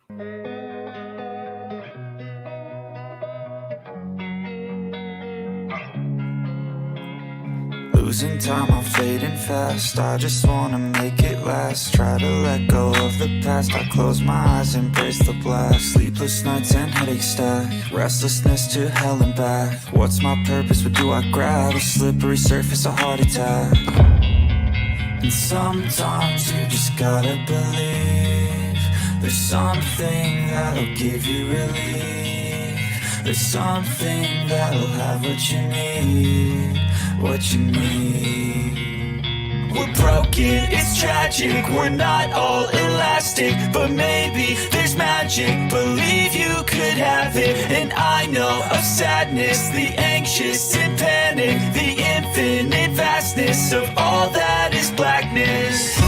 Losing time, I'm fading fast. I just wanna make it last. Try to let go of the past. I close my eyes, embrace the blast. Sleepless nights and headache stack. Restlessness to hell and back. What's my purpose? What do I grab? A slippery surface, a heart attack. And sometimes you just gotta believe there's something that'll give you relief. There's something that'll have what you need. What you need. We're broken, it's tragic. We're not all elastic, but maybe there's magic. Believe you could have it. And I know of sadness, the anxious and panic, the infinite vastness of all that is blackness.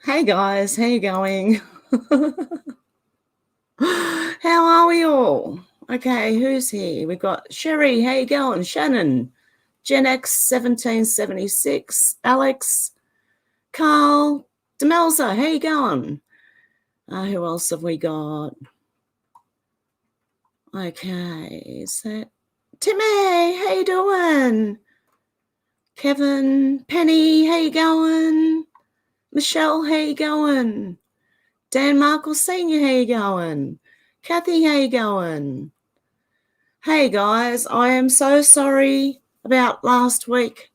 Hey guys, how you going? How are we all? Okay, who's here? We've got Sherry, how you going? Shannon, Gen X 1776, Alex, Carl, Demelza, how you going? Who else have we got? Okay, is that Timmy? How you doing? Kevin, Penny, how you going? Michelle, how you going? Dan Markle Senior, how you going? Kathy, how you going? Hey guys, I am so sorry about last week.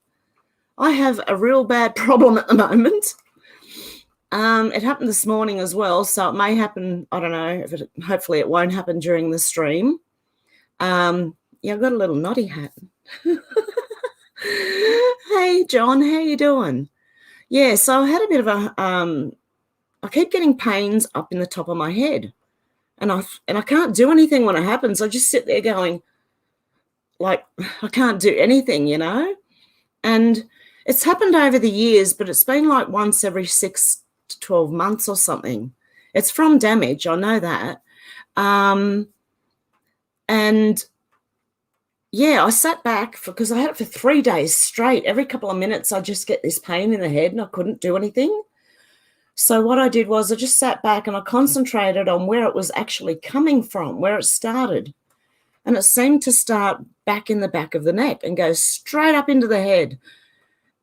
I have a real bad problem at the moment. It happened this morning as well, so it may happen, I don't know, hopefully it won't happen during the stream. Yeah, I've got a little naughty hat. Hey John, how you doing? Yeah, so I had a bit of a, I keep getting pains up in the top of my head, and I can't do anything when it happens. I just sit there going, like, I can't do anything, you know? And it's happened over the years, but it's been like once every 6 to 12 months or something. It's from damage, I know that. And yeah, I sat back because I had it for 3 days straight. Every couple of minutes, I just get this pain in the head and I couldn't do anything. So what I did was I just sat back and I concentrated on where it was actually coming from, where it started. And it seemed to start back in the back of the neck and go straight up into the head.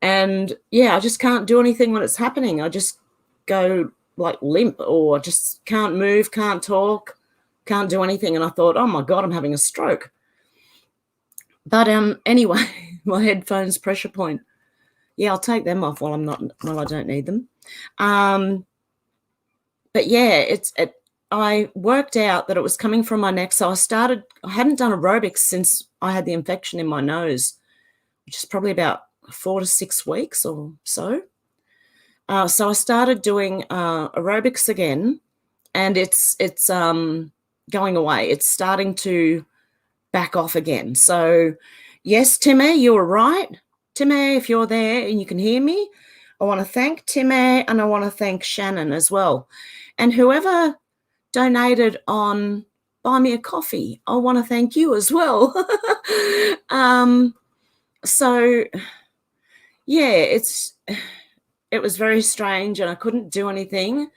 And yeah, I just can't do anything when it's happening. I just go like limp, or I just can't move, can't talk, can't do anything. And I thought, oh my God, I'm having a stroke. But anyway, my headphones pressure point. Yeah, I'll take them off while I don't need them. But yeah, I worked out that it was coming from my neck. So I hadn't done aerobics since I had the infection in my nose, which is probably about 4 to 6 weeks or so. So I started doing aerobics again, and it's going away. It's starting to back off again. So yes, Timmy, you were right. Timmy, if you're there and you can hear me, I want to thank Timmy and I want to thank Shannon as well. And whoever donated on Buy Me a Coffee, I want to thank you as well. So yeah, it was very strange and I couldn't do anything.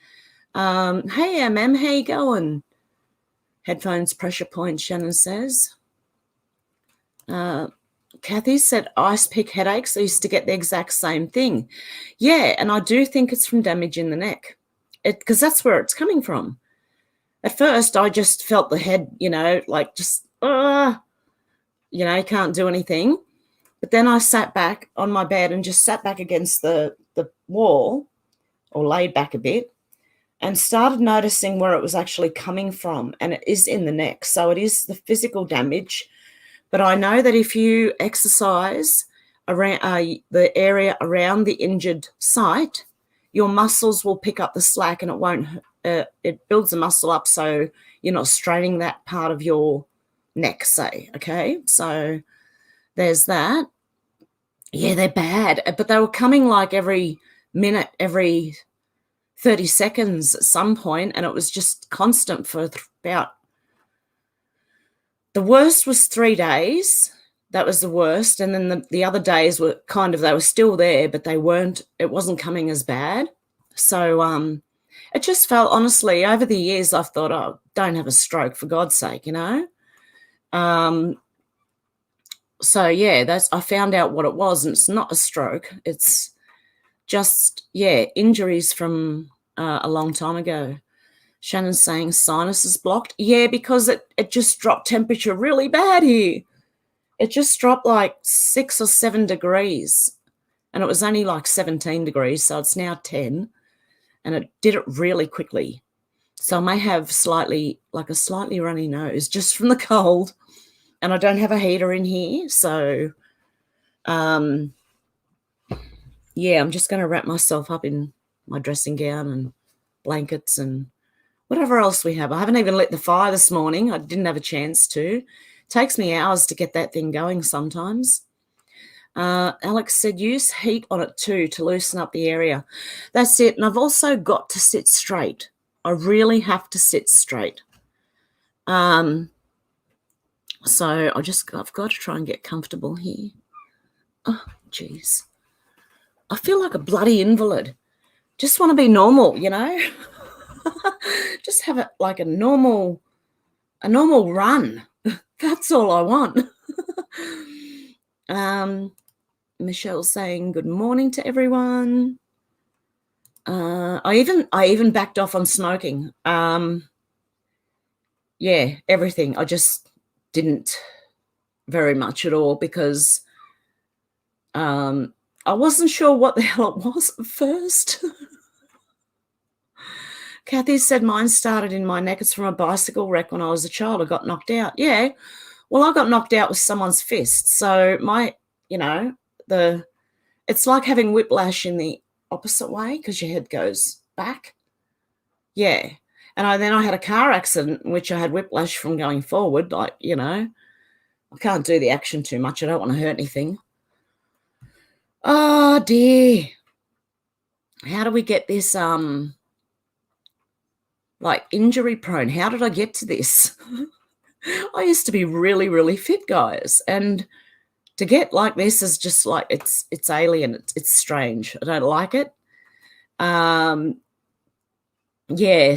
Hey, MM, how you going? Headphones pressure point, Shannon says. Kathy said ice pick headaches. I used to get the exact same thing. Yeah, and I do think it's from damage in the neck, because that's where it's coming from. At first, I just felt the head, like just, can't do anything. But then I sat back on my bed and just sat back against the wall, or laid back a bit, and started noticing where it was actually coming from. And it is in the neck. So it is the physical damage. But I know that if you exercise around the area around the injured site, your muscles will pick up the slack, and it won't. It builds the muscle up, so you're not straining that part of your neck, say. Okay, so there's that. Yeah, they're bad, but they were coming like every minute, every 30 seconds at some point, and it was just constant for about. The worst was 3 days. That was the worst. And then the other days were they were still there, but it wasn't coming as bad. So it just felt, honestly, over the years, I've thought, oh, don't have a stroke, for God's sake, So yeah, I found out what it was, and it's not a stroke. It's just, injuries from a long time ago. Shannon's saying sinus is blocked. Yeah, because it just dropped temperature really bad here. It just dropped like 6 or 7 degrees, and it was only like 17 degrees, so it's now 10, and it did it really quickly. So I may have a slightly runny nose just from the cold, and I don't have a heater in here. So, I'm just going to wrap myself up in my dressing gown and blankets and whatever else we have. I haven't even lit the fire this morning. I didn't have a chance to. It takes me hours to get that thing going sometimes. Alex said use heat on it too to loosen up the area. That's it. And I've also got to sit straight. I really have to sit straight. So I've got to try and get comfortable here. Oh, geez. I feel like a bloody invalid. Just want to be normal, Just have it like a normal run. That's all I want. Michelle's saying good morning to everyone. I even backed off on smoking. Everything. I just didn't very much at all, because I wasn't sure what the hell it was at first. Kathy said mine started in my neck. It's from a bicycle wreck when I was a child. I got knocked out. Yeah. Well, I got knocked out with someone's fist. So it's like having whiplash in the opposite way, because your head goes back. Yeah. And then I had a car accident in which I had whiplash from going forward. I can't do the action too much. I don't want to hurt anything. Oh, dear. How do we get this, injury prone? How did I get to this? I used to be really, really fit, guys. And to get like this is just like, it's alien. It's strange. I don't like it.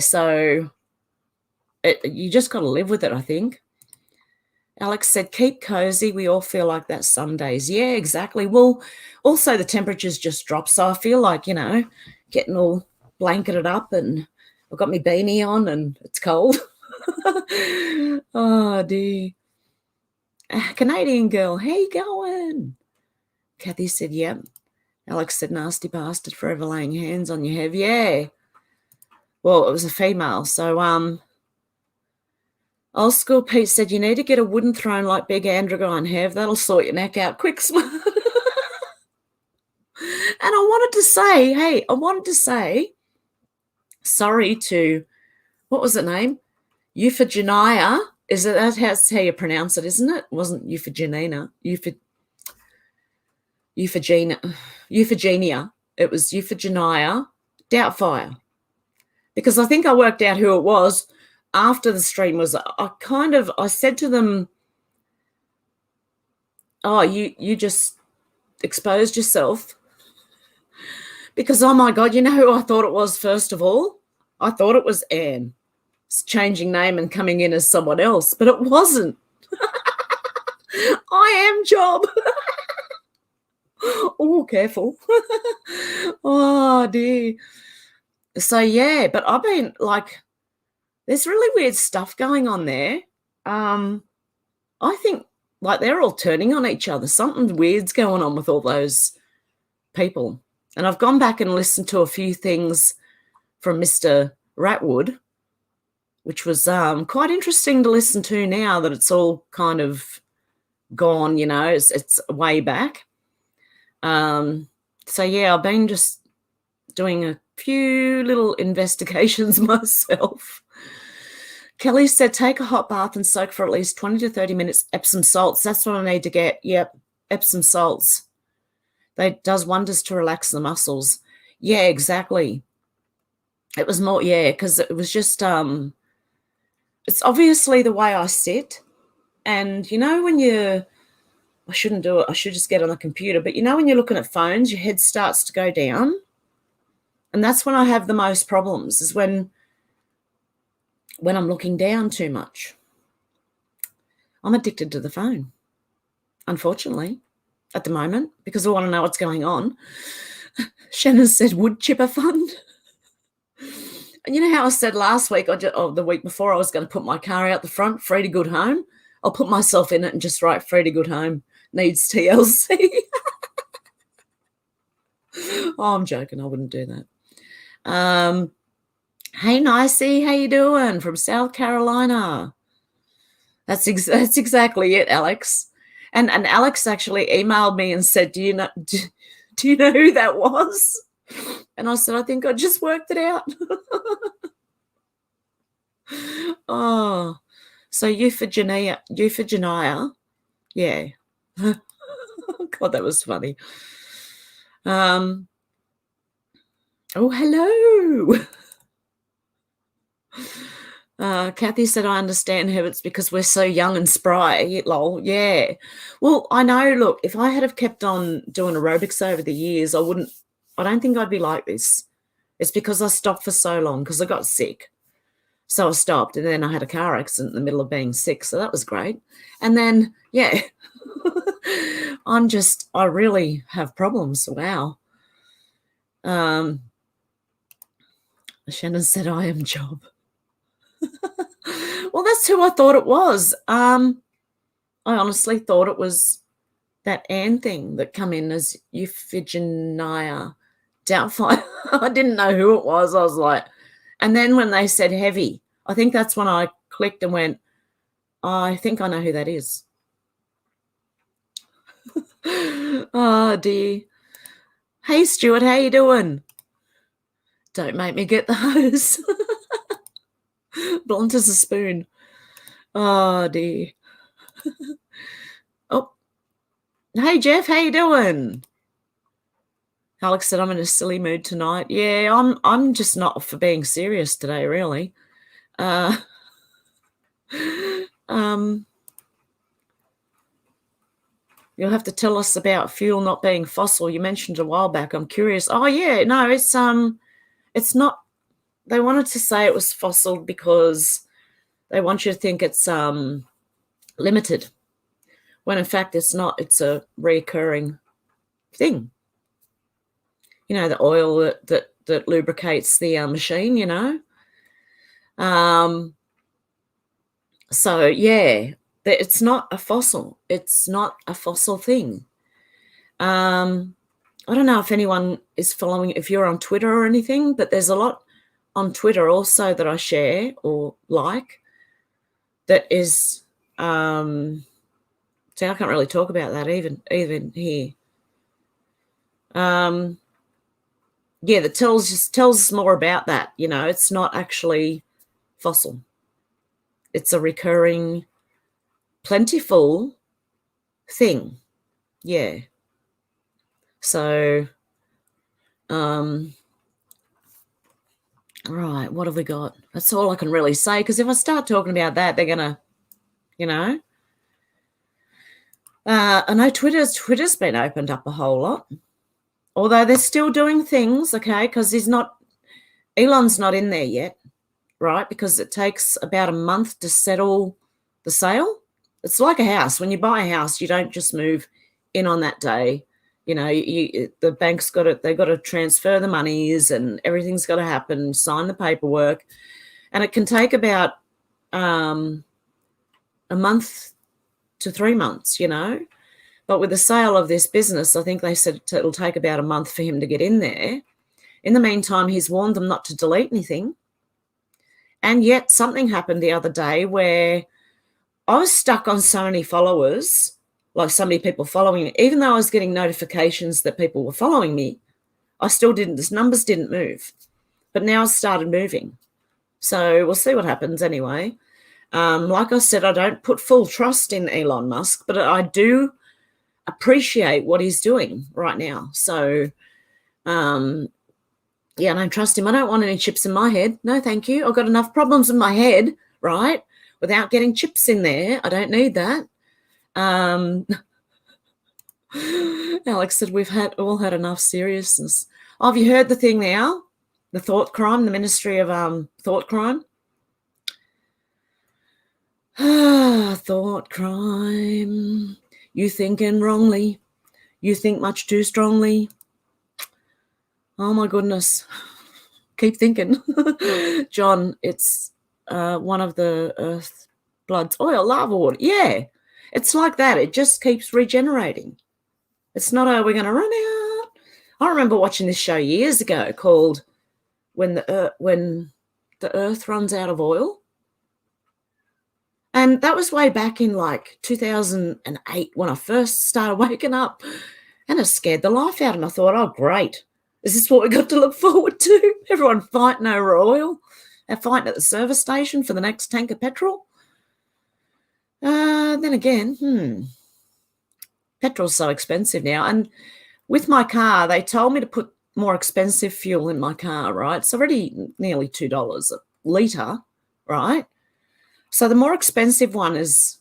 So you just got to live with it, I think. Alex said, keep cozy. We all feel like that some days. Yeah, exactly. Well, also the temperatures just dropped. So I feel like, getting all blanketed up, and I've got my beanie on and it's cold. Oh, dear. Canadian girl, how you going? Kathy said, yep. Alex said, nasty bastard, forever laying hands on your Hev. Yeah. Well, it was a female. So, Old School Pete said, you need to get a wooden throne like Big Androgyne Hev. That'll sort your neck out quick, smart. And I wanted to say, sorry to, what was the name? Euphigenia. That's how you pronounce it, isn't it? It wasn't Euphigenia. Euphigenia. It was Euphigenia Doubtfire. Because I think I worked out who it was after the stream. I said to them, oh, you just exposed yourself. Because, oh my God, you know who I thought it was first of all? I thought it was Anne. changing name and coming in as someone else, but it wasn't. I am Job. Oh, careful. Oh, dear. So, yeah, but I've been like, there's really weird stuff going on there. I think like they're all turning on each other. Something weird's going on with all those people. And I've gone back and listened to a few things from Mr. Ratwood, which was quite interesting to listen to now that it's all kind of gone, it's way back. So, yeah, I've been just doing a few little investigations myself. Kelly said, take a hot bath and soak for at least 20 to 30 minutes. Epsom salts. That's what I need to get. Yep, Epsom salts. They does wonders to relax the muscles. Yeah, exactly. It was more, because it was just, it's obviously the way I sit. And, when I shouldn't do it. I should just get on the computer. But, when you're looking at phones, your head starts to go down. And that's when I have the most problems, is when I'm looking down too much. I'm addicted to the phone, unfortunately, at the moment, because I want to know what's going on. Shannon said, wood chipper fund. And you know how I said last week, the week before, I was going to put my car out the front, free to good home? I'll put myself in it and just write free to good home, needs TLC. Oh, I'm joking. I wouldn't do that. Hey, Nicey, how you doing? From South Carolina. That's exactly it, Alex. And Alex actually emailed me and said, do you know who that was? And I said, I think I just worked it out. Oh, so Euphigenia. Yeah. God, that was funny. Oh, hello. Kathy said, I understand her. It's because we're so young and spry. Lol. Yeah. Well, I know, look, if I had have kept on doing aerobics over the years, I don't think I'd be like this. It's because I stopped for so long because I got sick. So I stopped, and then I had a car accident in the middle of being sick. So that was great. And then, yeah, I really have problems. Wow. Shannon said, I am Job. Well, that's who I thought it was. I honestly thought it was that Anne thing that come in as Euphigenia Doubtfire. I didn't know who it was. I was like, and then when they said heavy, I think that's when I clicked and went, I think I know who that is. Oh, dear. Hey, Stuart, how you doing? Don't make me get the hose. Blunt as a spoon. Oh, dear. Oh. Hey, Jeff, how you doing? Alex said, I'm in a silly mood tonight. Yeah, I'm just not for being serious today, really. You'll have to tell us about fuel not being fossil. You mentioned a while back. I'm curious. Oh, yeah, no, it's not. They wanted to say it was fossil because they want you to think it's limited, when in fact it's not. It's a recurring thing. The oil that lubricates the machine, So, yeah, it's not a fossil. It's not a fossil thing. I don't know if anyone is following, if you're on Twitter or anything, but there's a lot on Twitter also that I share or like that is, see, I can't really talk about that even here. Yeah, that tells us more about that. It's not actually fossil. It's a recurring, plentiful thing. Yeah. So, right, what have we got? That's all I can really say, because if I start talking about that, they're gonna, I know Twitter's been opened up a whole lot, although they're still doing things, okay, because Elon's not in there yet. right? Because it takes about a month to settle the sale. It's like a house. When you buy a house, you don't just move in on that day. You know, the bank's got to, they've got to transfer the monies and everything's got to happen, sign the paperwork. And it can take about a month to 3 months, you know. But with the sale of this business, I think they said it'll take about a month for him to get in there. In the meantime, he's warned them not to delete anything. And yet something happened the other day where I was stuck on so many followers, like so many people following me. Even though I was getting notifications that people were following me, I still didn't, the numbers didn't move. But now it's started moving. So we'll see what happens anyway. Like I said, I don't put full trust in Elon Musk, but I do appreciate what he's doing right now. So, yeah, I don't trust him. I don't want any chips in my head. No, thank you. I've got enough problems in my head, right, without getting chips in there. I don't need that. Alex said we've all had enough seriousness. Oh, have you heard the thing now? The thought crime, the Ministry of Thought Crime. Thought crime. You thinking wrongly. You think much too strongly. Oh, my goodness. Keep thinking. John, it's one of the earth, bloods, oil, lava, water. Yeah, it's like that. It just keeps regenerating. It's not, we're going to run out. I remember watching this show years ago called When the Earth Runs Out of Oil. And that was way back in like 2008 when I first started waking up, and it scared the life out. And I thought, oh, great. Is this what we got to look forward to? Everyone fighting over oil and fighting at the service station for the next tank of petrol. Then again, petrol's so expensive now. And with my car, they told me to put more expensive fuel in my car, right? It's already nearly $2 a litre, right? So the more expensive one is,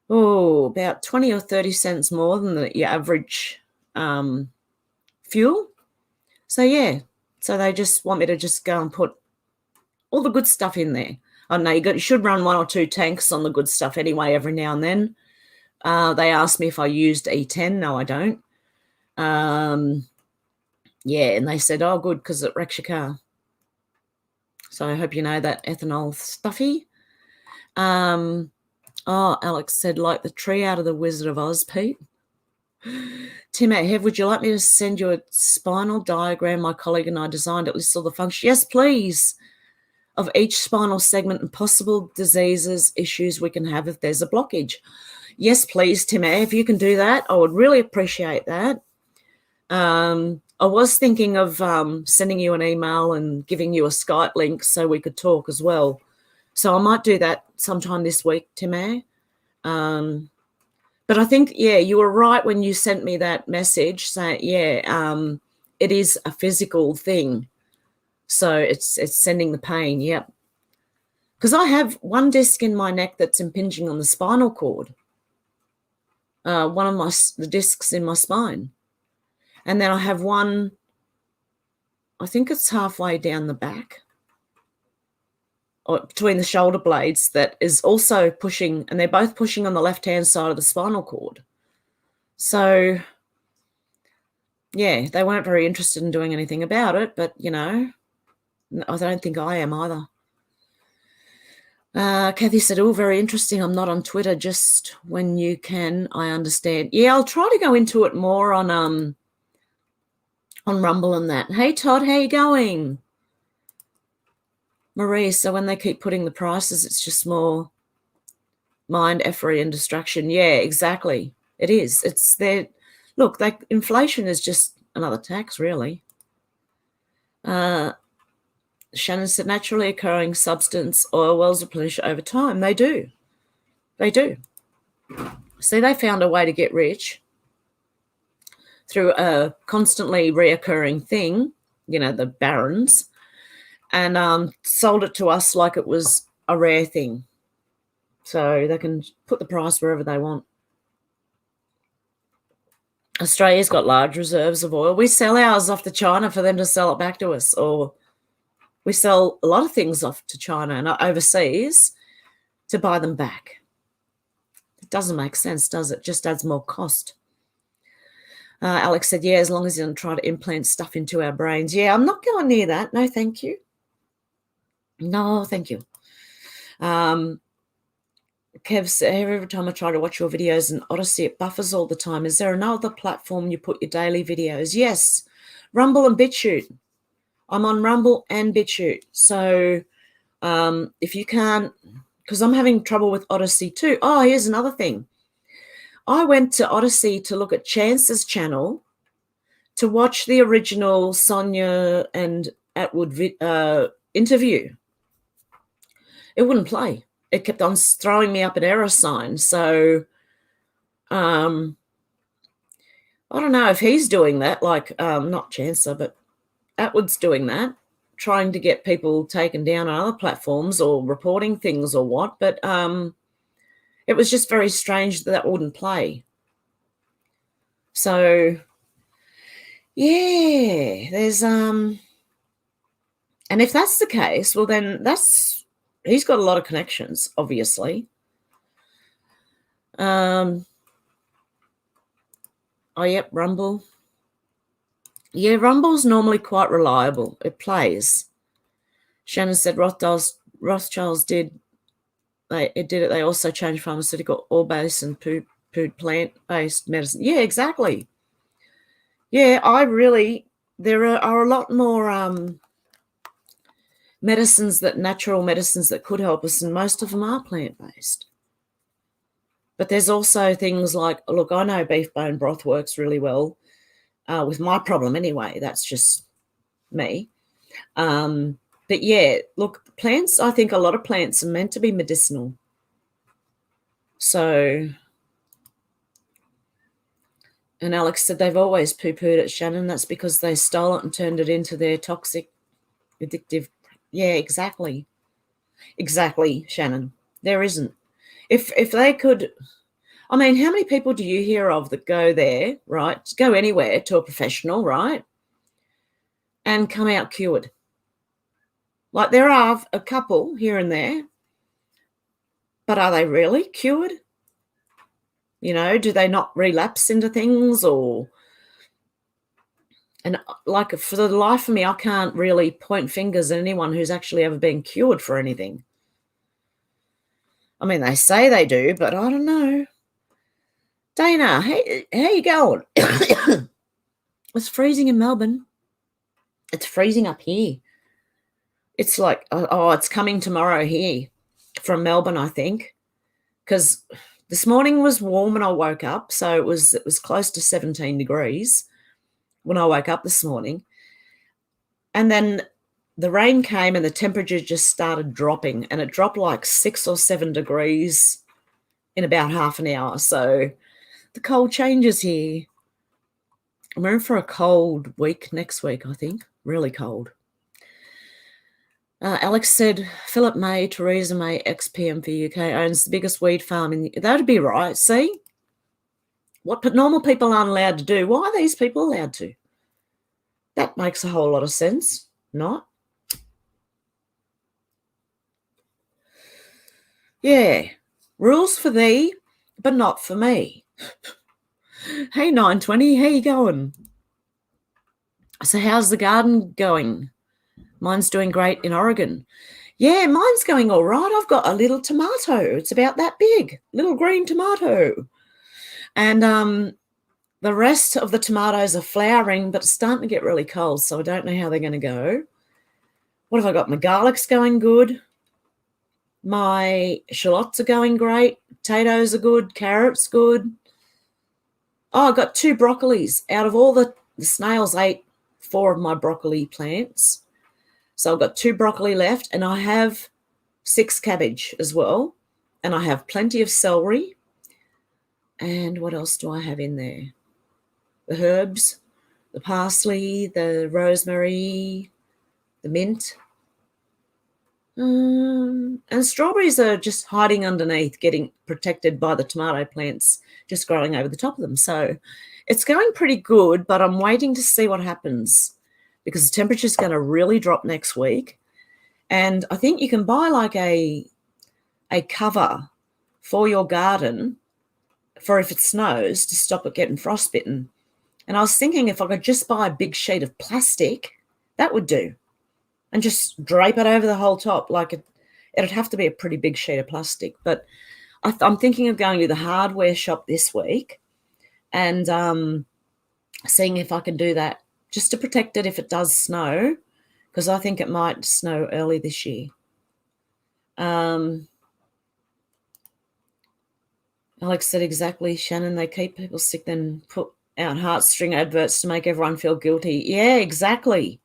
about 20 or 30 cents more than your average fuel. So, yeah, so they just want me to just go and put all the good stuff in there. I know you should run 1 or 2 tanks on the good stuff anyway every now and then. They asked me if I used E10. No, I don't. Yeah, and they said, oh, good, because it wrecks your car. So I hope you know that ethanol stuffy. Oh, Alex said, like the tree out of the Wizard of Oz, Pete. Tim at Hev, would you like me to send you a spinal diagram? My colleague and I designed it. Lists all the functions. Yes, please. Of each spinal segment and possible diseases, issues we can have if there's a blockage. Yes, please, Tim. If you can do that, I would really appreciate that. I was thinking of sending you an email and giving you a Skype link so we could talk as well. So I might do that sometime this week, Tim. But I think, yeah, you were right when you sent me that message saying, yeah, it is a physical thing. So it's sending the pain, yep. Because I have one disc in my neck that's impinging on the spinal cord. One of the discs in my spine. And then I have one, I think it's halfway down the back, or between the shoulder blades, that is also pushing, and they're both pushing on the left-hand side of the spinal cord. So, yeah, they weren't very interested in doing anything about it, but, you know, I don't think I am either. Kathy said, oh, very interesting. I'm not on Twitter, just when you can, I understand. Yeah, I'll try to go into it more on Rumble and that. Hey, Todd, how you going? Marie, so when they keep putting the prices, it's just more mind effery and distraction. Yeah, exactly. It is. It's there. Look, inflation is just another tax, really. Shannon said, naturally occurring substance oil wells replenish over time. They do. They do. See, they found a way to get rich through a constantly reoccurring thing, you know, the barons, and sold it to us like it was a rare thing. So they can put the price wherever they want. Australia's got large reserves of oil. We sell ours off to China for them to sell it back to us, or We sell a lot of things off to China and overseas to buy them back. It doesn't make sense, does it? Just adds more cost. Alex said, yeah, as long as you don't try to implant stuff into our brains. Yeah, I'm not going near that. No, thank you. No, thank you. Kev said, every time I try to watch your videos in Odysee, it buffers all the time. Is there another platform you put your daily videos? Yes, Rumble and Bitchute. I'm on Rumble and Bitchute. So if you can't, because I'm having trouble with Odysee too. Oh, here's another thing. I went to Odysee to look at Chance's channel to watch the original Sonia and Atwood interview. It wouldn't play. It kept on throwing me up an error sign. So I don't know if he's doing that, like not Chancellor, but Atwood's doing that, trying to get people taken down on other platforms or reporting things or what. But it was just very strange that wouldn't play. So, yeah, there's and if that's the case, well, then he's got a lot of connections, obviously. Oh, yep, Rumble. Yeah, Rumble's normally quite reliable. It plays. Shannon said Rothschilds did. They also changed pharmaceutical oil-based and food plant-based medicine. Yeah, exactly. Yeah, there are a lot more natural medicines that could help us, and most of them are plant-based. But there's also things like, look, I know beef bone broth works really well with my problem anyway. That's just me. But yeah, look, plants, I think a lot of plants are meant to be medicinal. So, and Alex said they've always poo-pooed at Shannon. That's because they stole it and turned it into their toxic, addictive. Yeah, exactly. Exactly, Shannon. There isn't. If they could, I mean, how many people do you hear of that go there, right? Go anywhere to a professional, right? And come out cured. Like there are a couple here and there, but are they really cured? You know, do they not relapse into things or... And like for the life of me, I can't really point fingers at anyone who's actually ever been cured for anything. I mean, they say they do, but I don't know. Dana, hey, how you going? It's freezing in Melbourne. It's freezing up here. It's like, it's coming tomorrow here from Melbourne, I think, because this morning was warm when I woke up, so it was close to 17 degrees when I woke up this morning. And then the rain came and the temperature just started dropping, and it dropped like 6 or 7 degrees in about half an hour. So the cold changes here. I'm in for a cold week next week, I think. Really cold. Alex said, Philip May, Theresa May, ex-PM for UK, owns the biggest weed farm in... That'd be right. See? What normal people aren't allowed to do, why are these people allowed to? That makes a whole lot of sense. Not? Yeah. Rules for thee, but not for me. Hey, 920, how you going? So how's the garden going? Mine's doing great in Oregon. Yeah, mine's going all right. I've got a little tomato. It's about that big, little green tomato. And the rest of the tomatoes are flowering, but it's starting to get really cold, so I don't know how they're going to go. What have I got? My garlic's going good. My shallots are going great. Potatoes are good. Carrots good. Oh, I got 2 broccolis. Out of all the snails ate 4 of my broccoli plants. So I've got 2 broccoli left, and I have 6 cabbage as well. And I have plenty of celery. And what else do I have in there? The herbs, the parsley, the rosemary, the mint. And strawberries are just hiding underneath, getting protected by the tomato plants just growing over the top of them. So it's going pretty good, but I'm waiting to see what happens because the temperature is going to really drop next week. And I think you can buy like a cover for your garden for if it snows to stop it getting frostbitten. And I was thinking if I could just buy a big sheet of plastic, that would do. And just drape it over the whole top. Like it'd have to be a pretty big sheet of plastic. But I'm thinking of going to the hardware shop this week and seeing if I can do that just to protect it if it does snow, because I think it might snow early this year. Alex said exactly, Shannon, they keep people sick then put out heartstring adverts to make everyone feel guilty. Yeah, exactly.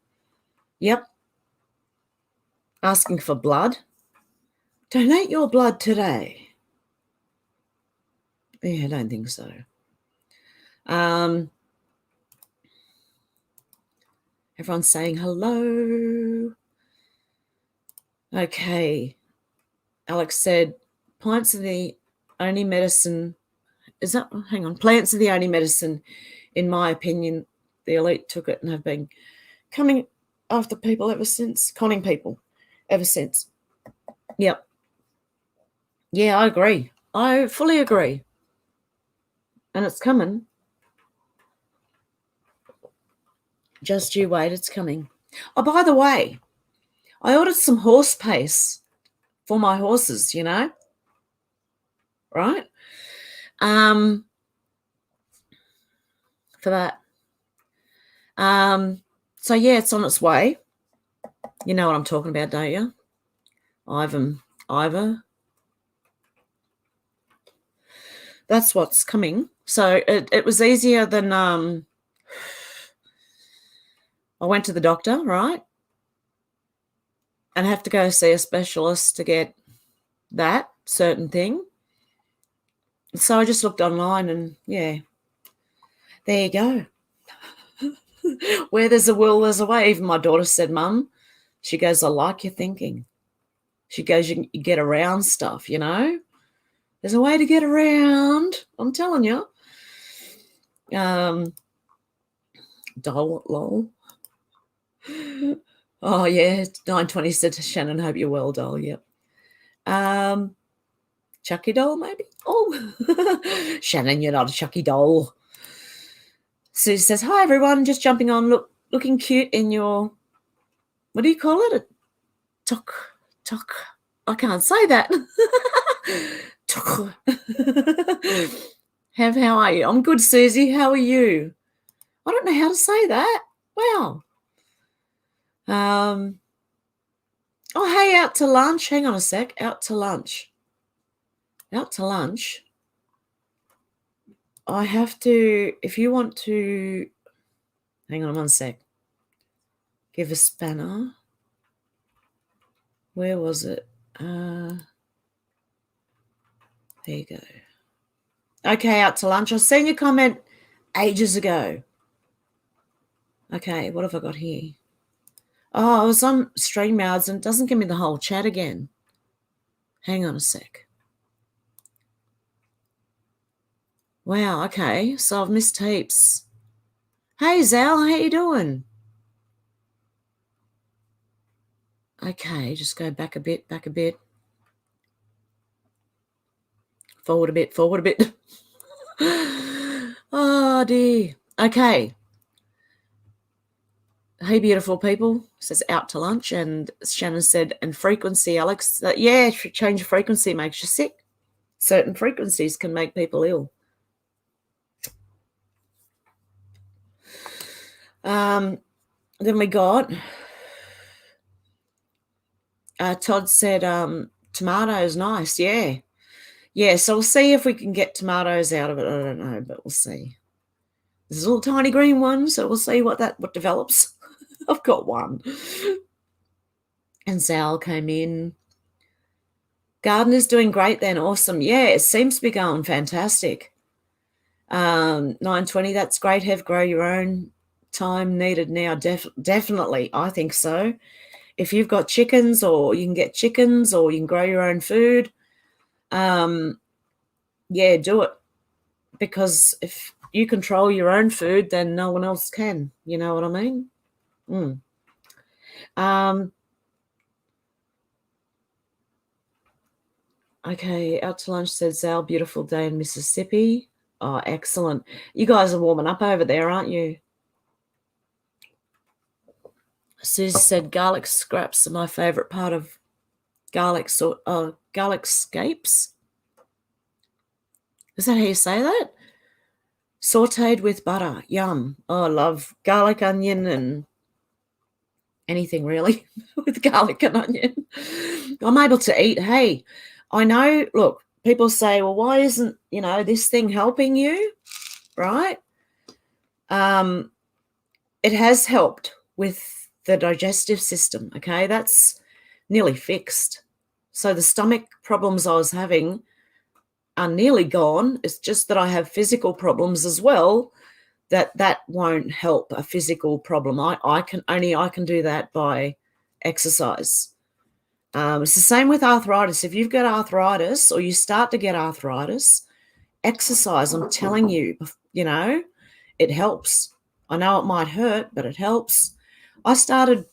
Yep. Asking for blood. Donate your blood today. Yeah, I don't think so. Everyone's saying hello. Okay. Alex said, plants are the only medicine. Is that, hang on, plants are the only medicine, in my opinion. The elite took it and have been coming after people ever since, conning people ever since. Yep. Yeah, I agree. I fully agree. And it's coming. Just you wait, it's coming. Oh, by the way, I ordered some horse paste for my horses, you know, right? For that. So yeah, it's on its way. You know what I'm talking about, don't you? Ivor. That's what's coming. So it was easier than I went to the doctor, right? And have to go see a specialist to get that certain thing. So I just looked online and yeah, there you go. Where there's a will, there's a way. Even my daughter said, Mum, she goes, I like your thinking. She goes, you get around stuff, you know? There's a way to get around. I'm telling you. Doll, lol. Oh, yeah. 920 said to Shannon, hope you're well, doll. Yep. Chucky doll, maybe? Oh, Shannon, you're not a Chucky doll. Sue says, hi, everyone. Just jumping on. Looking cute in your, what do you call it? A talk. I can't say that. How are you? I'm good, Susie. How are you? I don't know how to say that. Wow. Oh, hey, out to lunch. Hang on a sec. Out to lunch. I have to, if you want to, hang on 1 sec. Give a spanner. Where was it? There you go. Okay, out to lunch. I've seen your comment ages ago. Okay, what have I got here? Oh, I was on StreamYards and it doesn't give me the whole chat again. Hang on a sec. Wow, okay, so I've missed heaps. Hey, Zal, how you doing? Okay, just go back a bit. Forward a bit. Oh, dear. Okay. Hey, beautiful people, says out to lunch. And Shannon said, and frequency, Alex. Yeah, change of frequency makes you sick. Certain frequencies can make people ill. Then we got, Todd said, tomatoes, nice. Yeah. Yeah, so we'll see if we can get tomatoes out of it. I don't know, but we'll see. There's a little tiny green one, so we'll see what develops. I've got one. And Sal came in. Gardener's doing great then. Awesome. Yeah, it seems to be going fantastic. 920, that's great. Hev, grow your own. Time needed now. Definitely, I think so. If you've got chickens, or you can get chickens, or you can grow your own food, yeah, do it. Because if you control your own food, then no one else can. You know what I mean? Okay, out to lunch, said Zal. Beautiful day in Mississippi. Oh, excellent. You guys are warming up over there, aren't you? Susie said garlic scraps are my favourite part of garlic scapes. Is that how you say that? Sauteed with butter. Yum. Oh, I love garlic, onion, and anything really with garlic and onion. I'm able to eat. Hey, I know, look, people say, well, why isn't, this thing helping you? Right? It has helped with the digestive system. Okay. That's nearly fixed. So the stomach problems I was having are nearly gone. It's just that I have physical problems as well. That won't help a physical problem. I can do that by exercise. It's the same with arthritis. If you've got arthritis or you start to get arthritis, exercise, I'm telling you, it helps. I know it might hurt, but it helps. I started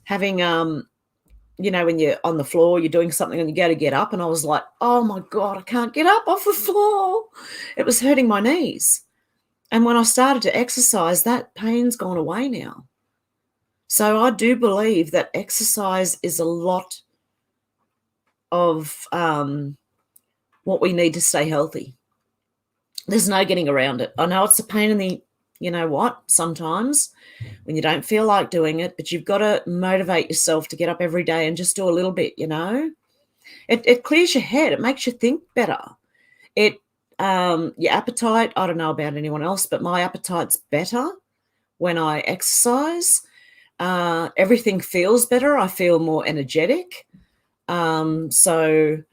having, when you're on the floor, you're doing something and you go to get up, and I was like, oh my God, I can't get up off the floor. It was hurting my knees. And when I started to exercise, that pain's gone away now. So I do believe that exercise is a lot of what we need to stay healthy. There's no getting around it. I know it's a pain in the, sometimes when you don't feel like doing it, but you've got to motivate yourself to get up every day and just do a little bit, It clears your head. It makes you think better. Your appetite, I don't know about anyone else, but my appetite's better when I exercise. Everything feels better. I feel more energetic. So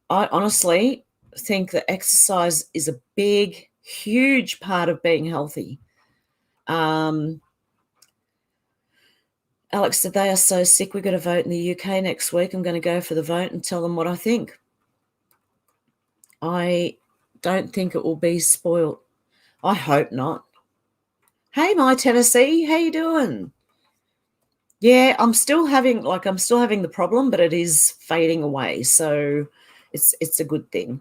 I honestly think that exercise is a big, huge part of being healthy. Alex said they are so sick. We've got to vote in the UK next week. I'm going to go for the vote and tell them what I think. I don't think it will be spoiled. I hope not. Hey, my Tennessee, how you doing? Yeah, I'm still having the problem, but it is fading away. So it's a good thing.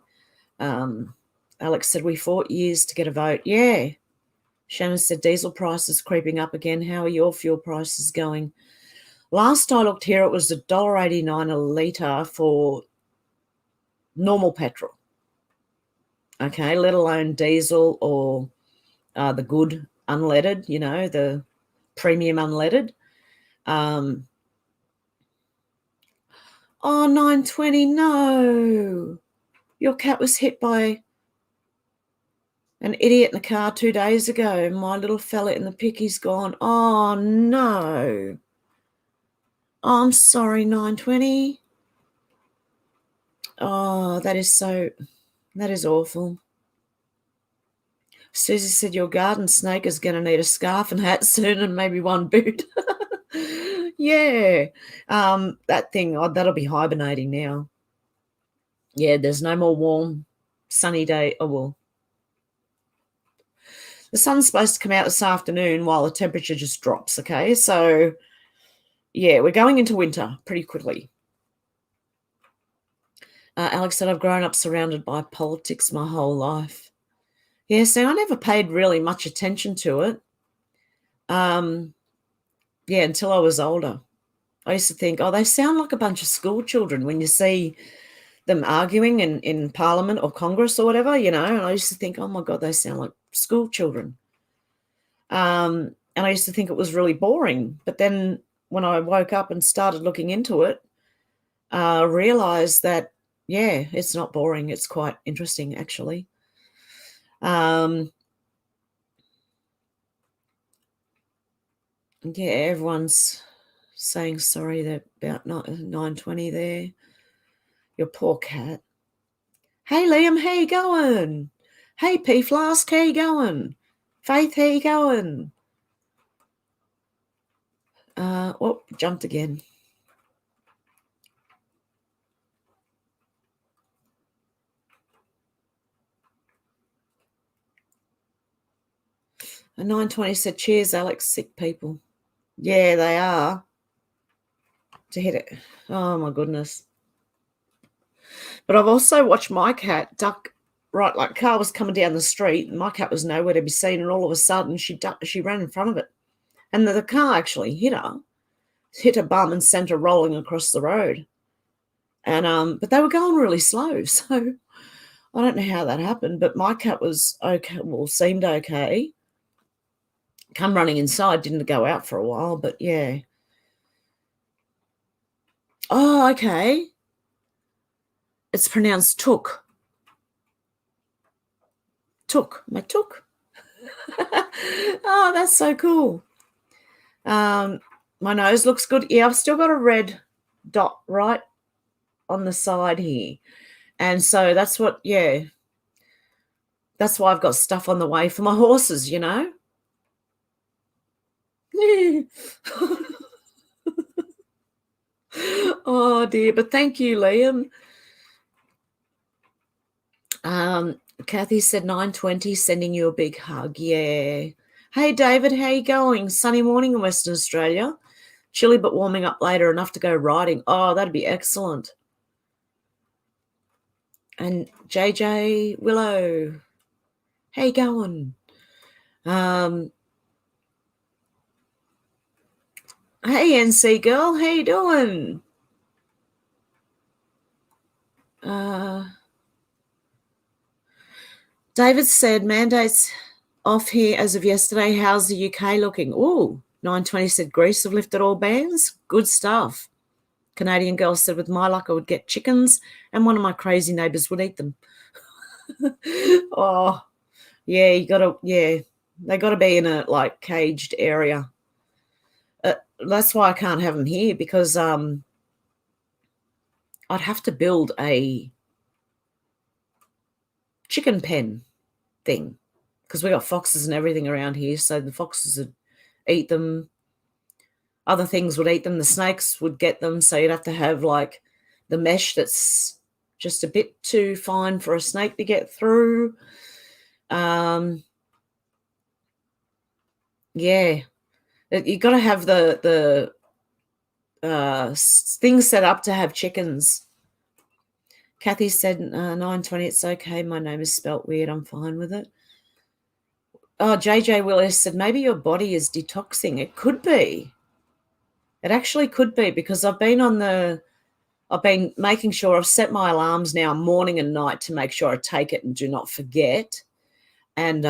Alex said we fought years to get a vote. Yeah. Shannon said diesel prices creeping up again. How are your fuel prices going? Last I looked here, it was $1.89 a litre for normal petrol. Okay, let alone diesel or the good unleaded, the premium unleaded. Oh, 920, no. Your cat was hit by an idiot in the car 2 days ago. My little fella in the picky's gone. Oh, no. Oh, I'm sorry, 920. Oh, that is awful. Susie said your garden snake is going to need a scarf and hat soon and maybe one boot. Yeah. That thing, that'll be hibernating now. Yeah, there's no more warm, sunny day. Oh, well. The sun's supposed to come out this afternoon while the temperature just drops, okay? So, yeah, we're going into winter pretty quickly. Alex said, I've grown up surrounded by politics my whole life. Yeah, so I never paid really much attention to it. Yeah, until I was older. I used to think, oh, they sound like a bunch of school children when you see them arguing in Parliament or Congress or whatever, and I used to think, oh, my God, they sound like school children. And I used to think it was really boring. But then when I woke up and started looking into it, I realized that, yeah, it's not boring. It's quite interesting, actually. Yeah, everyone's saying sorry about 920 there. Your poor cat. Hey, Liam, how you going? Hey, P Flask, how you going? Faith, how you going? Jumped again. A 920 said, cheers, Alex, sick people. Yeah, they are. To hit it. Oh, my goodness. But I've also watched my cat duck, right, like car was coming down the street and my cat was nowhere to be seen, and all of a sudden she ran in front of it. And the car actually hit her bum and sent her rolling across the road. And but they were going really slow, so I don't know how that happened, but my cat was okay, well, seemed okay. Come running inside, didn't go out for a while, but yeah. Oh, okay. It's pronounced took. Took. My took. Oh, that's so cool. My nose looks good. Yeah, I've still got a red dot right on the side here. And so that's what, yeah. That's why I've got stuff on the way for my horses, you know. Oh dear, but thank you, Liam. Kathy said 9:20, sending you a big hug. Yeah. Hey David, how you going? Sunny morning in Western Australia. Chilly but warming up later, enough to go riding. Oh, that'd be excellent. And JJ Willow, how you going? Hey NC girl, how you doing? David said mandates off here as of yesterday. How's the UK looking? Ooh, 9:20 said Greece have lifted all bans. Good stuff. Canadian girl said with my luck I would get chickens and one of my crazy neighbours would eat them. Oh, yeah, they got to be in a like caged area. That's why I can't have them here, because I'd have to build a chicken pen thing, because we got foxes and everything around here, so the foxes would eat them. Other things would eat them. The snakes would get them, so you'd have to have like the mesh that's just a bit too fine for a snake to get through. Yeah, you got to have the things set up to have chickens. Kathy said 9:20, it's okay. My name is spelt weird. I'm fine with it. Oh, JJ Willis said maybe your body is detoxing. It could be. It actually could be, because I've been making sure I've set my alarms now morning and night to make sure I take it and do not forget. And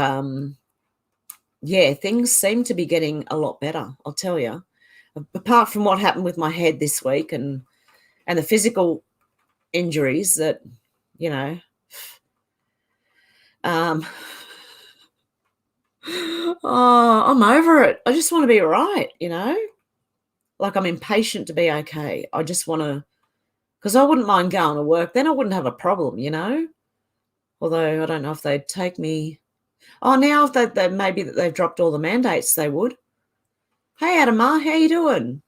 yeah, things seem to be getting a lot better, I'll tell you. Apart from what happened with my head this week and the physical injuries that, you know, oh, I'm over it. I just want to be right, you know. Like, I'm impatient to be okay. I just want to, because I wouldn't mind going to work. Then I wouldn't have a problem, you know. Although I don't know if they'd take me. Oh, now if they maybe that they've dropped all the mandates, they would. Hey, Adama, how you doing?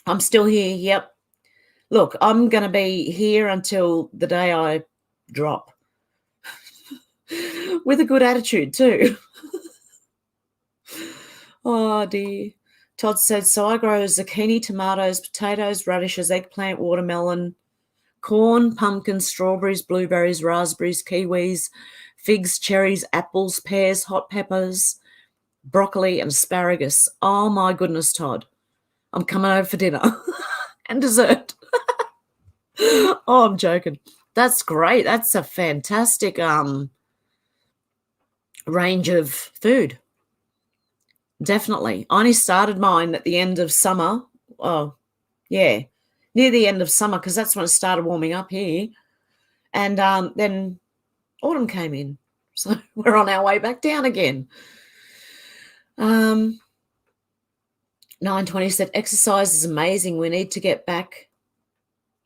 I'm still here. Yep. Look, I'm going to be here until the day I drop. With a good attitude too. Oh, dear. Todd said, so I grow zucchini, tomatoes, potatoes, radishes, eggplant, watermelon, corn, pumpkins, strawberries, blueberries, raspberries, kiwis, figs, cherries, apples, pears, hot peppers, broccoli, and asparagus. Oh, my goodness, Todd. I'm coming over for dinner and dessert. Oh, I'm joking. That's great. That's a fantastic range of food. Definitely. I only started mine at the end of summer. Oh, yeah, near the end of summer, because that's when it started warming up here. And then autumn came in. So we're on our way back down again. 9:20 said, exercise is amazing. We need to get back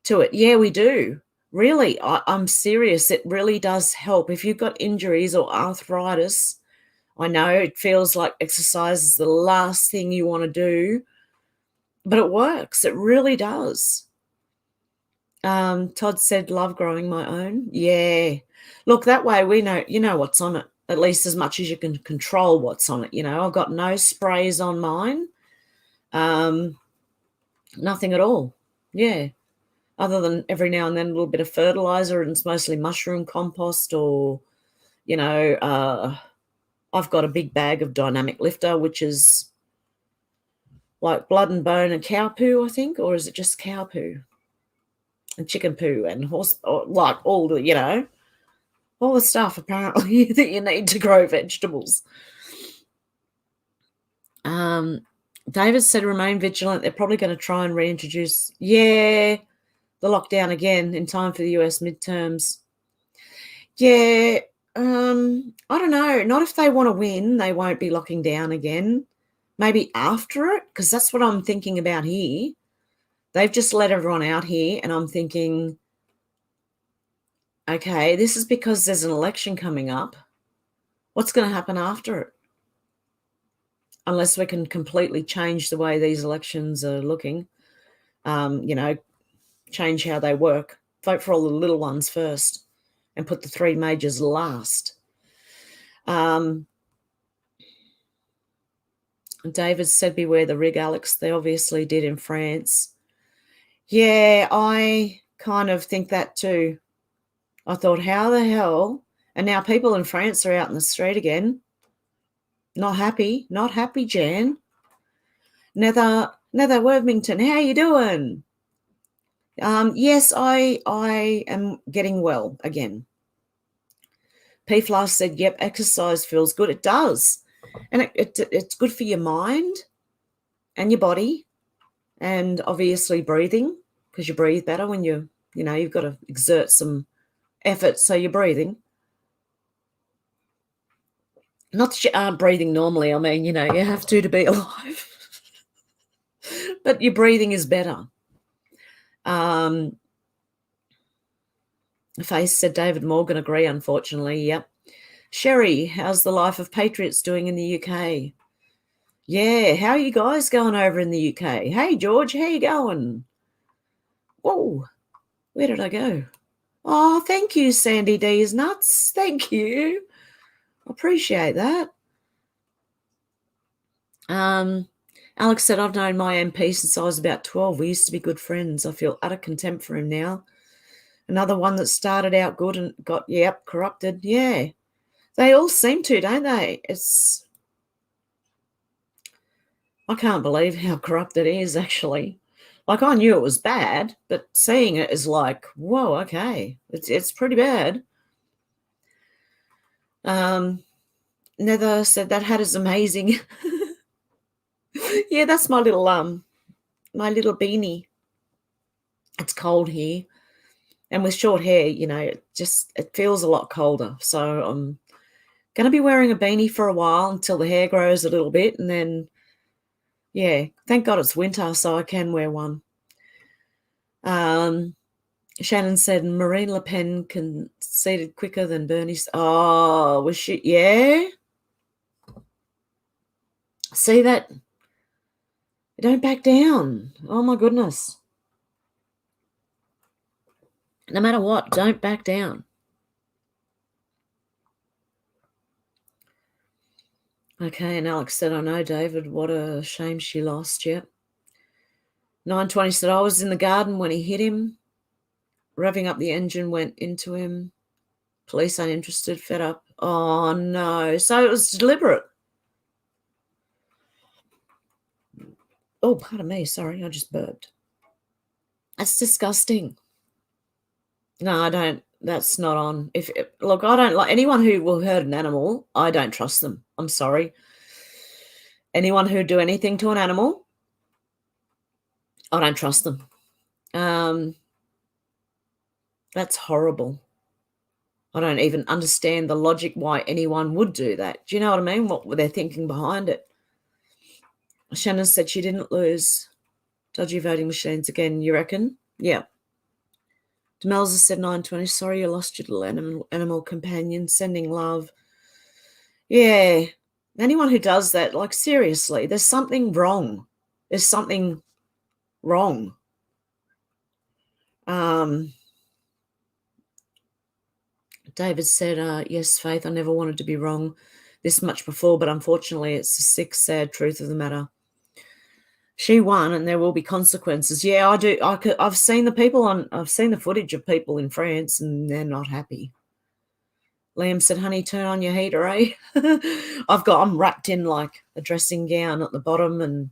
to it. Yeah, we do. Really, I'm serious. It really does help. If you've got injuries or arthritis, I know it feels like exercise is the last thing you want to do, but it works. It really does. Todd said, love growing my own. Yeah. Look, that way we know, you know what's on it, at least as much as you can control what's on it. You know, I've got no sprays on mine. Nothing at all. Yeah. other than every now and then a little bit of fertilizer, and it's mostly mushroom compost or, I've got a big bag of dynamic lifter, which is like blood and bone and cow poo, I think, or is it just cow poo and chicken poo and horse, or like all the, all the stuff apparently that you need to grow vegetables. David said remain vigilant. They're probably going to try and reintroduce, the lockdown again in time for the US midterms. Yeah, I don't know. Not if they want to win, they won't be locking down again. Maybe after it, because that's what I'm thinking about here. They've just let everyone out here, and I'm thinking, okay, this is because there's an election coming up. What's going to happen after it? Unless we can completely change the way these elections are looking, change how they work. Vote for all the little ones first and put the three majors last. David said, beware the rig, Alex. They obviously did in France. Yeah, I kind of think that too. I thought, how the hell? And now people in France are out in the street again. Not happy, Jan. Nether Worthington, how you doing? Yes, I am getting well again. P Flask said, yep, exercise feels good. It does. And it's good for your mind and your body, and obviously breathing, because you breathe better when you've got to exert some effort, so you're breathing. Not that you aren't breathing normally. I mean, you have to be alive. But your breathing is better. Face said David Morgan, agree, unfortunately. Yep. Sherry, how's the Life of Patriots doing in the UK? Yeah, how are you guys going over in the UK? Hey, George, how you going? Whoa, where did I go? Oh, thank you, Sandy D's Nuts. Thank you. Appreciate that. Alex said, I've known my MP since I was about 12. We used to be good friends. I feel utter contempt for him now. Another one that started out good and got, corrupted. Yeah. They all seem to, don't they? I can't believe how corrupt it is, actually. Like, I knew it was bad, but seeing it is like, whoa, okay. It's pretty bad. Nether said, that hat is amazing. Yeah, that's my little beanie. It's cold here. And with short hair, it feels a lot colder. So I'm going to be wearing a beanie for a while until the hair grows a little bit. And then, thank God it's winter, so I can wear one. Shannon said Marine Le Pen conceded quicker than Bernie. Oh, was she? Yeah. See that? Don't back down. Oh, my goodness. No matter what, don't back down. Okay, and Alex said, I know, David, what a shame she lost. Yep. 920 said, I was in the garden when he hit him. Revving up the engine, went into him. Police uninterested, fed up. Oh, no. So it was deliberate. Oh, pardon me. Sorry, I just burped. That's disgusting. No, I don't. That's not on. Look, I don't like anyone who will hurt an animal. I don't trust them. I'm sorry. Anyone who do anything to an animal, I don't trust them. That's horrible. I don't even understand the logic why anyone would do that. Do you know what I mean? What were they thinking behind it? Shannon said she didn't lose. Dodgy voting machines again, you reckon? Yeah. Demelza said 920, sorry you lost your little animal companion, sending love. Yeah. Anyone who does that, like, seriously, there's something wrong. There's something wrong. David said, yes, Faith, I never wanted to be wrong this much before, but unfortunately it's the sick, sad truth of the matter. She won, and there will be consequences. Yeah, I do. I've seen the footage of people in France, and they're not happy. Liam said, honey, turn on your heater, eh? I'm wrapped in like a dressing gown at the bottom and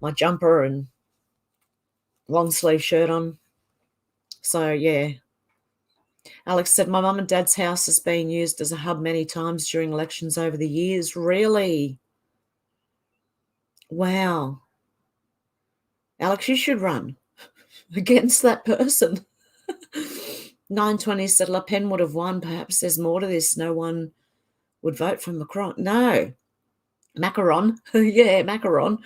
my jumper and long sleeve shirt on. So, yeah. Alex said, my mum and dad's house has been used as a hub many times during elections over the years. Really? Wow. Alex, you should run against that person. 920 said Le Pen would have won. Perhaps there's more to this. No one would vote for Macron. No. Macaron. Yeah, Macaron.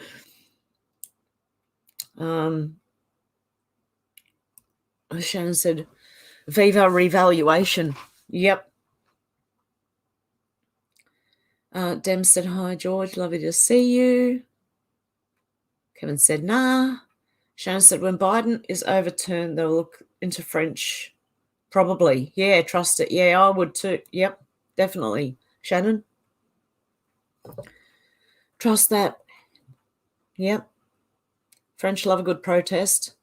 Shannon said, Viva revaluation. Yep. Dem said, hi, George. Lovely to see you. Kevin said, nah. Shannon said, when Biden is overturned, they'll look into French. Probably. Yeah, trust it. Yeah, I would too. Yep, definitely. Shannon? Trust that. Yep. French love a good protest.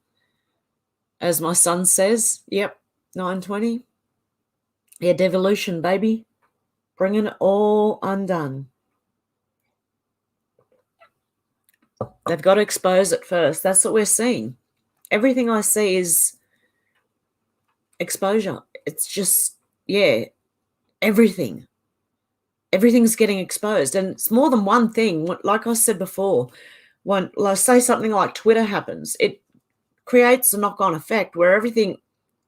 As my son says. Yep, 920. Yeah, devolution, baby. Bringing it all undone. They've got to expose it first. That's what we're seeing. Everything I see is exposure. It's just, yeah, everything. Everything's getting exposed. And it's more than one thing. Like I said before, when, say something like Twitter happens, it creates a knock-on effect where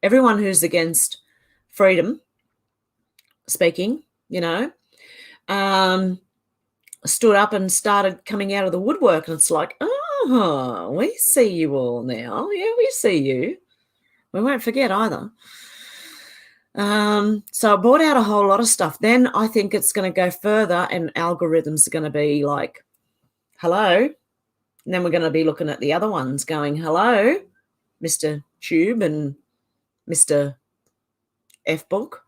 everyone who's against freedom speaking, stood up and started coming out of the woodwork. And it's like, oh, we see you all now. Yeah, we see you. We won't forget either. So I brought out a whole lot of stuff. Then I think it's going to go further and algorithms are going to be like, hello. And then we're going to be looking at the other ones going, hello, Mr. Tube and Mr. F-Book.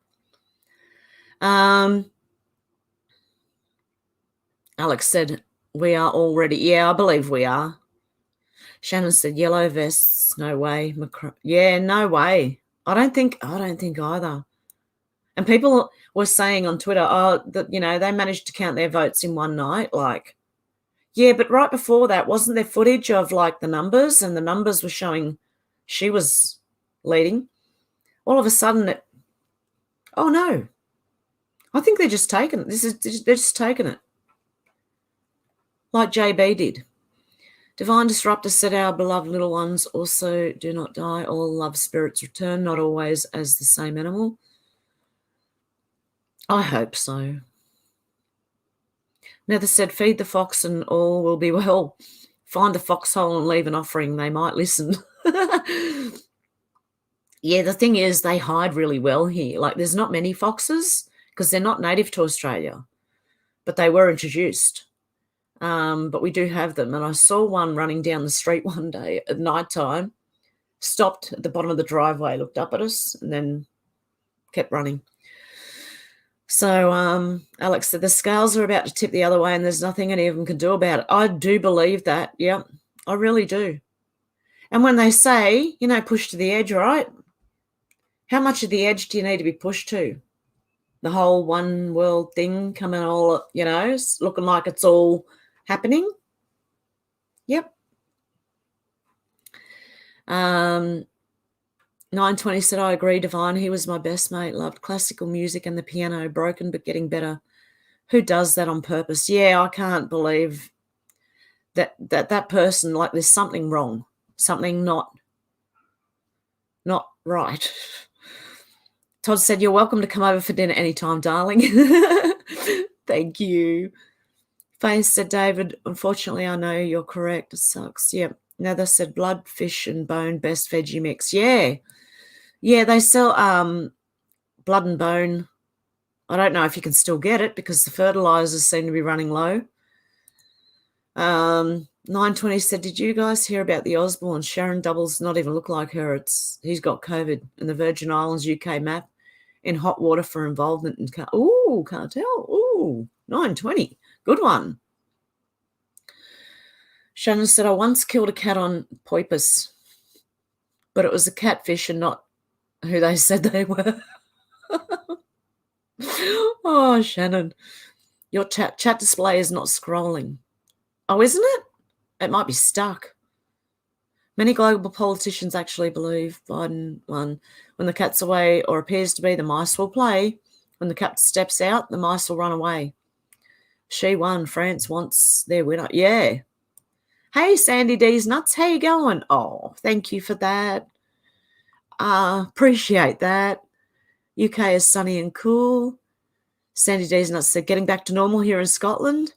Alex said, we are already. Yeah, I believe we are. Shannon said, yellow vests, no way. Yeah, no way. I don't think either. And people were saying on Twitter, that, they managed to count their votes in one night. Like, yeah, but right before that, wasn't there footage of like the numbers, and the numbers were showing she was leading? All of a sudden, oh no, I think they're just taking it. They're just taking it. Like JB did. Divine Disruptor said, our beloved little ones also do not die. All love spirits return, not always as the same animal. I hope so. Nether said, feed the fox and all will be well. Find the foxhole and leave an offering. They might listen. Yeah, the thing is they hide really well here. Like there's not many foxes because they're not native to Australia, but they were introduced. But we do have them. And I saw one running down the street one day at night time, stopped at the bottom of the driveway, looked up at us, and then kept running. So Alex said, the scales are about to tip the other way and there's nothing any of them can do about it. I do believe that. Yeah, I really do. And when they say, push to the edge, right? How much of the edge do you need to be pushed to? The whole one world thing coming all, looking like it's all happening? Yep. 920 said, I agree, Divine. He was my best mate. Loved classical music and the piano. Broken but getting better. Who does that on purpose? Yeah, I can't believe that person, like there's something wrong. Something not right. Todd said, you're welcome to come over for dinner anytime, darling. Thank you. Faith said, David, unfortunately, I know you're correct. It sucks. Yeah. Nether said, blood, fish, and bone, best veggie mix. Yeah. Yeah, they sell blood and bone. I don't know if you can still get it because the fertilizers seem to be running low. 920 said, did you guys hear about the Osborne? Sharon Doubles not even look like her. He's got COVID in the Virgin Islands UK map in hot water for involvement in cartel. Ooh, 920. Good one. Shannon said, I once killed a cat on purpose, but it was a catfish and not who they said they were. Oh, Shannon, your chat display is not scrolling. Oh, isn't it? It might be stuck. Many global politicians actually believe Biden won. When the cat's away or appears to be, the mice will play. When the cat steps out, the mice will run away. She won. France wants their winner. Yeah. Hey, Sandy D's Nuts. How you going? Oh, thank you for that. Appreciate that. UK is sunny and cool. Sandy D's Nuts said, getting back to normal here in Scotland.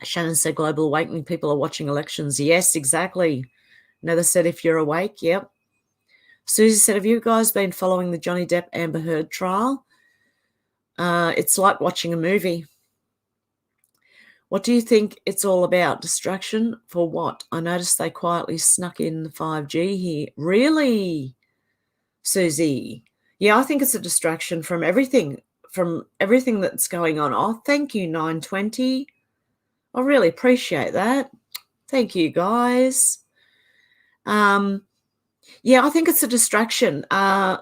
Shannon said, global awakening. People are watching elections. Yes, exactly. Another said, if you're awake, yep. Susie said, have you guys been following the Johnny Depp Amber Heard trial? It's like watching a movie. What do you think it's all about? Distraction for what? I noticed they quietly snuck in the 5G here. Really, Susie? Yeah, I think it's a distraction from everything that's going on. Oh, thank you, 920. I really appreciate that. Thank you, guys. Yeah, I think it's a distraction. Yeah,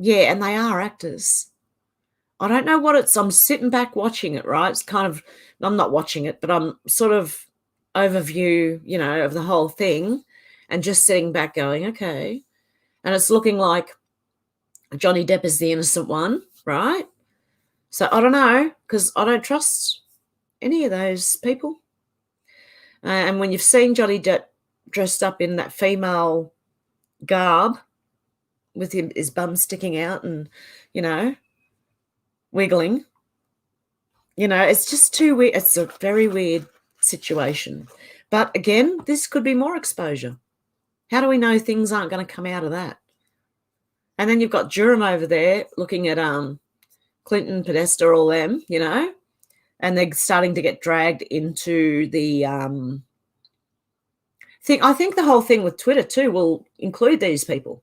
and they are actors. I don't know what it's. I'm sitting back watching it, right? It's kind of, I'm not watching it, but I'm sort of overview, of the whole thing and just sitting back going, okay. And it's looking like Johnny Depp is the innocent one, right? So I don't know, because I don't trust any of those people. And when you've seen Johnny Depp dressed up in that female garb with his bum sticking out and, wiggling, it's just too weird. It's a very weird situation. But again, this could be more exposure. How do we know things aren't going to come out of that? And then you've got Durham over there looking at Clinton, Podesta, all them, and they're starting to get dragged into the thing. I think the whole thing with Twitter too will include these people.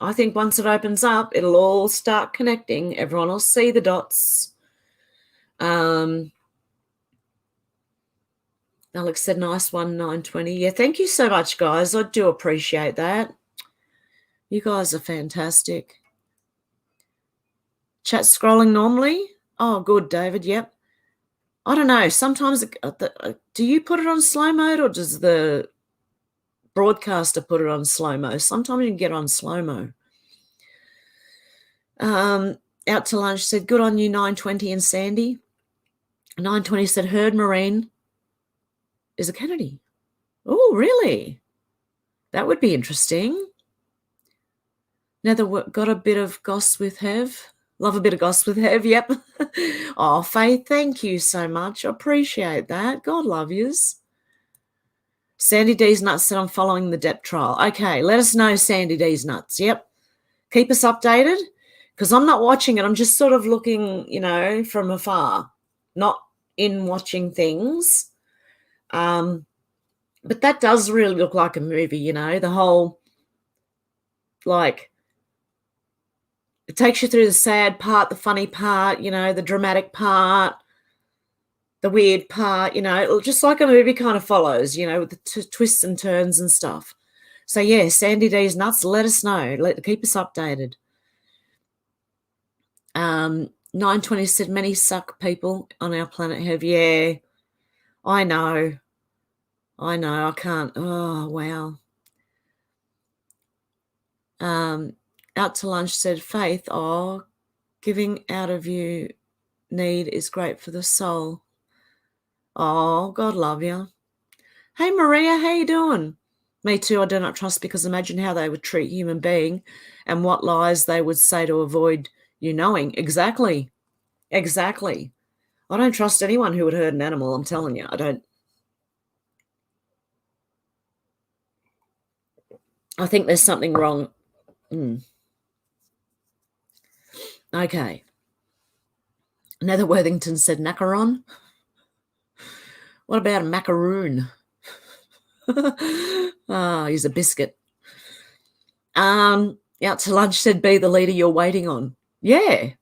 I think once it opens up, it'll all start connecting. Everyone will see the dots. Alex said, nice one, 920. Yeah, thank you so much, guys. I do appreciate that. You guys are fantastic. Chat scrolling normally? Oh, good, David. Yep. I don't know. Sometimes, do you put it on slow mode or does the broadcaster put it on slow-mo? Sometimes you can get on slow-mo. Out to lunch said, good on you, 920 and Sandy. 920 said, Heard Marine is a Kennedy. Oh, really? That would be interesting. Now that got a bit of goss with Hev. Love a bit of goss with Hev, yep. Oh, Faith, thank you so much. I appreciate that. God love yous. Sandy D's Nuts said, I'm following the Depp trial. Okay, let us know, Sandy D's Nuts. Yep. Keep us updated because I'm not watching it. I'm just sort of looking, from afar, not in watching things. But that does really look like a movie, the whole, it takes you through the sad part, the funny part, the dramatic part, the weird part, just like a movie kind of follows, with the twists and turns and stuff. So, yeah, Sandy D's Nuts, let us know. Keep us updated. 920 said, many suck people on our planet have. Yeah, I know. I can't. Oh, wow. Out to lunch said, Faith, giving out of you need is great for the soul. Oh, God love you. Hey, Maria, how you doing? Me too, I do not trust because imagine how they would treat human being and what lies they would say to avoid you knowing. Exactly. I don't trust anyone who would hurt an animal, I'm telling you. I don't. I think there's something wrong. Okay. Nether Worthington said macaron. What about a macaroon? He's a biscuit. Out to lunch said, be the leader you're waiting on. Yeah.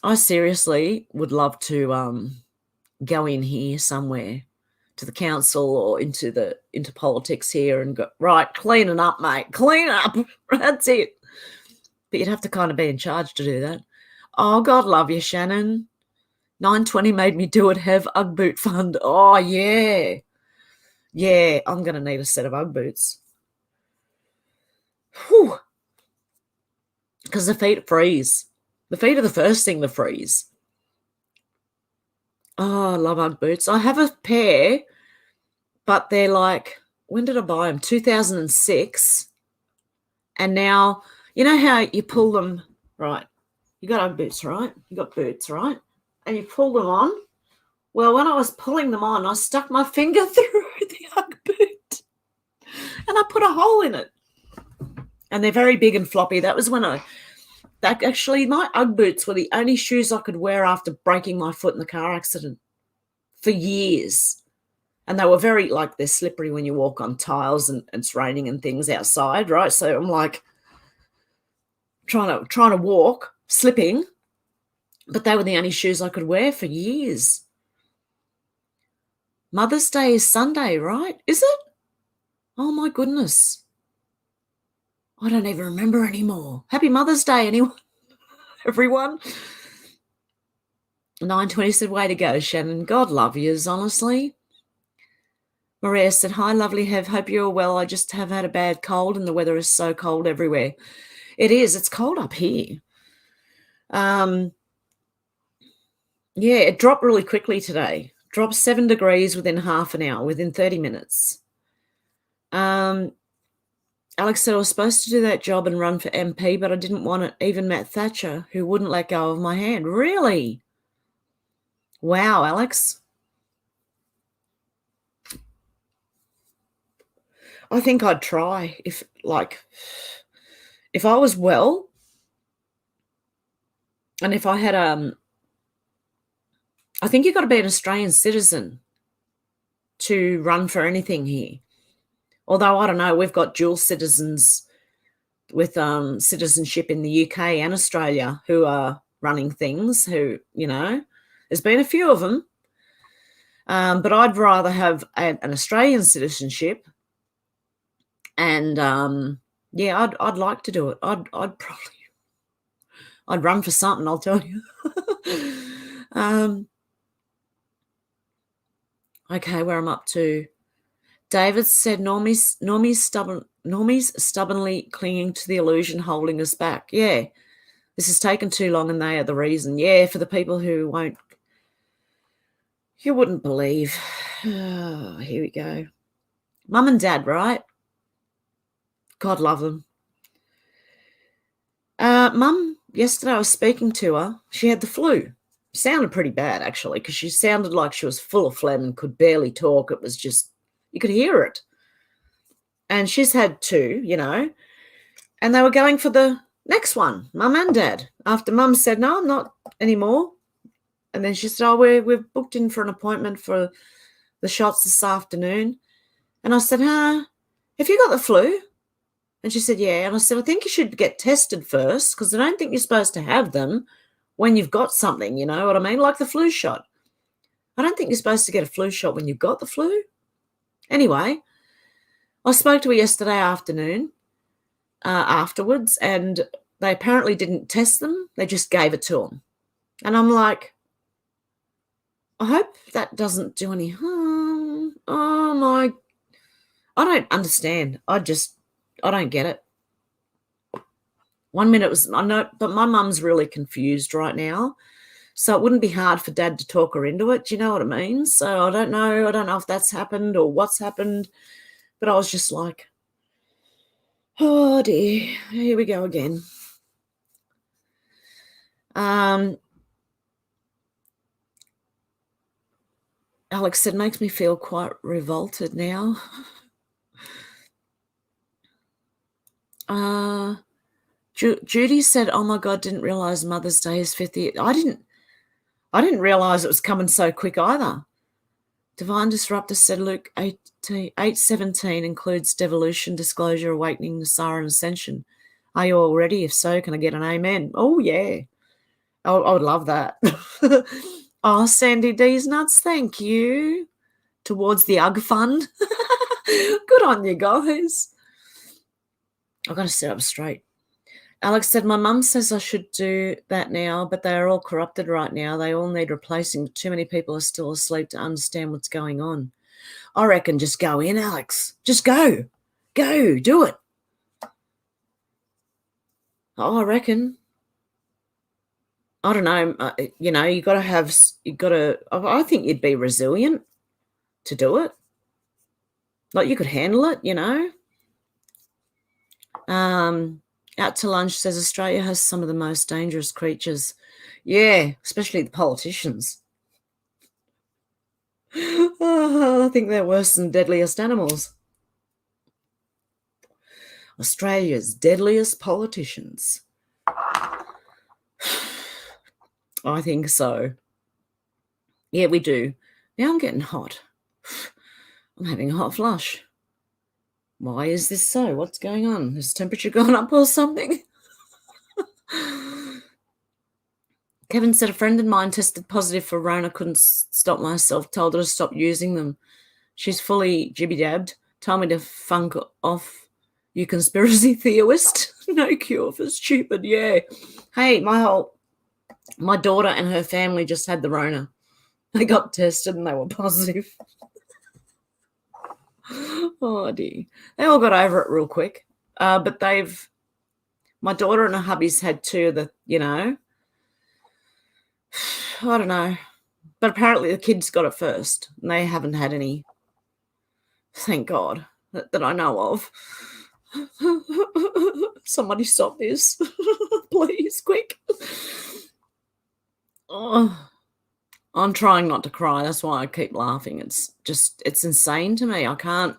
I seriously would love to go in here somewhere to the council or into politics here and go, right, clean it up, mate, clean up. That's it. But you'd have to kind of be in charge to do that. Oh, God love you, Shannon. 920 made me do it, Hev Ugg boot fund. Oh, yeah. Yeah, I'm going to need a set of Ugg boots. Whew. Because the feet freeze. The feet are the first thing to freeze. Oh, I love Ugg boots. I have a pair, but they're like, when did I buy them? 2006. And now, you know how you pull them, right? You got Ugg boots, right? You got boots, right? And you pull them on. Well, when I was pulling them on, I stuck my finger through the Ugg boot and I put a hole in it. And they're very big and floppy. That was when actually my Ugg boots were the only shoes I could wear after breaking my foot in the car accident for years. And they were very, like, they're slippery when you walk on tiles and it's raining and things outside, right? So I'm like trying to walk, slipping, but they were the only shoes I could wear for years. Mother's Day is Sunday, right? Is it? Oh, my goodness. I don't even remember anymore. Happy Mother's Day, anyone? Everyone. 920 said, way to go, Shannon. God love yous, honestly. Maria said, hi, lovely Hev. Hope you're well. I just have had a bad cold and the weather is so cold everywhere. It is. It's cold up here. Yeah, it dropped really quickly today. Dropped 7 degrees within half an hour, within 30 minutes. Alex said, I was supposed to do that job and run for MP, but I didn't want it. Even Matt Thatcher, who wouldn't let go of my hand. Really? Wow, Alex. I think I'd try if I was well and if I had I think you've got to be an Australian citizen to run for anything here. Although, I don't know, we've got dual citizens with citizenship in the UK and Australia who are running things, who, you know, there's been a few of them. But I'd rather have an Australian citizenship. And, yeah, I'd like to do it. I'd run for something, I'll tell you. Okay, where I'm up to. David said, Normie's stubbornly clinging to the illusion holding us back. Yeah, this has taken too long and they are the reason. Yeah, for the people who won't, you wouldn't believe. Oh, here we go. Mum and Dad, right? God love them. Mum, yesterday I was speaking to her. She had the flu. Sounded pretty bad, actually, because she sounded like she was full of phlegm and could barely talk. It was just, you could hear it. And she's had 2, you know, and they were going for the next one, Mum and Dad. After Mum said, no, I'm not anymore. And then she said, oh, we've booked in for an appointment for the shots this afternoon. And I said, have you got the flu? And she said, yeah. And I said, I think you should get tested first because I don't think you're supposed to have them when you've got something, you know what I mean? Like the flu shot. I don't think you're supposed to get a flu shot when you've got the flu. Anyway, I spoke to her yesterday afternoon afterwards, and they apparently didn't test them. They just gave it to them. And I'm like, I hope that doesn't do any harm. Oh, my. I don't understand. I don't get it. 1 minute was, I know, but my mum's really confused right now. So it wouldn't be hard for Dad to talk her into it. Do you know what I mean? So I don't know. I don't know if that's happened or what's happened. But I was just like, oh, dear. Here we go again. Alex said, makes me feel quite revolted now. Judy said, oh, my God, didn't realise Mother's Day is 50th. I didn't realise it was coming so quick either. Divine Disruptor said, Luke 8:17 includes devolution, disclosure, awakening, Nasara, and ascension. Are you all ready? If so, can I get an amen? Oh, yeah. I would love that. Oh, Sandy D's nuts, thank you. Towards the UG fund. Good on you guys. I've got to sit up straight. Alex said, my mum says I should do that now, but they are all corrupted right now. They all need replacing. Too many people are still asleep to understand what's going on. I reckon just go in, Alex. Just go. Go. Do it. Oh, I reckon. I don't know. I think you'd be resilient to do it. Like you could handle it, Out to Lunch says Australia has some of the most dangerous creatures. Yeah, especially the politicians. I think they're worse than deadliest animals. Australia's deadliest politicians. I think so. Yeah, we do. Now I'm getting hot. I'm having a hot flush. Why is this so? What's going on? Has temperature gone up or something? Kevin said a friend of mine tested positive for Rona, couldn't stop myself, told her to stop using them. She's fully jibby-jabbed, told me to funk off, you conspiracy theorist. No cure for stupid, yeah. Hey, my daughter and her family just had the Rona. They got tested and they were positive. Oh, dear. They all got over it real quick. But my daughter and her hubby's had two of the, I don't know. But apparently the kids got it first and they haven't had any, thank God, that I know of. Somebody stop this. Please, quick. Oh, I'm trying not to cry. That's why I keep laughing. It's insane to me. I can't.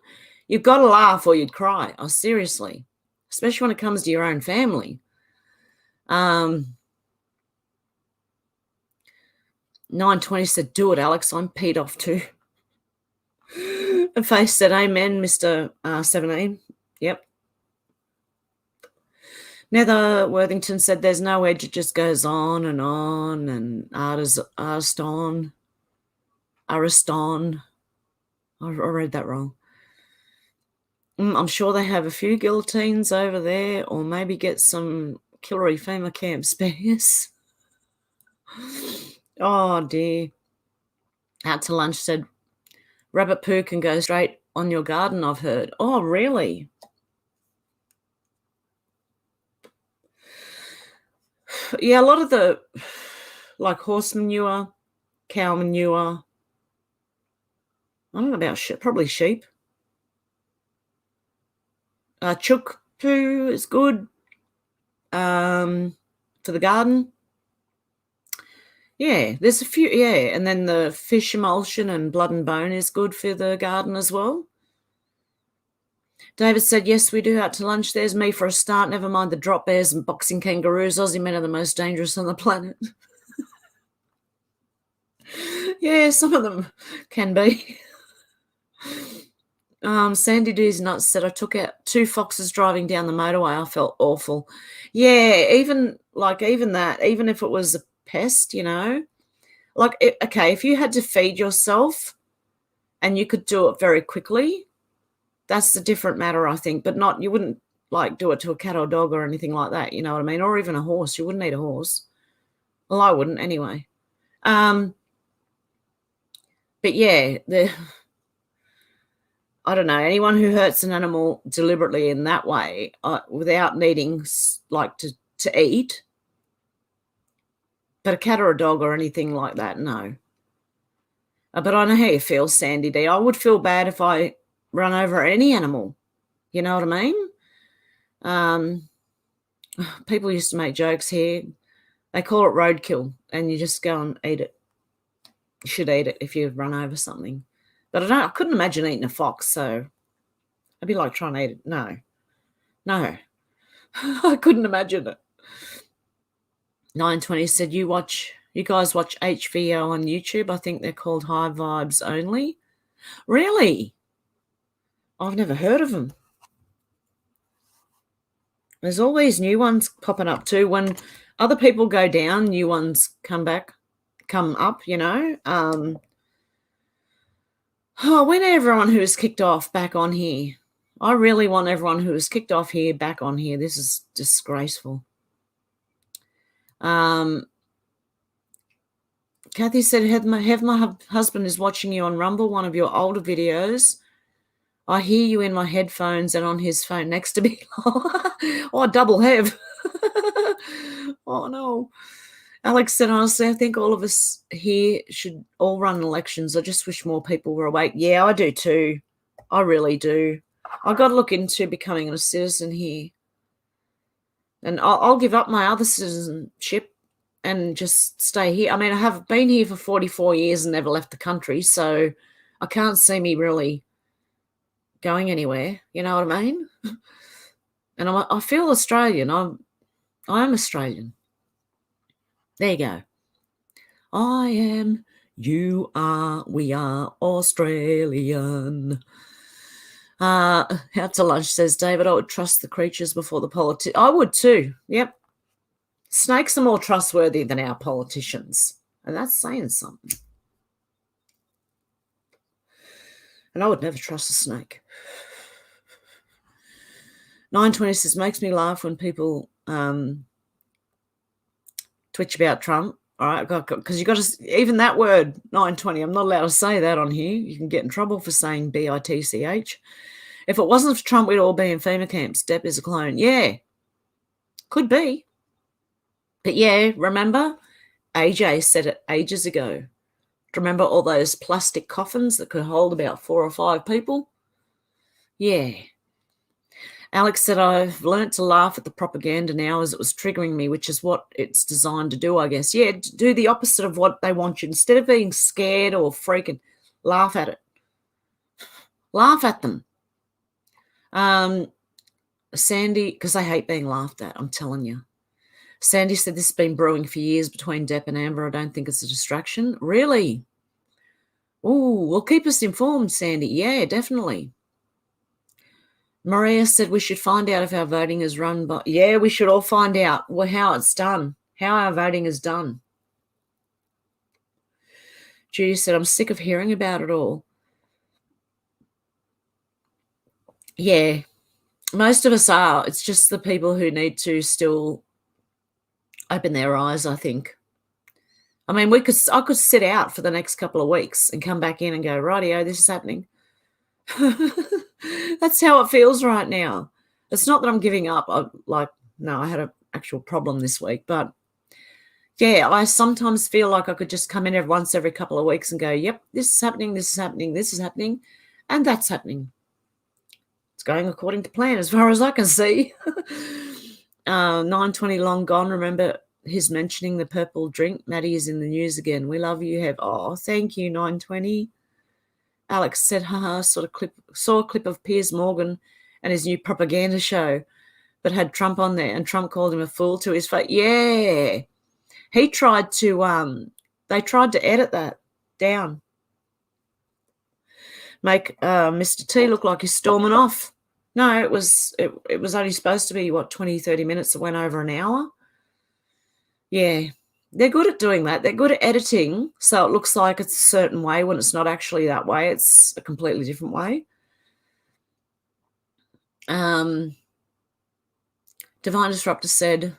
You've got to laugh or you'd cry. Oh, seriously. Especially when it comes to your own family. 920 said, do it, Alex. I'm peed off too. And Faith said, amen, Mr. 17. Yep. Nether Worthington said, there's no edge. It just goes on. And Ariston. I read that wrong. I'm sure they have a few guillotines over there, or maybe get some Killary FEMA camp spares. Oh, dear. Out to Lunch said, rabbit poo can go straight on your garden, I've heard. Oh, really? Yeah, a lot of the, like horse manure, cow manure, I don't know about probably sheep. Chook poo is good for the garden. Yeah, there's a few, yeah, and then the fish emulsion and blood and bone is good for the garden as well. David said, yes, we do. Out to Lunch. There's me for a start. Never mind the drop bears and boxing kangaroos. Aussie men are the most dangerous on the planet. Yeah, some of them can be. Sandy D's Nuts said, I took out 2 foxes driving down the motorway. I felt awful. Yeah, even that, even if it was a pest, okay, if you had to feed yourself and you could do it very quickly, that's a different matter, I think, but you wouldn't do it to a cat or dog or anything like that, you know what I mean? Or even a horse. You wouldn't eat a horse. Well, I wouldn't anyway. But yeah, I don't know, anyone who hurts an animal deliberately in that way, without needing to eat, but a cat or a dog or anything like that, no. But I know how you feel, Sandy D. I would feel bad if I run over any animal. You know what I mean? People used to make jokes here. They call it roadkill, and you just go and eat it. You should eat it if you run over something. But I couldn't imagine eating a fox, so I'd be like trying to eat it. No. I couldn't imagine it. 920 said, you guys watch HVO on YouTube. I think they're called High Vibes Only. Really? I've never heard of them. There's always new ones popping up too. When other people go down, new ones come back. come up, you know. When everyone who is kicked off back on here. I really want everyone who is kicked off here back on here. This is disgraceful. Kathy said, Hev, my husband is watching you on Rumble, one of your older videos. I hear you in my headphones and on his phone next to me. Oh, double Hev. Oh, no. Alex said, honestly, I think all of us here should all run elections. I just wish more people were awake. Yeah, I do too. I really do. I've got to look into becoming a citizen here. And I'll give up my other citizenship and just stay here. I mean, I have been here for 44 years and never left the country, so I can't see me really going anywhere. You know what I mean? And I feel Australian. I am Australian. There you go. I am, you are, we are Australian. Out to lunch, says David. I would trust the creatures before the politicians. I would too. Yep. Snakes are more trustworthy than our politicians. And that's saying something. And I would never trust a snake. 920 says, makes me laugh when people twitch about Trump. All right, because you got to, even that word, 920, I'm not allowed to say that on here. You can get in trouble for saying bitch. If it wasn't for Trump, we'd all be in FEMA camps. Depp is a clone. Yeah, could be. But yeah, remember? AJ said it ages ago. Remember all those plastic coffins that could hold about 4 or 5 people? Yeah. Alex said, I've learnt to laugh at the propaganda now as it was triggering me, which is what it's designed to do, I guess. Yeah, do the opposite of what they want you. Instead of being scared or freaking, laugh at it. Laugh at them. Sandy, because I hate being laughed at, I'm telling you. Sandy said this has been brewing for years between Depp and Amber. I don't think it's a distraction. Really? Oh, well, keep us informed, Sandy. Yeah, definitely. Maria said we should find out if our voting is run by... Yeah, we should all find out how it's done, how our voting is done. Judy said, I'm sick of hearing about it all. Yeah, most of us are. It's just the people who need to still open their eyes, I think. I mean, I could sit out for the next couple of weeks and come back in and go, rightio, this is happening. That's how it feels right now. It's not that I'm giving up. No, I had an actual problem this week. But, yeah, I sometimes feel like I could just come in once every couple of weeks and go, yep, this is happening, this is happening, this is happening, and that's happening. It's going according to plan as far as I can see. 920 long gone. Remember his mentioning the purple drink? Maddie is in the news again. We love you, Hev. Oh, thank you, 920. Alex said, haha, saw a clip of Piers Morgan and his new propaganda show, but had Trump on there, and Trump called him a fool to his face. Yeah. He tried to, they tried to edit that down. Make Mr. T look like he's storming off. No, it was only supposed to be, 20, 30 minutes. It went over an hour. Yeah. They're good at doing that. They're good at editing, so it looks like it's a certain way when it's not actually that way. It's a completely different way. Divine Disruptor said,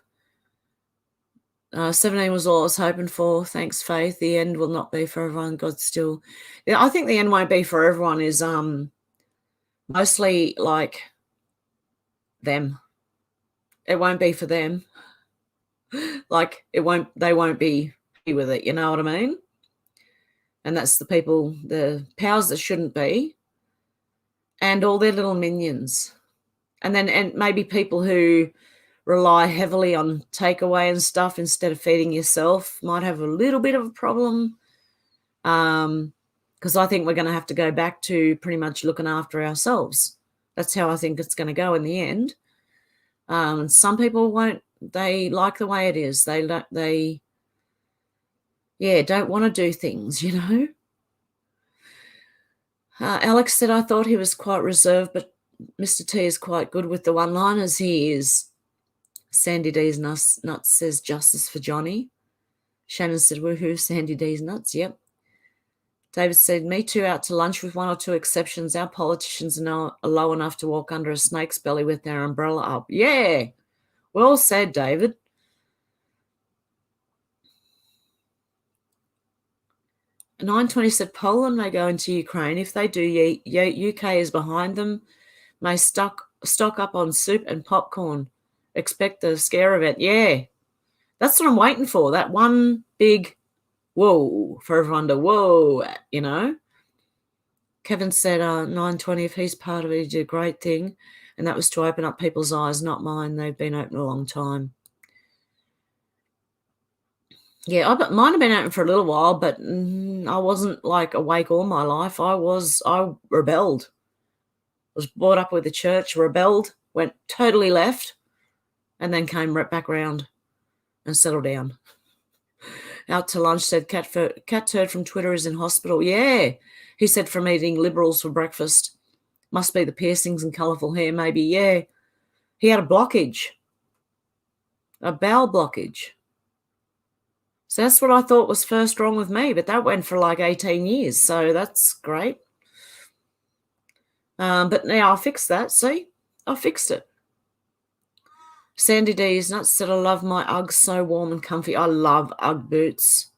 17 was all I was hoping for. Thanks, Faith. The end will not be for everyone. God still. Yeah, I think the end won't be for everyone is mostly like them. It won't be for them. Like they won't be happy with it, you know what I mean? And that's the people, the powers that shouldn't be, and all their little minions. And maybe people who rely heavily on takeaway and stuff instead of feeding yourself might have a little bit of a problem. Because I think we're going to have to go back to pretty much looking after ourselves. That's how I think it's going to go in the end. Some people won't. They like the way it is. They don't want to do things, you know. Alex said, I thought he was quite reserved, but Mr. T is quite good with the one-liners. He is. Sandy D's Nuts says, justice for Johnny. Shannon said, woohoo, Sandy D's nuts. Yep. David said, me too, out to lunch with 1 or 2 exceptions. Our politicians are low enough to walk under a snake's belly with their umbrella up. Yeah. Well said, David. And 920 said, Poland may go into Ukraine. If they do, UK is behind them. May stock up on soup and popcorn. Expect a scare event. Yeah. That's what I'm waiting for. That one big whoa for everyone to whoa, you know. Kevin said, 920, if he's part of it, he did a great thing. And that was to open up people's eyes, not mine. They've been open a long time. Yeah, mine have been open for a little while, but I wasn't like awake all my life. I rebelled. Was brought up with the church, rebelled, went totally left, and then came right back round and settled down. Out to lunch, said Cat Turd from Twitter is in hospital. Yeah, he said from eating liberals for breakfast. Must be the piercings and colourful hair, maybe. Yeah, he had a blockage, a bowel blockage. So that's what I thought was first wrong with me, but that went for like 18 years, so that's great. But now I fixed that, see? I fixed it. Sandy D's nuts said, I love my Uggs, so warm and comfy. I love Ugg boots.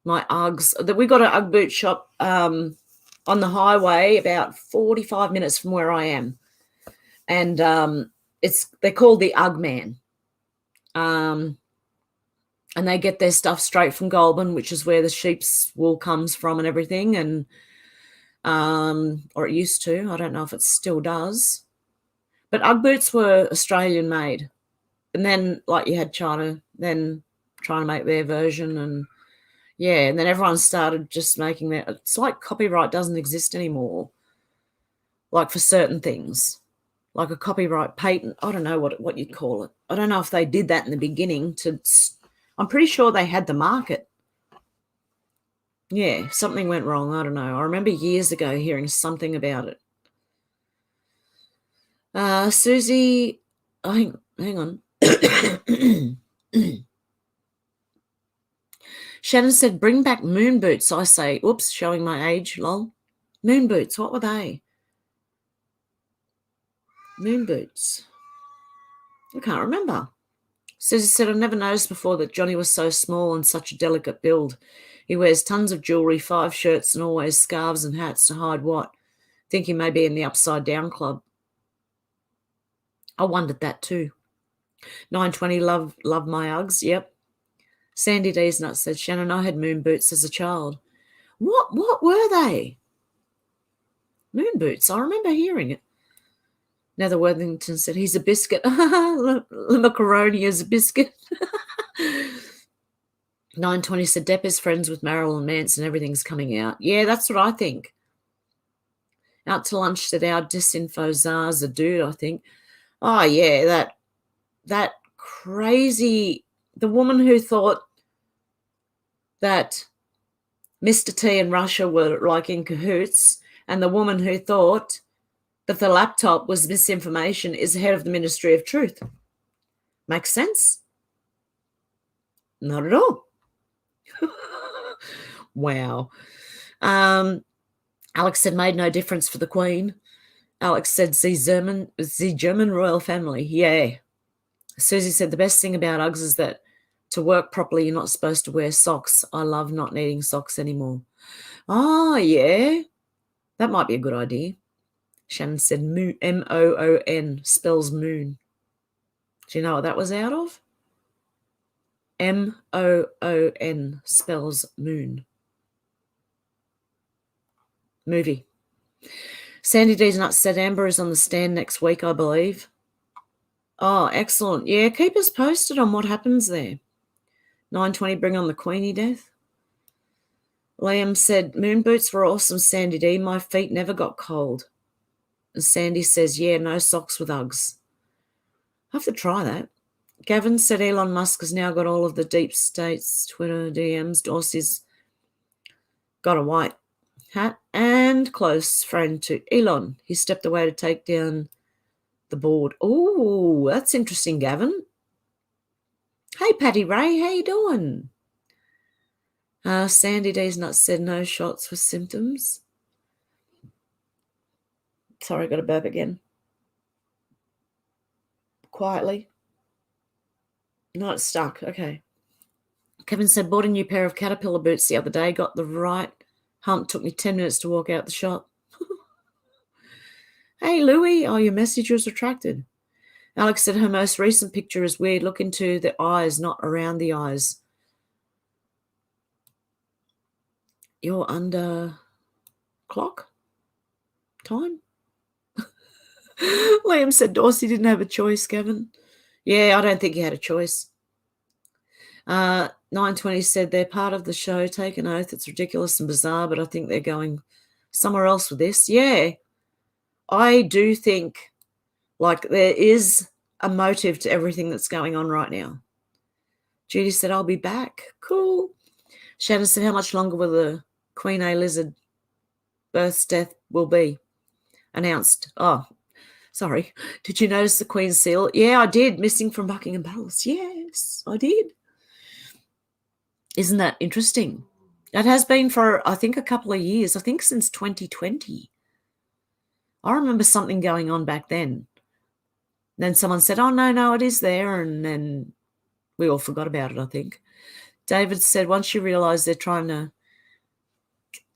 My Uggs. We got an Ugg boot shop on the highway about 45 minutes from where I am. And they're called the Ugg Man. And they get their stuff straight from Goulburn, which is where the sheep's wool comes from and everything. And or it used to. I don't know if it still does. But Ugg boots were Australian made. And then, like, you had China then trying to make their version. And, yeah, and then everyone started just making their... It's like copyright doesn't exist anymore, like for certain things. Like a copyright patent. I don't know what you'd call it. I don't know if they did that in the beginning. I'm pretty sure they had the market. Yeah, something went wrong. I don't know. I remember years ago hearing something about it. Susie, hang on. Shannon said, bring back moon boots. I say, oops, showing my age, lol. Moon boots, what were they? Moon boots. I can't remember. Susie said, I've never noticed before that Johnny was so small and such a delicate build. He wears tons of jewellery, 5 shirts, and always scarves and hats to hide what? Think he may be in the Upside Down Club. I wondered that too. 920, love my Uggs, yep. Sandy D's nuts said, Shannon, I had moon boots as a child. What were they? Moon boots, I remember hearing it. Nether Worthington said, he's a biscuit. Le macaroni is a biscuit. 920 said, Depp is friends with Marilyn Manson. Everything's coming out. Yeah, that's what I think. Out to lunch said, our disinfo czar's a dude, I think. Oh, yeah, that crazy, the woman who thought that Mr. T and Russia were like in cahoots, and the woman who thought that the laptop was misinformation is head of the Ministry of Truth. Makes sense? Not at all. Wow. Alex said, made no difference for the Queen. Alex said, the German royal family. Yeah. Susie said, the best thing about Uggs is that to work properly, you're not supposed to wear socks. I love not needing socks anymore. Oh, yeah. That might be a good idea. Shannon said, moon, M-O-O-N, spells moon. Do you know what that was out of? M-O-O-N, spells moon. Movie. Sandy D's nuts said, Amber is on the stand next week, I believe. Oh, excellent. Yeah, keep us posted on what happens there. 920, bring on the Queenie death. Liam said, moon boots were awesome, Sandy D. My feet never got cold. And Sandy says, yeah, no socks with Uggs. I have to try that. Gavin said, Elon Musk has now got all of the deep states, Twitter, DMs. Dorsey's got a white hat and close friend to Elon. He stepped away to take down the board. Oh, that's interesting, Gavin. Hey, Patty Ray, how you doing? Sandy D's not said no shots with symptoms. Sorry, I got a burp again. Quietly. No, it's stuck. Okay. Kevin said, bought a new pair of Caterpillar boots the other day. Got the right hump. Took me 10 minutes to walk out the shop. Hey, Louie. Oh, your message was retracted. Alex said her most recent picture is weird. Look into the eyes, not around the eyes. You're under clock time? Liam said Dorsey didn't have a choice, Kevin. Yeah, I don't think he had a choice. 920 said they're part of the show. Take an oath. It's ridiculous and bizarre, but I think they're going somewhere else with this. Yeah, I do think like there is a motive to everything that's going on right now. Judy said, I'll be back. Cool. Shannon said, how much longer will the Queen A lizard birth's death will be announced? Oh, sorry. Did you notice the Queen's seal? Yeah, I did. Missing from Buckingham Palace. Yes, I did. Isn't that interesting? It has been for, I think, a couple of years. I think since 2020. I remember something going on back then. Then someone said, oh, no, it is there. And then we all forgot about it, I think. David said, once you realise they're trying to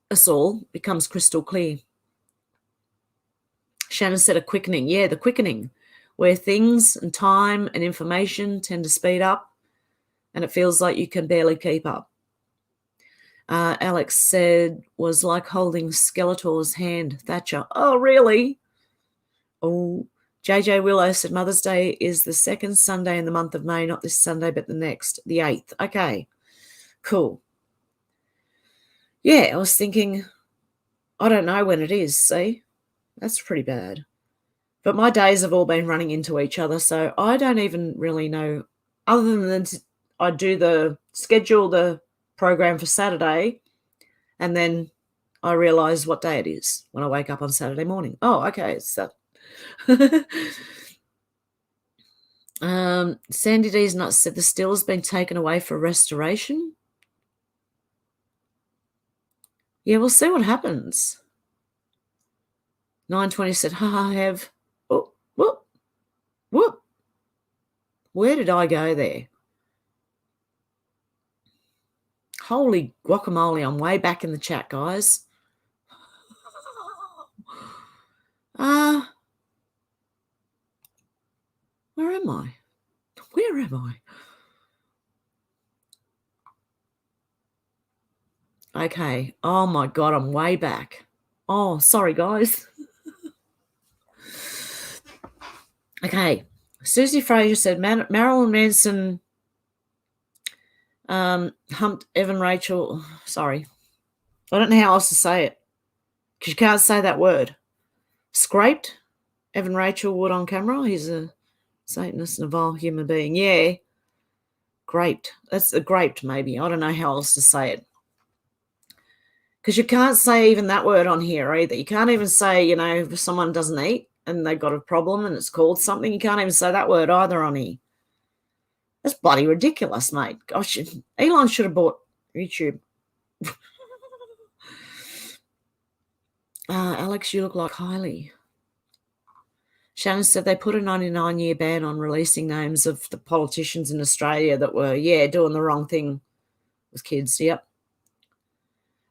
us all, it becomes crystal clear. Shannon said a quickening. Yeah, the quickening, where things and time and information tend to speed up and it feels like you can barely keep up. Alex said, was like holding Skeletor's hand, Thatcher. Oh, really? Oh, JJ Willow said, Mother's Day is the second Sunday in the month of May, not this Sunday, but the next, the 8th. Okay, cool. Yeah, I was thinking, I don't know when it is, see? That's pretty bad. But my days have all been running into each other, so I don't even really know, other than I do the schedule, the program for Saturday, and then I realise what day it is when I wake up on Saturday morning. Oh, okay, it's that. Sandy D's not said the still has been taken away for restoration. Yeah, we'll see what happens. 920 said, ha, Hev. Oh, whoop. Where did I go there? Holy guacamole, I'm way back in the chat, guys. Where am I? Where am I? Okay. Oh, my God, I'm way back. Oh, sorry, guys. Okay. Susie Fraser said Marilyn Manson humped Evan Rachel. Sorry. I don't know how else to say it because you can't say that word. Scraped Evan Rachel Wood on camera. He's a Satanist and a vile human being. Yeah. Graped. That's a graped, maybe. I don't know how else to say it. Because you can't say even that word on here either. You can't even say, if someone doesn't eat and they've got a problem and it's called something, you can't even say that word either on here. That's bloody ridiculous, mate. Gosh, Elon should have bought YouTube. Alex, you look like Kylie. Shannon said they put a 99-year ban on releasing names of the politicians in Australia that were, doing the wrong thing with kids. Yep.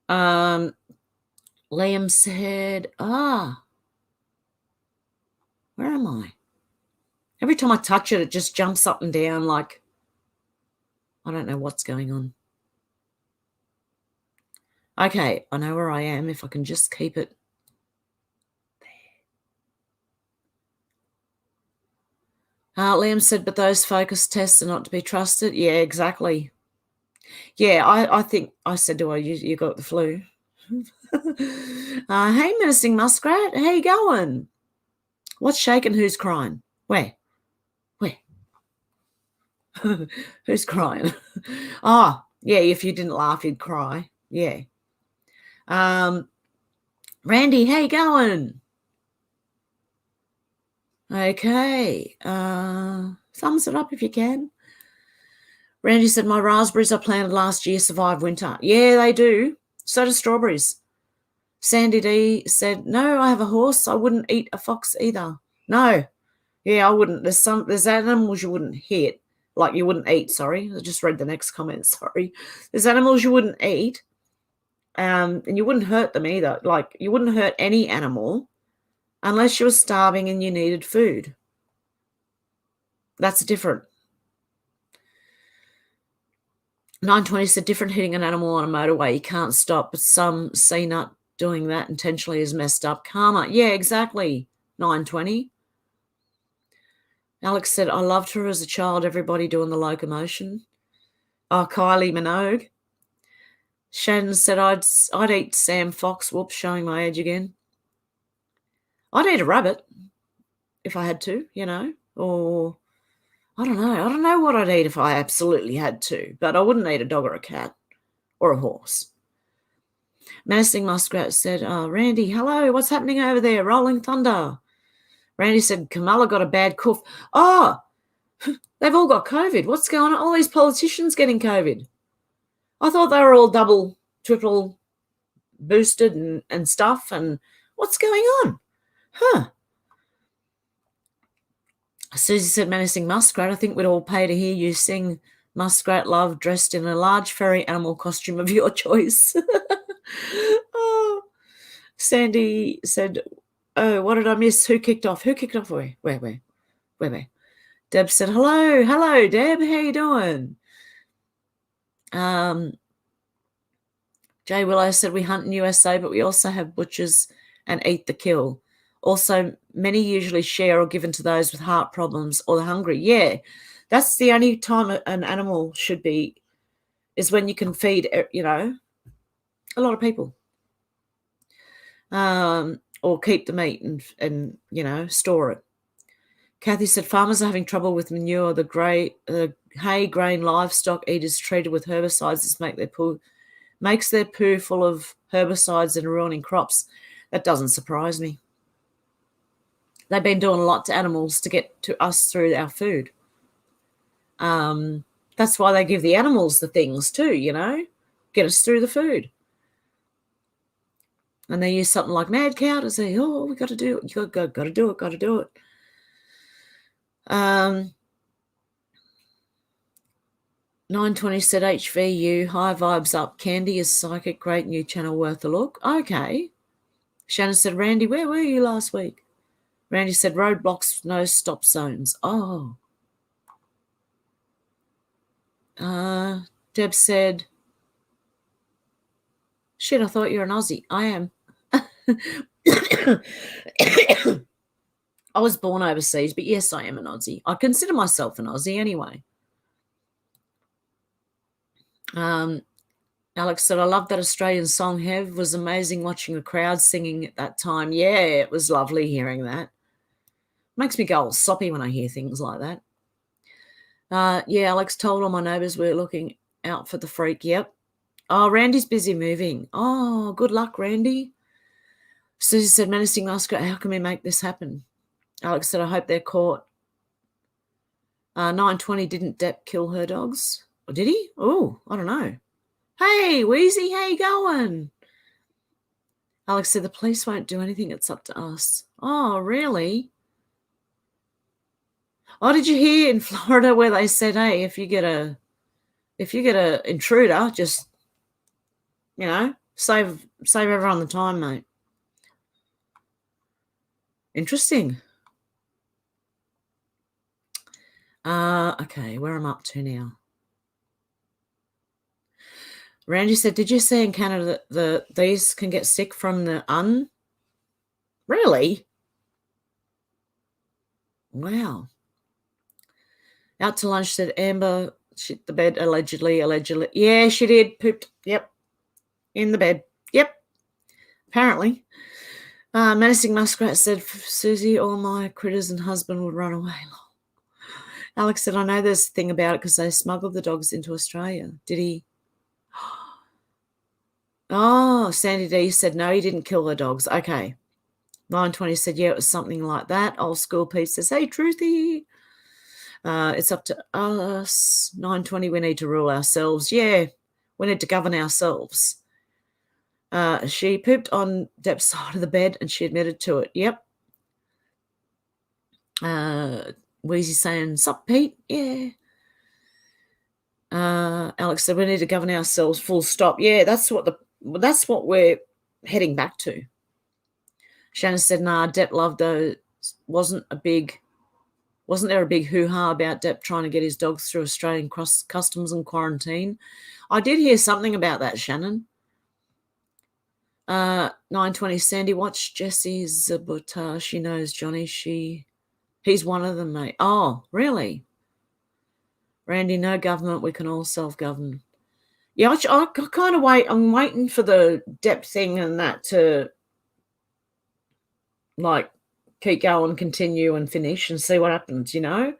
Liam said, where am I? Every time I touch it, it just jumps up and down like, I don't know what's going on. Okay, I know where I am if I can just keep it there. Liam said, but those focus tests are not to be trusted. Yeah, exactly. Yeah, I think I said to her, you got the flu. Hey, Menacing Muskrat, how you going? What's shaking? Who's crying? Where? Who's crying? Oh, yeah, if you didn't laugh, you'd cry. Yeah. Randy, how you going? Okay. Thumbs it up if you can. Randy said, my raspberries I planted last year survive winter. Yeah, they do. So do strawberries. Sandy D said, no, I have a horse. I wouldn't eat a fox either. No. Yeah, I wouldn't. There's animals you wouldn't hit. Like you wouldn't eat, sorry. I just read the next comment, sorry. There's animals you wouldn't eat. And you wouldn't hurt them either. Like you wouldn't hurt any animal unless you were starving and you needed food. That's different. 920 said different hitting an animal on a motorway. You can't stop, but some CNUT doing that intentionally is messed up. Karma. Yeah, exactly. 920. Alex said, I loved her as a child, everybody doing the locomotion. Oh, Kylie Minogue. Shannon said, I'd eat Sam Fox. Whoops, showing my age again. I'd eat a rabbit if I had to, or I don't know. I don't know what I'd eat if I absolutely had to, but I wouldn't eat a dog or a cat or a horse. Menacing Muskrat said, Randy, hello, what's happening over there? Rolling thunder. Randy said, Kamala got a bad cough. Oh, they've all got COVID. What's going on? All these politicians getting COVID. I thought they were all double, triple boosted and stuff. And what's going on? Huh. Susie said, Menacing Muskrat, I think we'd all pay to hear you sing Muskrat Love dressed in a large furry animal costume of your choice. Oh. Sandy said, oh, what did I miss? Who kicked off? Who kicked off? Where? Deb said, hello, Deb. How you doing? Jay Willow said, we hunt in USA, but we also have butchers and eat the kill. Also, many usually share or given to those with heart problems or the hungry. Yeah, that's the only time an animal should be, is when you can feed, a lot of people. Or keep the meat and store it. Kathy said, farmers are having trouble with manure. The hay, grain, livestock eaters treated with herbicides makes their poo full of herbicides and ruining crops. That doesn't surprise me. They've been doing a lot to animals to get to us through our food. That's why they give the animals the things too, get us through the food. And they use something like mad cow to say, oh, we got to do it. You got to do it. 920 said HVU, high vibes up. Candy is psychic, great new channel, worth a look. Okay. Shannon said, Randy, where were you last week? Randy said, roadblocks, no stop zones. Oh. Deb said, shit, I thought you were an Aussie. I am. I was born overseas, but yes, I am an Aussie. I consider myself an Aussie anyway. Alex said, I love that Australian song, Hev. Was amazing watching the crowd singing at that time. Yeah, it was lovely hearing that. Makes me go all soppy when I hear things like that. Yeah, Alex told all my neighbours we're looking out for the freak. Yep. Oh, Randy's busy moving. Oh, good luck, Randy. Susie said, Menacing Muskrat, how can we make this happen? Alex said, I hope they're caught. 920, didn't Depp kill her dogs? Or did he? Oh, I don't know. Hey, Wheezy, how you going? Alex said, the police won't do anything. It's up to us. Oh, really? Oh, did you hear in Florida where they said, hey, if you get a intruder, just, save everyone the time, mate. Interesting. Okay, where I'm up to now. Randy said, did you see in Canada that these can get sick from the Really? Wow. Out to lunch, said Amber shit the bed, allegedly. Yeah, she did. Pooped. Yep. In the bed. Yep. Apparently. Menacing Muskrat said, Susie, all my critters and husband would run away. Alex said, I know there's a thing about it because they smuggled the dogs into Australia. Did he? Oh, Sandy D said, no, he didn't kill the dogs. Okay. 920 said, yeah, it was something like that. Old school Pete says, hey, Truthy. It's up to us. 920, we need to rule ourselves. Yeah, we need to govern ourselves. She pooped on Deb's side of the bed and she admitted to it. Yep. Wheezy saying, sup, Pete? Yeah. Alex said, we need to govern ourselves, full stop. Yeah, that's what we're heading back to. Shannon said, nah, Depp loved those. Wasn't there a big hoo-ha about Depp trying to get his dogs through Australian customs and quarantine? I did hear something about that, Shannon. 920 Sandy, watch Jesse's Zabuta. She knows Johnny. He's one of them, mate. Oh, really? Randy, no government. We can all self-govern. Yeah, I kind of wait. I'm waiting for the Depp thing and that to like keep going, continue, and finish, and see what happens. You know.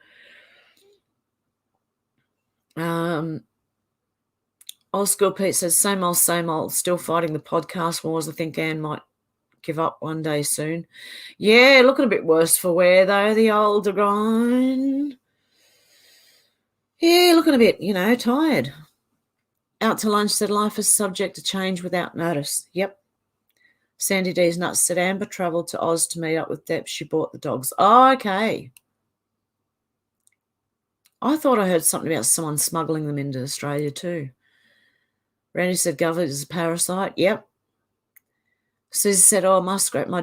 Old School Pete says, same old, still fighting the podcast wars. I think Anne might give up one day soon. Yeah, looking a bit worse for wear, though, the older grind. Yeah, looking a bit, tired. Out to lunch said, life is subject to change without notice. Yep. Sandy D's nuts said, Amber travelled to Oz to meet up with Depp. She bought the dogs. Oh, okay. I thought I heard something about someone smuggling them into Australia too. Randy said, Government is a parasite. Yep. Susie said, oh, Muskrat, my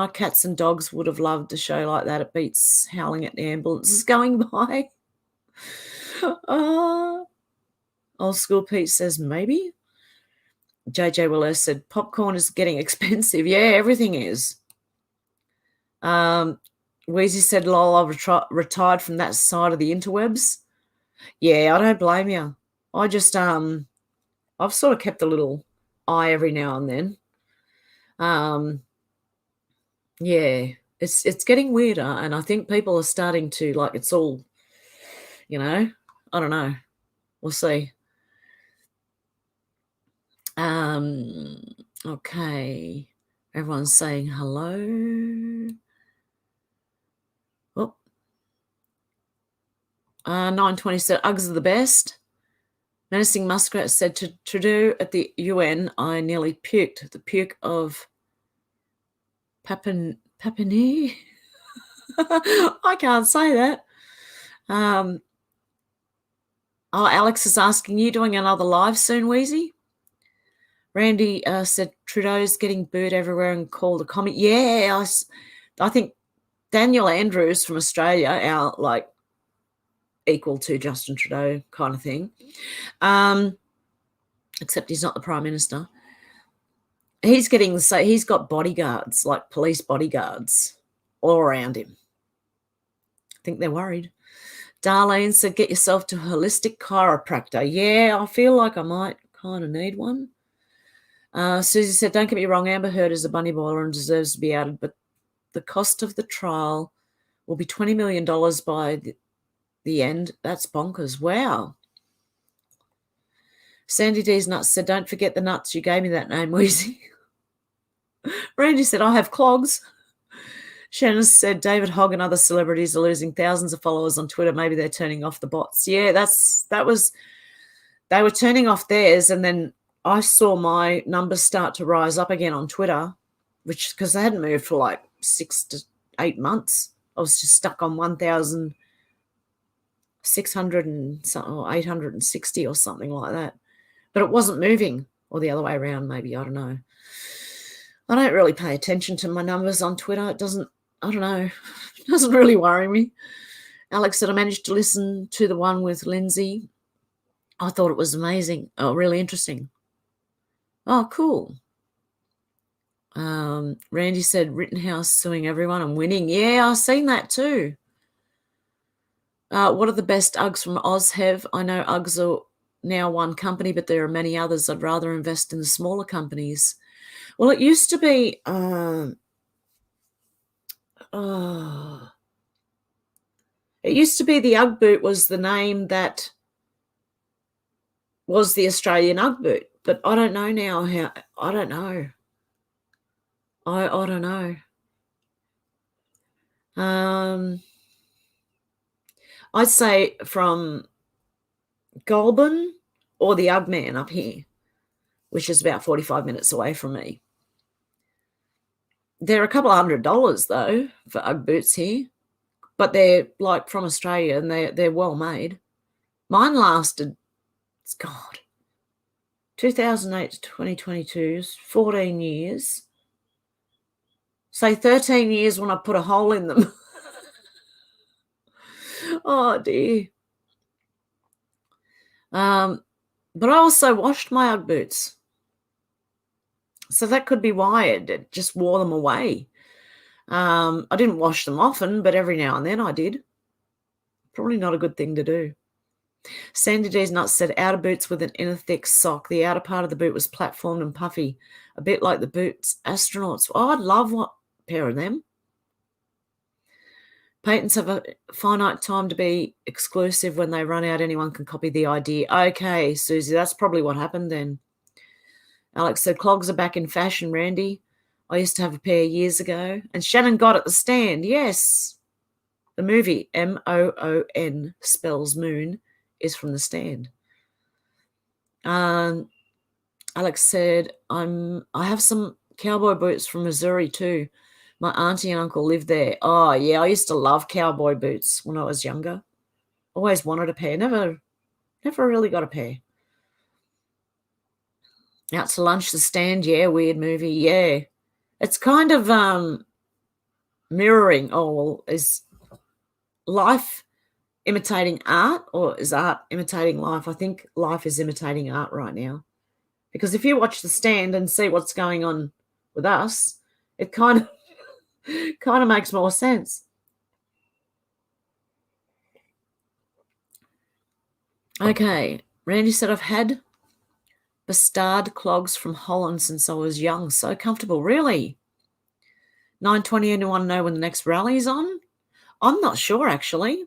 cats and dogs would have loved a show like that. It beats howling at the ambulances going by. Old School Pete says, maybe. JJ Willis said, popcorn is getting expensive. Yeah, everything is. Wheezy said, lol, I've retired from that side of the interwebs. Yeah, I don't blame you. I just, I've sort of kept a little eye every now and then. Yeah, it's getting weirder, and I think people are starting to, like, it's all, I don't know. We'll see. Okay. Everyone's saying hello. Oh. 920 said, Uggs are the best. Menacing Muskrat said to Trudeau at the UN, I nearly puked. The puke of Papini. I can't say that. Alex is asking, you doing another live soon, Wheezy? Randy said Trudeau's getting booed everywhere and called a commie. Yeah, I think Daniel Andrews from Australia, our like equal to Justin Trudeau kind of thing, except he's not the Prime Minister. He's got bodyguards, like police bodyguards, all around him. I think they're worried. Darlene said, get yourself to a holistic chiropractor. Yeah, I feel like I might kind of need one. Susie said, don't get me wrong, Amber Heard is a bunny boiler and deserves to be outed, but the cost of the trial will be $20 million by the end. That's bonkers. Wow. Sandy D's nuts said, don't forget the nuts. You gave me that name, Wheezy. Randy said, I have clogs. Shannon said, David Hogg and other celebrities are losing thousands of followers on Twitter. Maybe they're turning off the bots. Yeah, they were turning off theirs, and then I saw my numbers start to rise up again on Twitter, which because they hadn't moved for like 6 to 8 months. I was just stuck on 1,600 and something, or 860 or something like that. But it wasn't moving, or the other way around, maybe. I don't know. I don't really pay attention to my numbers on Twitter. It doesn't really worry me. Alex said, I managed to listen to the one with Lindsay. I thought it was amazing. Oh, really interesting. Oh, cool. Randy said, Rittenhouse suing everyone and winning. Yeah, I've seen that too. What are the best Uggs from Oz, Hev? I know Uggs are now one company, but there are many others. I'd rather invest in the smaller companies. Well, it used to be the Ugg boot was the name that was the Australian Ugg boot, but I don't know now how. I don't know. I don't know. I'd say from Goulburn or the Ugman up here, which is about 45 minutes away from me. They're a couple of $100 though for Ugg boots here, but they're like from Australia and they're well made. Mine lasted, God, 2008 to 2022, 14 years. Say 13 years when I put a hole in them. Oh dear. But I also washed my Ugg boots. So that could be why it just wore them away. I didn't wash them often, but every now and then I did. Probably not a good thing to do. Sandy D's Nuts said, outer boots with an inner thick sock. The outer part of the boot was platformed and puffy, a bit like the boots astronauts. Oh, I'd love a pair of them. Patents have a finite time to be exclusive. When they run out, anyone can copy the idea. Okay, Susie, that's probably what happened then. Alex said, clogs are back in fashion, Randy. I used to have a pair years ago. And Shannon got at the stand. Yes. The movie MOON spells moon is from The Stand. Alex said, I have some cowboy boots from Missouri too. My auntie and uncle lived there. Oh, yeah, I used to love cowboy boots when I was younger. Always wanted a pair. Never really got a pair. Out to Lunch, The Stand. Yeah, weird movie. Yeah. It's kind of mirroring. Oh, well, is life imitating art or is art imitating life? I think life is imitating art right now. Because if you watch The Stand and see what's going on with us, it kind of makes more sense. Okay, Randy said, I've had Bastard clogs from Holland since I was young. So comfortable. Really? 9:20, anyone know when the next rally is on? I'm not sure, actually.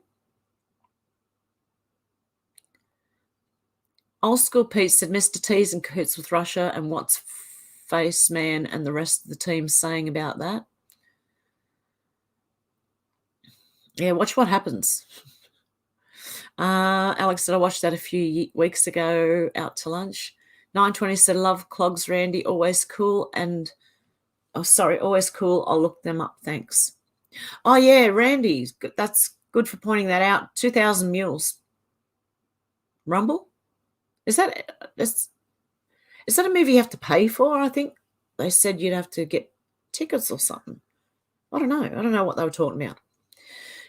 Old School Pete said, Mr. T's in cahoots with Russia, and what's Face Man and the rest of the team saying about that? Yeah, watch what happens. Alex said, I watched that a few weeks ago, Out to Lunch. 9:20 said, love clogs, Randy, always cool. And, always cool. I'll look them up, thanks. Oh, yeah, Randy, that's good for pointing that out. 2,000 Mules. Rumble? Is that a movie you have to pay for? I think they said you'd have to get tickets or something. I don't know what they were talking about.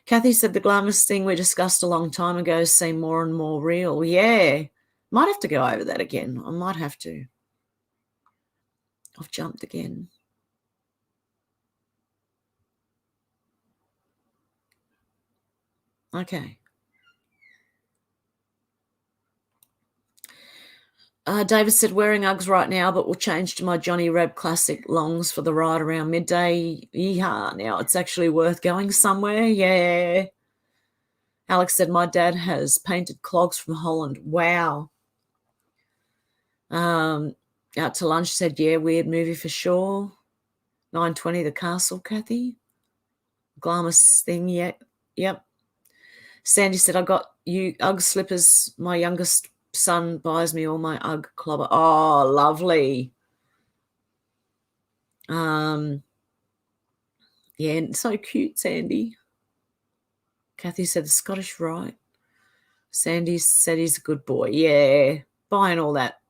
Kathy said the glamorous thing we discussed a long time ago seemed more and more real. Yeah, might have to go over that again. I might have to. I've jumped again. Okay. David said, wearing Uggs right now, but will change to my Johnny Reb Classic longs for the ride around midday. Yeehaw. Now it's actually worth going somewhere. Yeah. Alex said, my dad has painted clogs from Holland. Wow. Out to Lunch said, yeah, weird movie for sure. 9:20, The Castle, Kathy. Glamorous thing, yeah. Yep. Sandy said, I got you Ugg slippers. My youngest son buys me all my Ugg clobber. Oh, lovely. Yeah, so cute, Sandy. Kathy said, the Scottish Rite. Sandy said he's a good boy. Yeah, buying all that,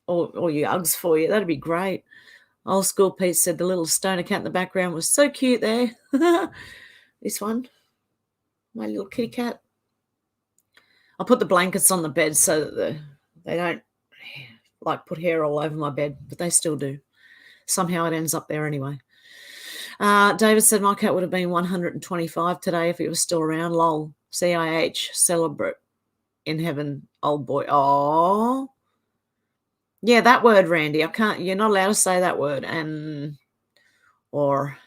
all your Uggs for you. That'd be great. Old School Pete said the little stoner cat in the background was so cute there. This one, my little kitty cat. I'll put the blankets on the bed so that they don't put hair all over my bed, but they still do. Somehow it ends up there anyway. David said my cat would have been 125 today if it was still around. Lol. CIH. Celebrate in heaven, old boy. Oh. Yeah, that word, Randy. You're not allowed to say that word. Or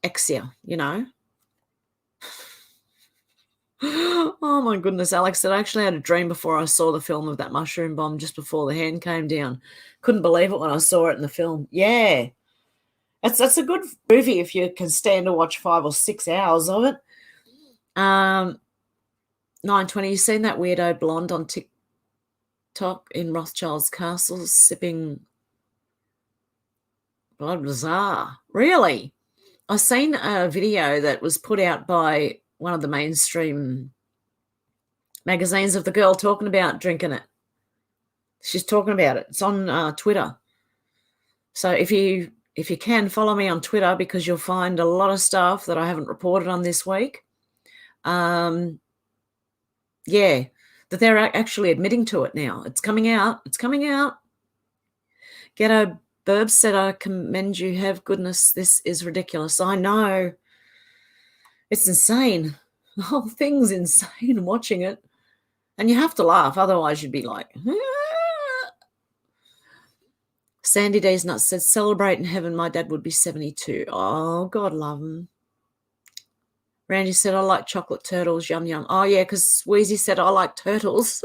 exia, you know. Oh my goodness, Alex said I actually had a dream before I saw the film of that mushroom bomb just before the hand came down. Couldn't believe it when I saw it in the film. Yeah. That's a good movie if you can stand to watch 5 or 6 hours of it. 920, you seen that weirdo blonde on TikTok in Rothschild's Castle sipping blood? Bizarre. Really? I've seen a video that was put out by one of the mainstream magazines of the girl talking about drinking it. She's talking about it. It's on Twitter. So if you can, follow me on Twitter, because you'll find a lot of stuff that I haven't reported on this week. Yeah, that they're actually admitting to it now. It's coming out. It's coming out. Ghetto Burb said, I commend you, Hev. Goodness, this is ridiculous. I know. It's insane. The whole thing's insane watching it. And you have to laugh, otherwise you'd be like, ah. Sandy D's Nuts said, celebrate in heaven, my dad would be 72. Oh, God love him. Randy said, I like chocolate turtles, yum, yum. Oh, yeah, because Wheezy said, I like turtles.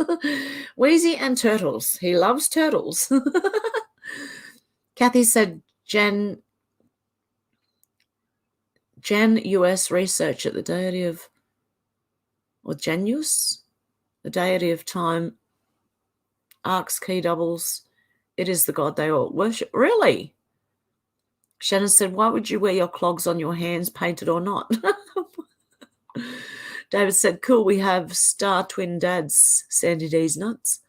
Wheezy and turtles. He loves turtles. Kathy said, Jan US research at the deity of, or Janus, the deity of time, arcs, key doubles. It is the god they all worship. Really? Shannon said, why would you wear your clogs on your hands, painted or not? David said, cool, we have star twin dads, Sandy D's Nuts.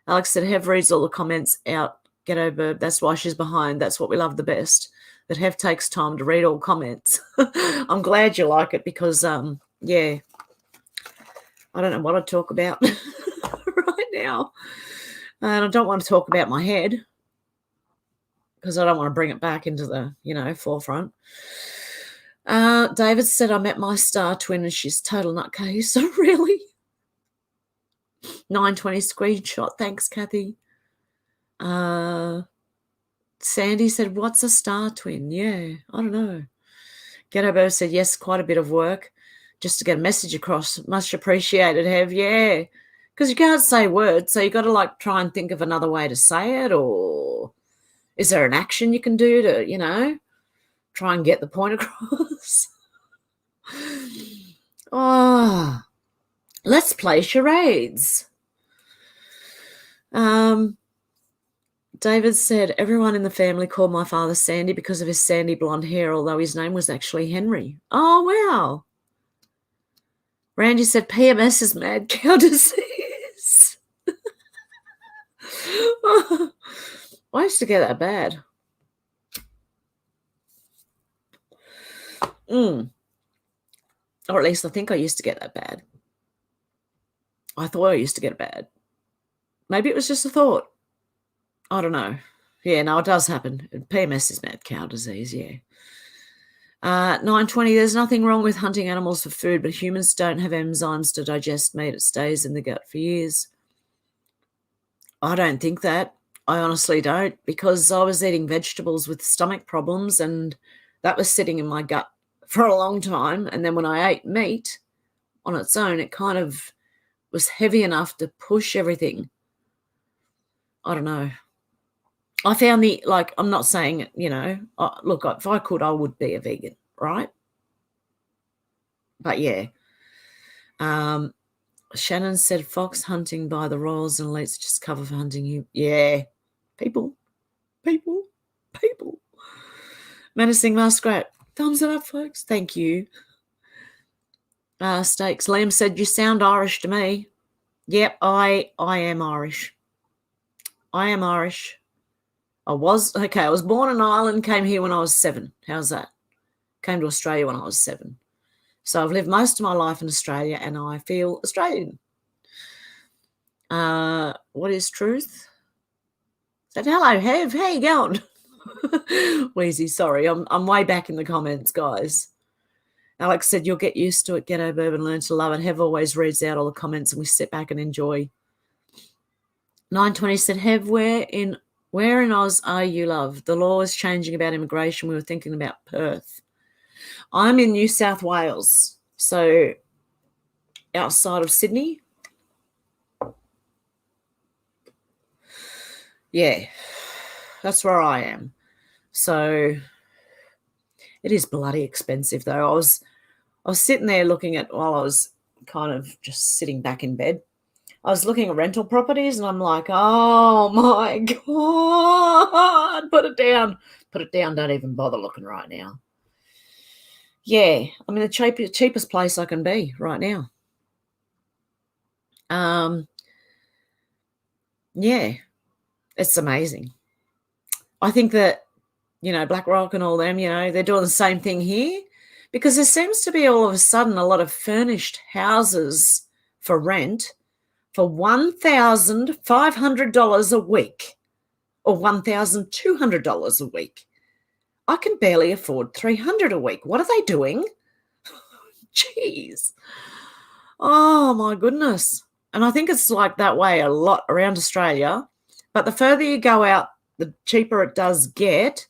Alex said, Hev reads all the comments out. Ghetto Burb, that's why she's behind. That's what we love the best, that Hev takes time to read all comments. I'm glad you like it, because, yeah, I don't know what I'd talk about right now. And I don't want to talk about my head, because I don't want to bring it back into the, forefront. David said, I met my star twin and she's total nutcase. So really? 920 screenshot. Thanks, Kathy. Sandy said, what's a star twin? Yeah, I don't know. Ghetto said, yes, quite a bit of work just to get a message across. Much appreciated, Hev. Yeah, because you can't say words, so you got to try and think of another way to say it, or is there an action you can do to, try and get the point across? Oh, let's play charades. David said, everyone in the family called my father Sandy because of his sandy blonde hair, although his name was actually Henry. Oh, wow. Randy said, PMS is mad cow disease. I used to get that bad. Or at least I think I used to get that bad. I thought I used to get it bad. Maybe it was just a thought. I don't know. Yeah, no, it does happen. PMS is mad cow disease, yeah. 920, there's nothing wrong with hunting animals for food, but humans don't have enzymes to digest meat. It stays in the gut for years. I don't think that. I honestly don't, because I was eating vegetables with stomach problems and that was sitting in my gut for a long time. And then when I ate meat on its own, it kind of was heavy enough to push everything. I don't know. I found I'm not saying, look, if I could, I would be a vegan, right? But yeah. Shannon said fox hunting by the royals and elites just cover for hunting you. Yeah. People. Menacing Muskrat. Thumbs it up, folks. Thank you. Stakes. Liam said, you sound Irish to me. Yep, I am Irish. I am Irish. I was born in Ireland, came here when I was 7. How's that? Came to Australia when I was 7. So I've lived most of my life in Australia and I feel Australian. What is truth? Said, hello, Hev. How you going? Wheezy, sorry. I'm way back in the comments, guys. Alex said, you'll get used to it, Ghetto Burb, and learn to love it. Hev always reads out all the comments and we sit back and enjoy. 920 said, Hev, where in Oz are you, love? The law is changing about immigration. We were thinking about Perth. I'm in New South Wales, so outside of Sydney. Yeah, that's where I am. So it is bloody expensive, though. I was sitting there looking at while I was kind of just sitting back in bed. I was looking at rental properties and I'm like, oh my God, put it down. Put it down. Don't even bother looking right now. Yeah, I'm in the cheapest place I can be right now. Yeah, it's amazing. I think that, BlackRock and all them, they're doing the same thing here because there seems to be all of a sudden a lot of furnished houses for rent for $1,500 a week or $1,200 a week. I can barely afford $300 a week. What are they doing? Jeez. Oh, my goodness. And I think it's like that way a lot around Australia. But the further you go out, the cheaper it does get.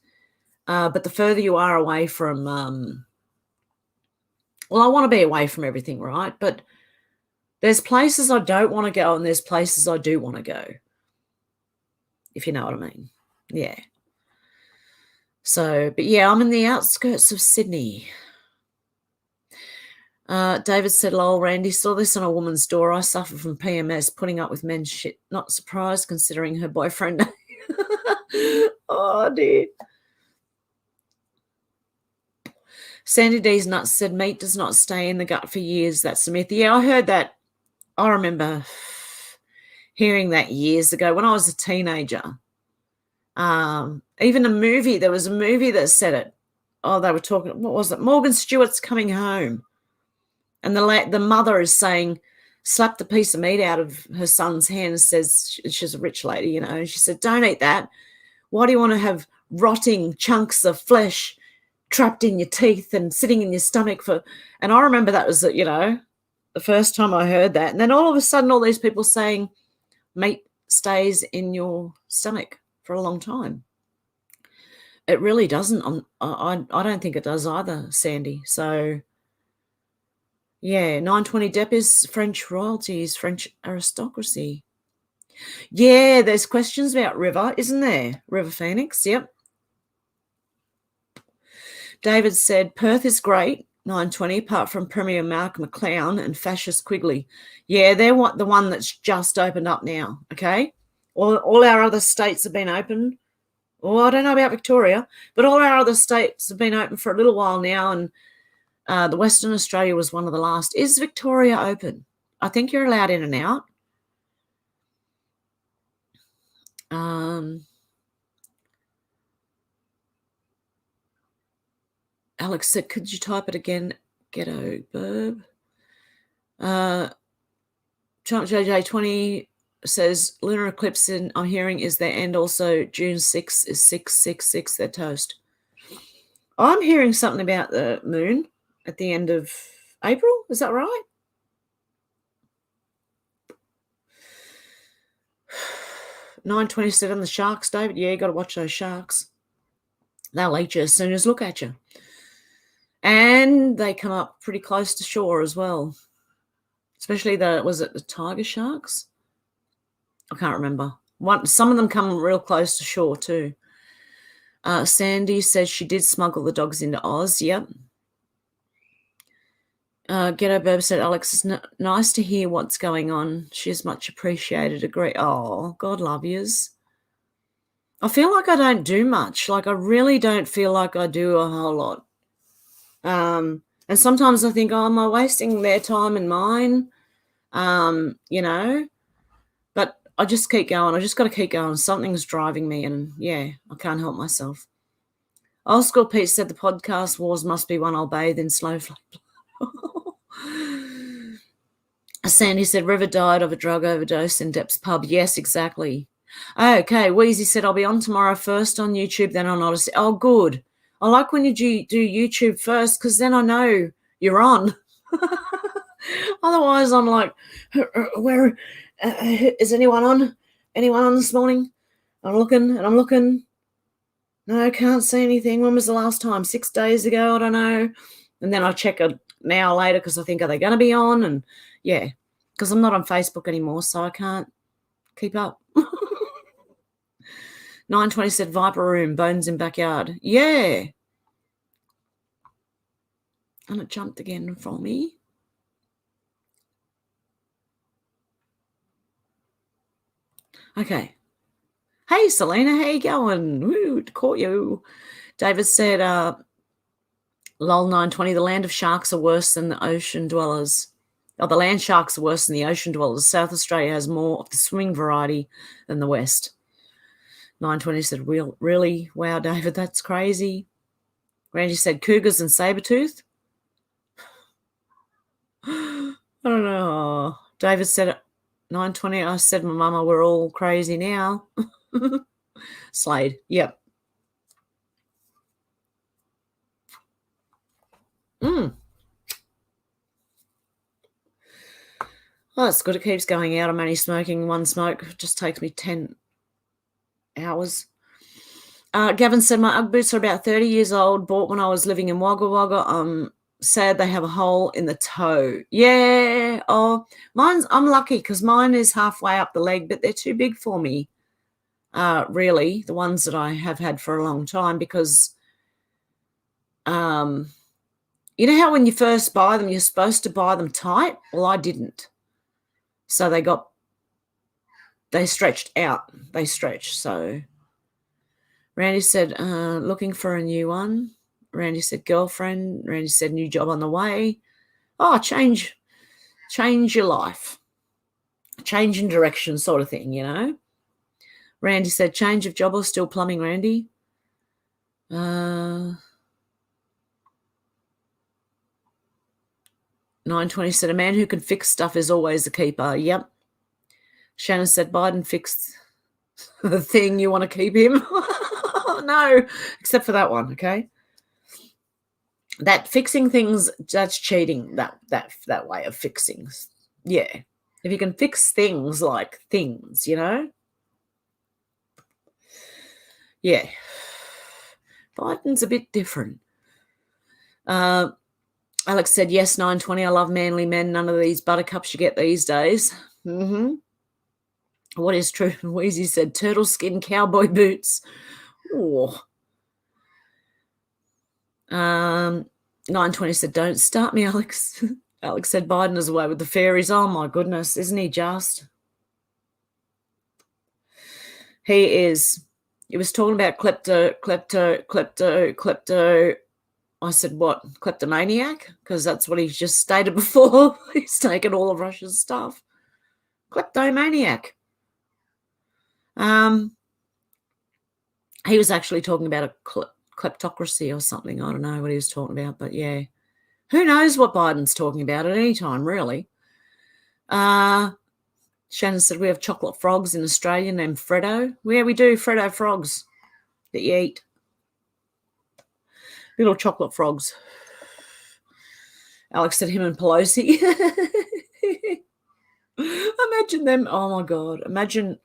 But the further you are away from, I want to be away from everything, right? But there's places I don't want to go and there's places I do want to go, if you know what I mean. Yeah. So, but yeah, I'm in the outskirts of Sydney. David said, lol, Randy, saw this on a woman's door. I suffer from PMS, putting up with men's shit. Not surprised considering her boyfriend. Oh, dear. Sandy D's nuts said, meat does not stay in the gut for years. That's a myth. Yeah, I heard that. I remember hearing that years ago when I was a teenager. Even a movie, there was a movie that said it. Oh, they were talking, what was it? Morgan Stewart's Coming Home. And the mother is saying, slapped a piece of meat out of her son's hand and says, she's a rich lady, and she said, don't eat that. Why do you want to have rotting chunks of flesh trapped in your teeth and sitting in your stomach and I remember that was, the first time I heard that. And then all of a sudden, all these people saying meat stays in your stomach for a long time. It really doesn't. I don't think it does either, Sandy. So, yeah, 920 Depp is French royalty, is French aristocracy. Yeah, there's questions about River, isn't there? River Phoenix, yep. David said, Perth is great, 920, apart from Premier Mark McLeod and Fascist Quigley. Yeah, they're the one that's just opened up now, okay? All our other states have been open. Well, I don't know about Victoria, but all our other states have been open for a little while now, and the Western Australia was one of the last. Is Victoria open? I think you're allowed in and out. Alex said, could you type it again? Ghetto burb. Trump JJ20 says, lunar eclipse I'm hearing is their end. Also, June 6th is 666, their toast. I'm hearing something about the moon at the end of April. Is that right? $9.27 the sharks, David. Yeah, you got to watch those sharks. They'll eat you as soon as look at you. And they come up pretty close to shore as well. Especially was it the tiger sharks? I can't remember. Some of them come real close to shore too. Sandy says she did smuggle the dogs into Oz. Yep. Ghetto Burb said, Alex, it's nice to hear what's going on. She's much appreciated. Agree. Oh, God love yous. I feel like I don't do much. Like, I really don't feel like I do a whole lot. And sometimes I think, am I wasting their time and mine? But I just keep going. I just got to keep going. Something's driving me, and yeah, I can't help myself. Old School Pete said the podcast wars must be one I'll bathe in snowflake. Sandy said River died of a drug overdose in Depp's pub. Yes, exactly. Okay, Wheezy said I'll be on tomorrow, first on YouTube, then on Odysee. Oh, good. I like when you do YouTube first because then I know you're on. Otherwise, I'm like, where is anyone on? Anyone on this morning? I'm looking. No, I can't see anything. When was the last time? 6 days ago? I don't know. And then I check an hour later because I think, are they going to be on? And yeah, because I'm not on Facebook anymore, so I can't keep up. 920 said Viper Room, bones in backyard. Yeah. And it jumped again for me. Okay. Hey, Selena, how you going? Woo, caught you. David said, lol 920, the land of sharks are worse than the ocean dwellers. Oh, the land sharks are worse than the ocean dwellers. South Australia has more of the swimming variety than the West. 920 said, really? Wow, David, that's crazy. Randy said, cougars and saber-tooth. I don't know. David said, 920, I said, my mama, we're all crazy now. Slade, yep. Oh, that's good. It keeps going out. I'm only smoking one smoke. It just takes me 10 hours. Gavin said, my Ugg boots are about 30 years old, bought when I was living in Wagga Wagga. Sad they have a hole in the toe. Yeah. Oh, I'm lucky because mine is halfway up the leg, but they're too big for me. Really, the ones that I have had for a long time, because you know how when you first buy them, you're supposed to buy them tight? Well, I didn't. So they stretched out. They stretched. So Randy said, looking for a new one. Randy said, girlfriend. Randy said, new job on the way. Oh, change your life. Change in direction sort of thing, you know. Randy said, change of job or still plumbing, Randy? 920 said, a man who can fix stuff is always a keeper. Yep. Shannon said, Biden fixed the thing, you want to keep him? No, except for that one, okay? That fixing things, that's cheating, that way of fixing. Yeah. If you can fix things like things, you know? Yeah. Biden's a bit different. Alex said, yes, 920, I love manly men. None of these buttercups you get these days. Mm-hmm. What is true? Wheezy said, turtle skin cowboy boots. Oh. 920 said, don't start me, Alex. Alex said, Biden is away with the fairies. Oh, my goodness. Isn't he just? He is. He was talking about klepto. I said, what? Kleptomaniac? Because that's what he's just stated before. He's taken all of Russia's stuff. Kleptomaniac. He was actually talking about a kleptocracy or something. I don't know what he was talking about, but yeah. Who knows what Biden's talking about at any time, really? Shannon said, we have chocolate frogs in Australia named Freddo. Yeah, we do, Freddo frogs that you eat. Little chocolate frogs. Alex said, him and Pelosi. Imagine them. Oh, my God. Imagine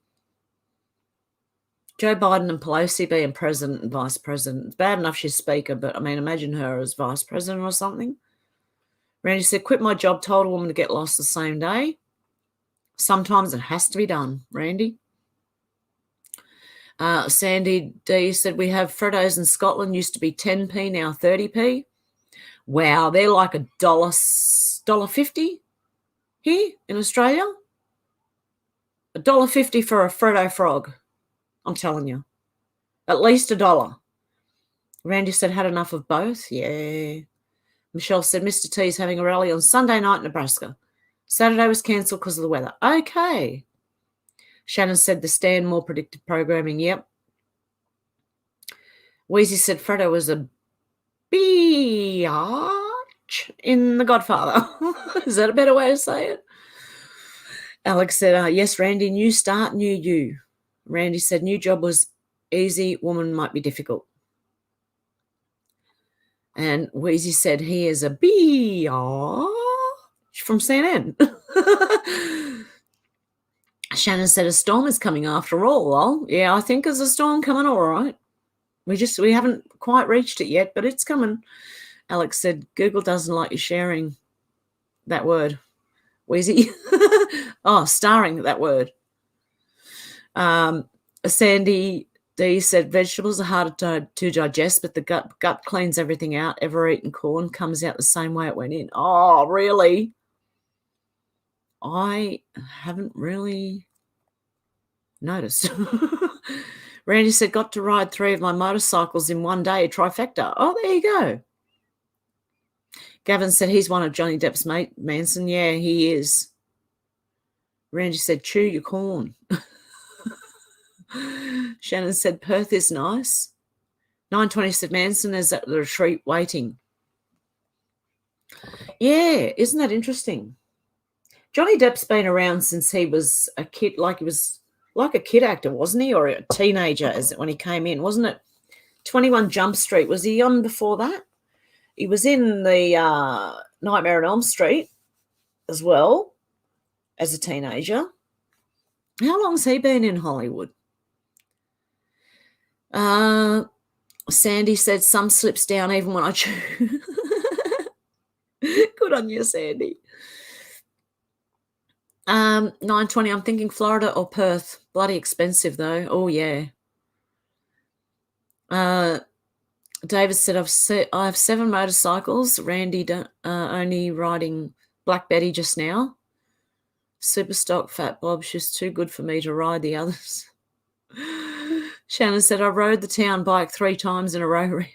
Joe Biden and Pelosi being president and vice president. It's bad enough she's speaker, but, I mean, imagine her as vice president or something. Randy said, quit my job, told a woman to get lost the same day. Sometimes it has to be done, Randy. Sandy D said, we have Freddos in Scotland, used to be 10p, now 30p. Wow, they're like $1.50 here in Australia. $1.50 for a Freddo frog. I'm telling you. At least $1. Randy said, had enough of both. Yeah. Michelle said, Mr. T is having a rally on Sunday night in Nebraska. Saturday was cancelled because of the weather. Okay. Shannon said, the stand, more predictive programming. Yep. Wheezy said, Freddo was a biatch in The Godfather. Is that a better way to say it? Alex said, yes, Randy, new start, new you. Randy said, new job was easy, woman might be difficult. And Wheezy said, he is a biatch from CNN. Shannon said, a storm is coming after all. Well, yeah, I think there's a storm coming, all right. We haven't quite reached it yet, but it's coming. Alex said, Google doesn't like you sharing that word. Wheezy. Oh, starring that word. Sandy D said, vegetables are harder to digest, but the gut cleans everything out. Ever eaten corn comes out the same way it went in. Oh, really? I haven't really. noticed. Randy said, got to ride 3 of my motorcycles in one day, trifecta. Oh, there you go. Gavin said he's one of Johnny Depp's mate, Manson. Yeah, he is. Randy said, chew your corn. Shannon said, Perth is nice. 920 said, Manson is at the retreat waiting. Yeah, isn't that interesting? Johnny Depp's been around since he was a kid, like he was like a kid actor, wasn't he? Or a teenager as when he came in, wasn't it? 21 Jump Street, was he on before that? He was in the Nightmare on Elm Street as well as a teenager. How long's he been in Hollywood? Sandy said, some slips down even when I chew. Good on you, Sandy. 920, I'm thinking Florida or Perth. Bloody expensive, though. Oh, yeah. David said, I have 7 motorcycles. Randy only riding Black Betty just now. Super stock Fat Bob. She's too good for me to ride the others. Shannon said, I rode the town bike 3 times in a row, Randy.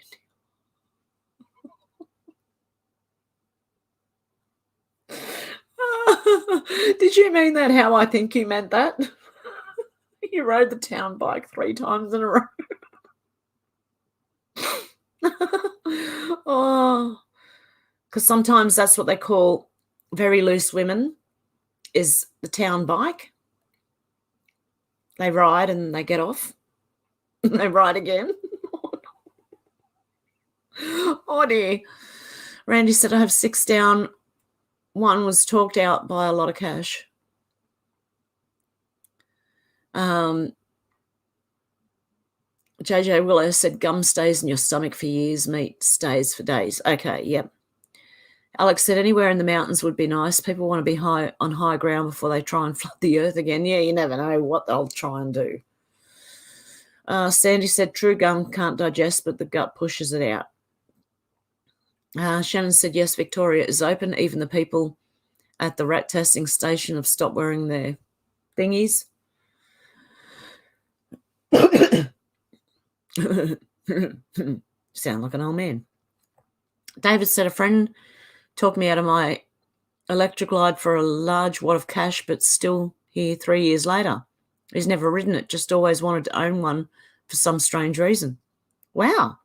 Did you mean that how I think you meant that? You rode the town bike 3 times in a row. Oh, because sometimes that's what they call very loose women, is the town bike. They ride and they get off. And they ride again. Oh, dear. Randy said, I have 6 down. 1 was talked out by a lot of cash. JJ Willow said, gum stays in your stomach for years, meat stays for days. Okay, yep. Alex said, anywhere in the mountains would be nice. People want to be on high ground before they try and flood the earth again. Yeah, you never know what they'll try and do. Sandy said, true gum can't digest, but the gut pushes it out. Shannon said, yes, Victoria is open. Even the people at the rat testing station have stopped wearing their thingies. Sound like an old man. David said, a friend talked me out of my electric glide for a large wad of cash, but still here 3 years later. He's never ridden it, just always wanted to own one for some strange reason. Wow.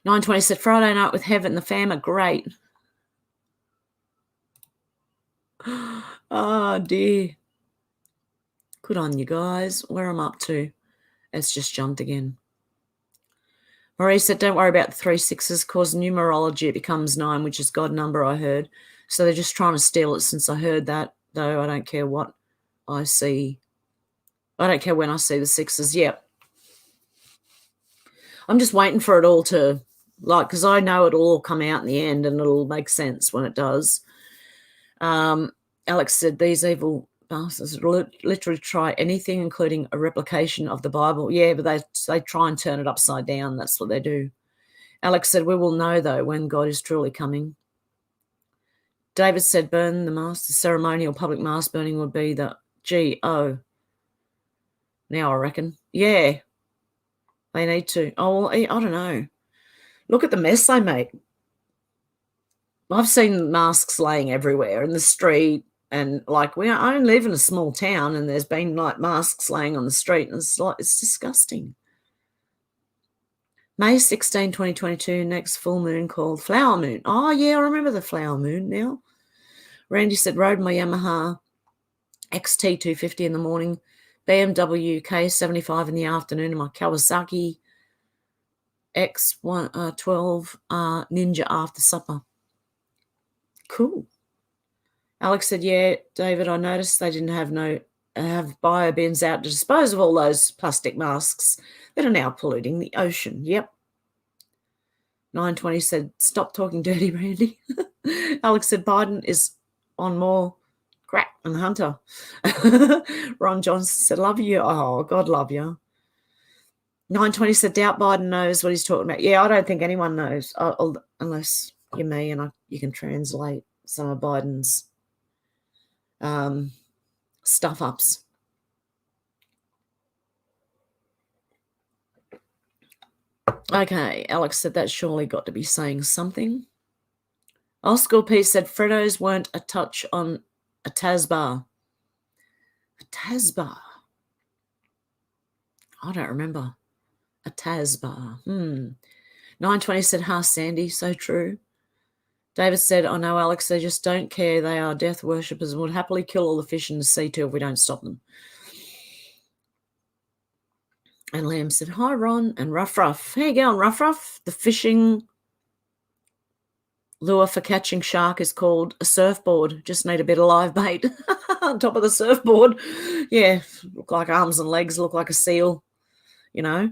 920 said, Friday night with Hev and the fam are great. Oh, dear. Good on you guys. Where I'm up to. It's just jumped again. Marie said, don't worry about the 3 6s, because numerology it becomes 9, which is God number, I heard. So they're just trying to steal it since I heard that, though I don't care what I see. I don't care when I see the 6s. Yep. I'm just waiting for it all to, because I know it'll all come out in the end and it'll make sense when it does. Alex said, these evil bastards literally try anything, including a replication of the Bible. Yeah, but they try and turn it upside down. That's what they do. Alex said, we will know, though, when God is truly coming. David said, burn the mask. The ceremonial public mask burning would be the G-O. Now I reckon. Yeah, they need to. Oh, well, I don't know. Look at the mess they make. I've seen masks laying everywhere in the street. And I only live in a small town, and there's been masks laying on the street, and it's disgusting. May 16, 2022, next full moon called Flower Moon. Oh, yeah, I remember the Flower Moon now. Randy said, rode my Yamaha XT250 in the morning, BMW K75 in the afternoon, and my Kawasaki X12 Ninja after supper. Cool. Alex said, yeah, David, I noticed they didn't have bio bins out to dispose of all those plastic masks that are now polluting the ocean. Yep. 920 said, stop talking dirty, Randy. Alex said, Biden is on more crack than Hunter. Ron Johnson said, love you. Oh, God love you. 920 said, doubt Biden knows what he's talking about. Yeah, I don't think anyone knows, unless you're me and you can translate some of Biden's stuff-ups. Okay, Alex said that surely got to be saying something. Old School Peace said Freddos weren't a touch on a Tazbar. A Tazbar? I don't remember. A Tazbar. 920 said, ha, Sandy, so true. David said, oh no, Alex, they just don't care. They are death worshippers and would happily kill all the fish in the sea too if we don't stop them. And Lamb said, hi, Ron. And Ruff Ruff. How you going, Ruff Ruff? The fishing lure for catching shark is called a surfboard. Just need a bit of live bait on top of the surfboard. Yeah, look like arms and legs, look like a seal, you know.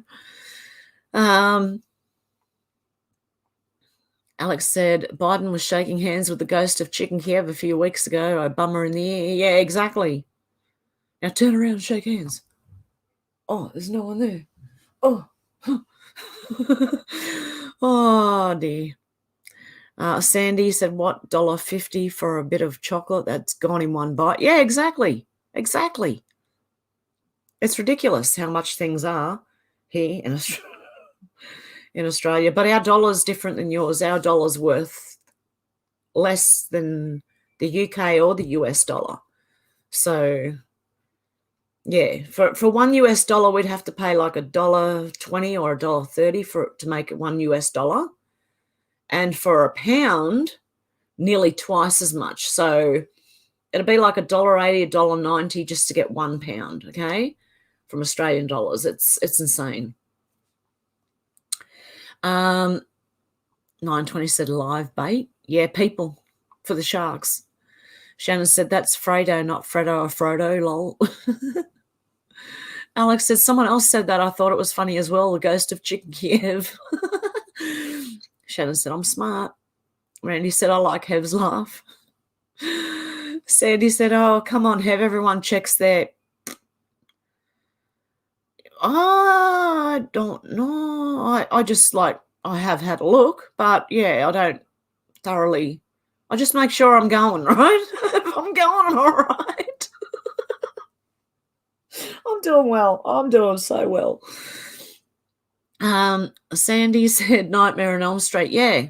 Alex said, Biden was shaking hands with the ghost of Chicken Kiev a few weeks ago. A bummer in the ear. Yeah, exactly. Now turn around and shake hands. Oh, there's no one there. Oh. Oh, dear. Sandy said, what, $1.50 for a bit of chocolate that's gone in one bite? Yeah, exactly. Exactly. It's ridiculous how much things are here in Australia. But our dollar's different than yours. Our dollar's worth less than the UK or the US dollar. So, yeah, for $1 US, we'd have to pay like $1.20 or $1.30 to make it $1 US. And for a pound, nearly twice as much. So it'd be like $1.80, $1.90 just to get 1 pound, okay, from Australian dollars. It's insane. 920 said live bait. Yeah, people for the sharks. Shannon said that's Fredo, not Fredo or Frodo, lol. Alex said someone else said that. I thought it was funny as well, the ghost of Chicken Kiev. Shannon said, I'm smart. Randy said, I like Hev's laugh. Sandy said, oh, come on, Hev, everyone checks their... I don't know. I just like, I have had a look, but yeah, I don't thoroughly... I just make sure I'm going, right? If I'm going, I'm all right. I'm doing well. I'm doing so well. Sandy said Nightmare on Elm Street. Yeah.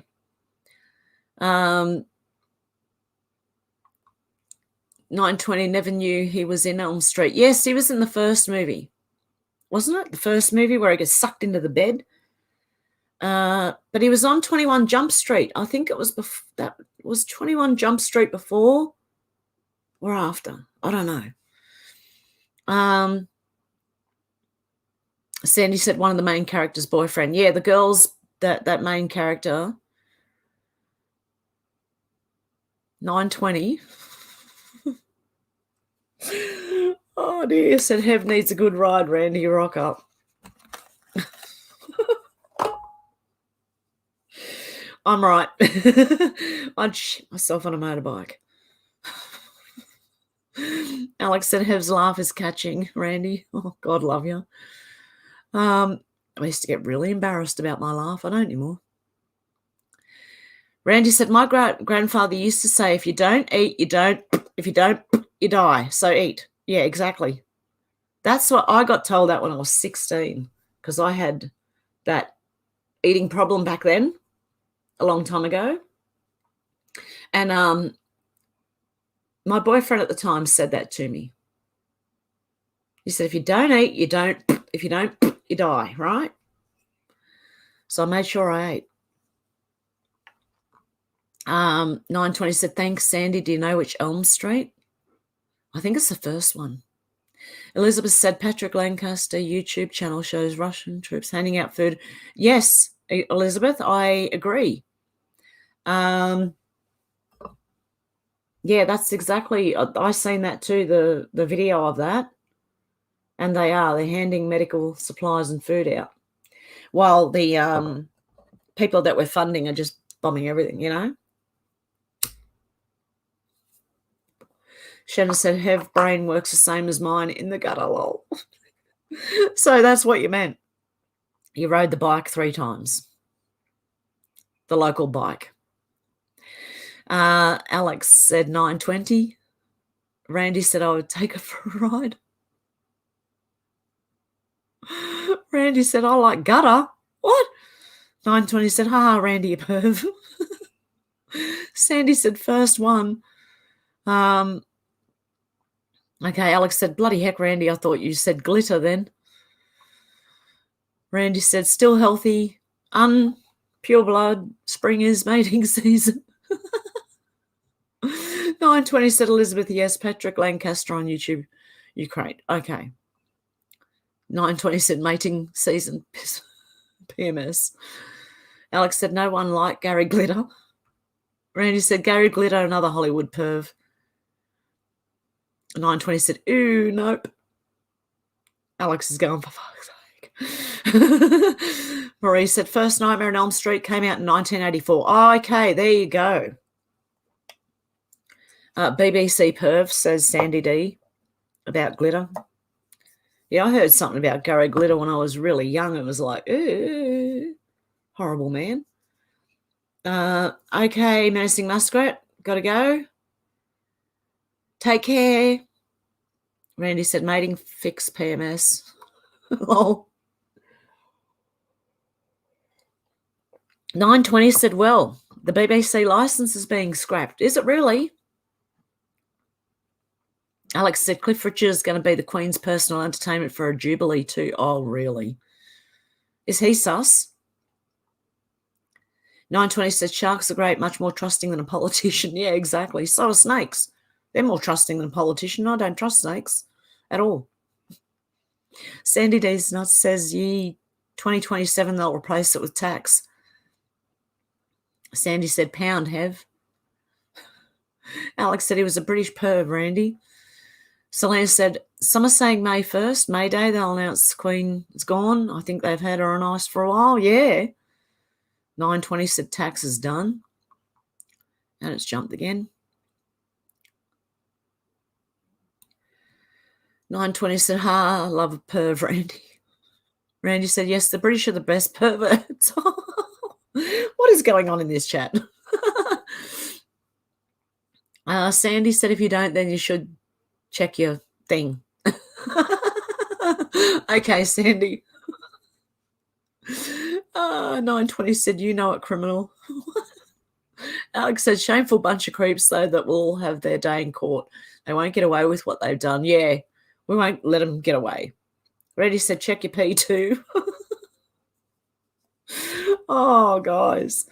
920 never knew he was in Elm Street. Yes, he was in the first movie. Wasn't it? The first movie where he gets sucked into the bed. But he was on 21 Jump Street. I think it was that was 21 Jump Street before or after. I don't know. Sandy said one of the main characters' boyfriend. Yeah, the girls, that main character. 920. Oh dear, said Hev needs a good ride, Randy. Rock up. I'm right. I'd shit myself on a motorbike. Alex said Hev's laugh is catching, Randy. Oh, God love you. I used to get really embarrassed about my laugh. I don't anymore. Randy said, my grandfather used to say, if you don't eat, you don't. If you don't, you die. So eat. Yeah, exactly. That's what I got told that when I was 16, because I had that eating problem back then, a long time ago. And my boyfriend at the time said that to me. He said, if you don't eat, you don't. If you don't, you die, right? So I made sure I ate. 920 said, thanks, Sandy. Do you know which Elm Street? I think it's the first one. Elizabeth said, Patrick Lancaster YouTube channel shows Russian troops handing out food. Yes, Elizabeth, I agree. Yeah, that's exactly, I seen that too, the video of that. And they're handing medical supplies and food out, while the people that we're funding are just bombing everything, you know. Shannon said, Hev brain works the same as mine in the gutter, lol. So that's what you meant. You rode the bike 3 times. The local bike. Alex said 920. Randy said I would take her for a ride. Randy said, I like gutter. What? 920 said, Randy, you perv. Sandy said, first one. Okay, Alex said, bloody heck, Randy, I thought you said glitter then. Randy said, still healthy, pure blood, spring is mating season. 920 said, Elizabeth, yes, Patrick Lancaster on YouTube, Ukraine. Okay. 920 said, mating season, PMS. Alex said, no one like Gary Glitter. Randy said, Gary Glitter, another Hollywood perv. 920 said, ooh, nope. Alex is going, for fuck's sake. Marie said, first Nightmare on Elm Street came out in 1984. Oh, okay, there you go. BBC perv, says Sandy D, about glitter. Yeah, I heard something about Gary Glitter when I was really young. It was like, ooh, horrible man. Okay, Menacing Muskrat, gotta go. Take care. Randy said, mating fix PMS. Lol. 920 said, well, the BBC license is being scrapped. Is it really? Alex said, Cliff Richard is going to be the Queen's personal entertainment for a Jubilee too. Oh, really? Is he sus? 920 said, sharks are great, much more trusting than a politician. Yeah, exactly. So are snakes. They're more trusting than a politician. I don't trust snakes at all. Sandy D's Nuts says, 2027, they'll replace it with tax. Sandy said, pound, Hev. Alex said he was a British perv, Randy. Selena said, some are saying May 1st, May Day, they'll announce the Queen is gone. I think they've had her on ice for a while. Yeah. 920 said tax is done. And it's jumped again. 920 said, love a perv, Randy. Randy said, yes, the British are the best perverts. What is going on in this chat? Sandy said, if you don't, then you should check your thing. Okay, Sandy. 920 said, you know it, criminal. Alex said, shameful bunch of creeps, though, that will all have their day in court. They won't get away with what they've done. Yeah, we won't let them get away. Reddy said, check your pee too. Oh, guys.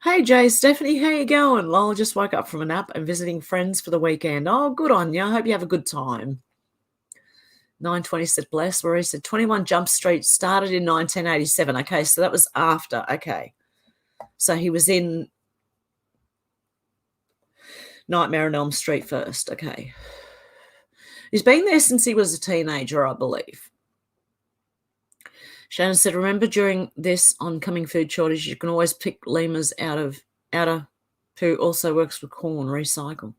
Hey, Jay, Stephanie, how you going? Lol, just woke up from a nap and visiting friends for the weekend. Oh, good on you. I hope you have a good time. 920 said, bless. Where he said, 21 Jump Street started in 1987. Okay, so that was after. Okay. So he was in Nightmare on Elm Street first. Okay. He's been there since he was a teenager, I believe. Shannon said, remember during this oncoming food shortage, you can always pick lemurs out of who also works with corn, recycle.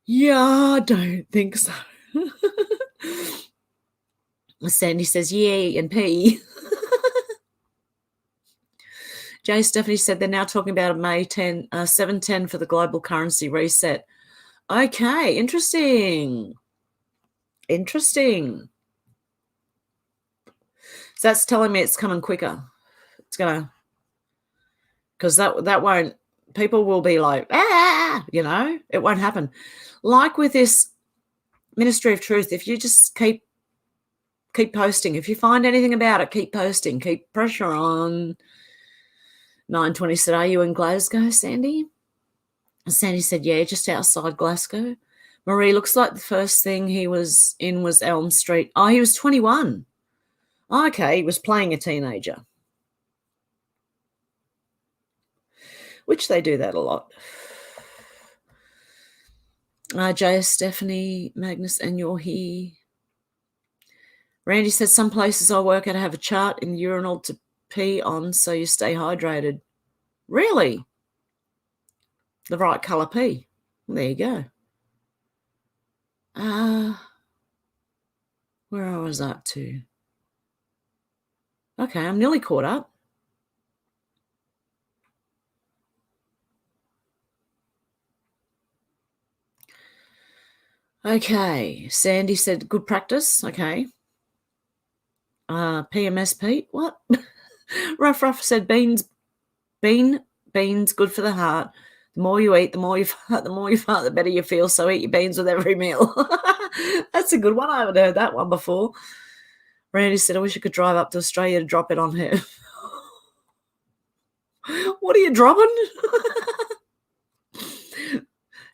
Yeah, I don't think so. Sandy says, yeah, and P. Jay Stephanie said they're now talking about a May 710 for the global currency reset. Okay, interesting. Interesting. So that's telling me it's coming quicker. It's going to, because that won't, people will be like, it won't happen. Like with this Ministry of Truth, if you just keep posting, if you find anything about it, keep posting, keep pressure on. 920 said, are you in Glasgow, Sandy? And Sandy said, yeah, just outside Glasgow. Marie, looks like the first thing he was in was Elm Street. Oh, he was 21. Okay, he was playing a teenager. Which they do that a lot. Jay, Stephanie, Magnus, and you're here. Randy says, some places I work at have a chart in the urinal to pee on so you stay hydrated. Really? The right colour pee. Well, there you go. Where I was up to. Okay, I'm nearly caught up. Okay. Sandy said, good practice. Okay. PMS Pete, what? Ruff said, beans, good for the heart. The more you eat, the more you fart, the better you feel. So eat your beans with every meal. That's a good one. I haven't heard that one before. Randy said, I wish I could drive up to Australia to drop it on her. What are you dropping?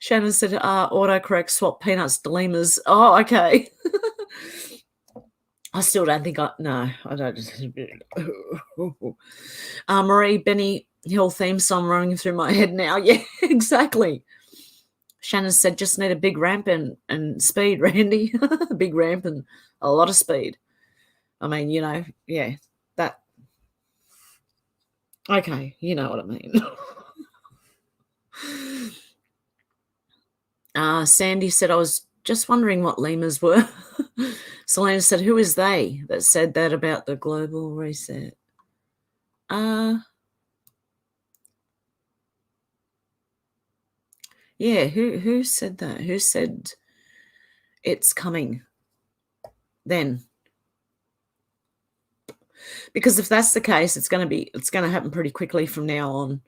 Shannon said, autocorrect, swap peanuts to lemurs. Oh, okay. I still don't think no, I don't. Marie, Benny Hill theme song running through my head now. Yeah, exactly. Shannon said, just need a big ramp and speed, Randy. A big ramp and a lot of speed. I mean, yeah, that. Okay, you know what I mean. Sandy said, I was just wondering what lemurs were. Selena said, who is they that said that about the global reset? Yeah, who said that? Who said it's coming then? Because if that's the case, it's going to happen pretty quickly from now on.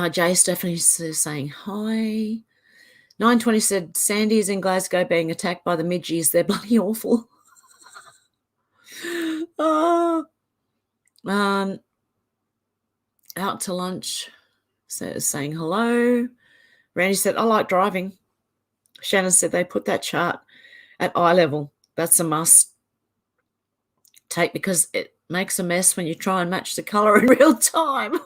Jay Stephanie is saying hi. 920 said Sandy is in Glasgow being attacked by the midgies. They're bloody awful. Out to lunch. Saying hello. Randy said, I like driving. Shannon said they put that chart at eye level. That's a must take because it makes a mess when you try and match the colour in real time.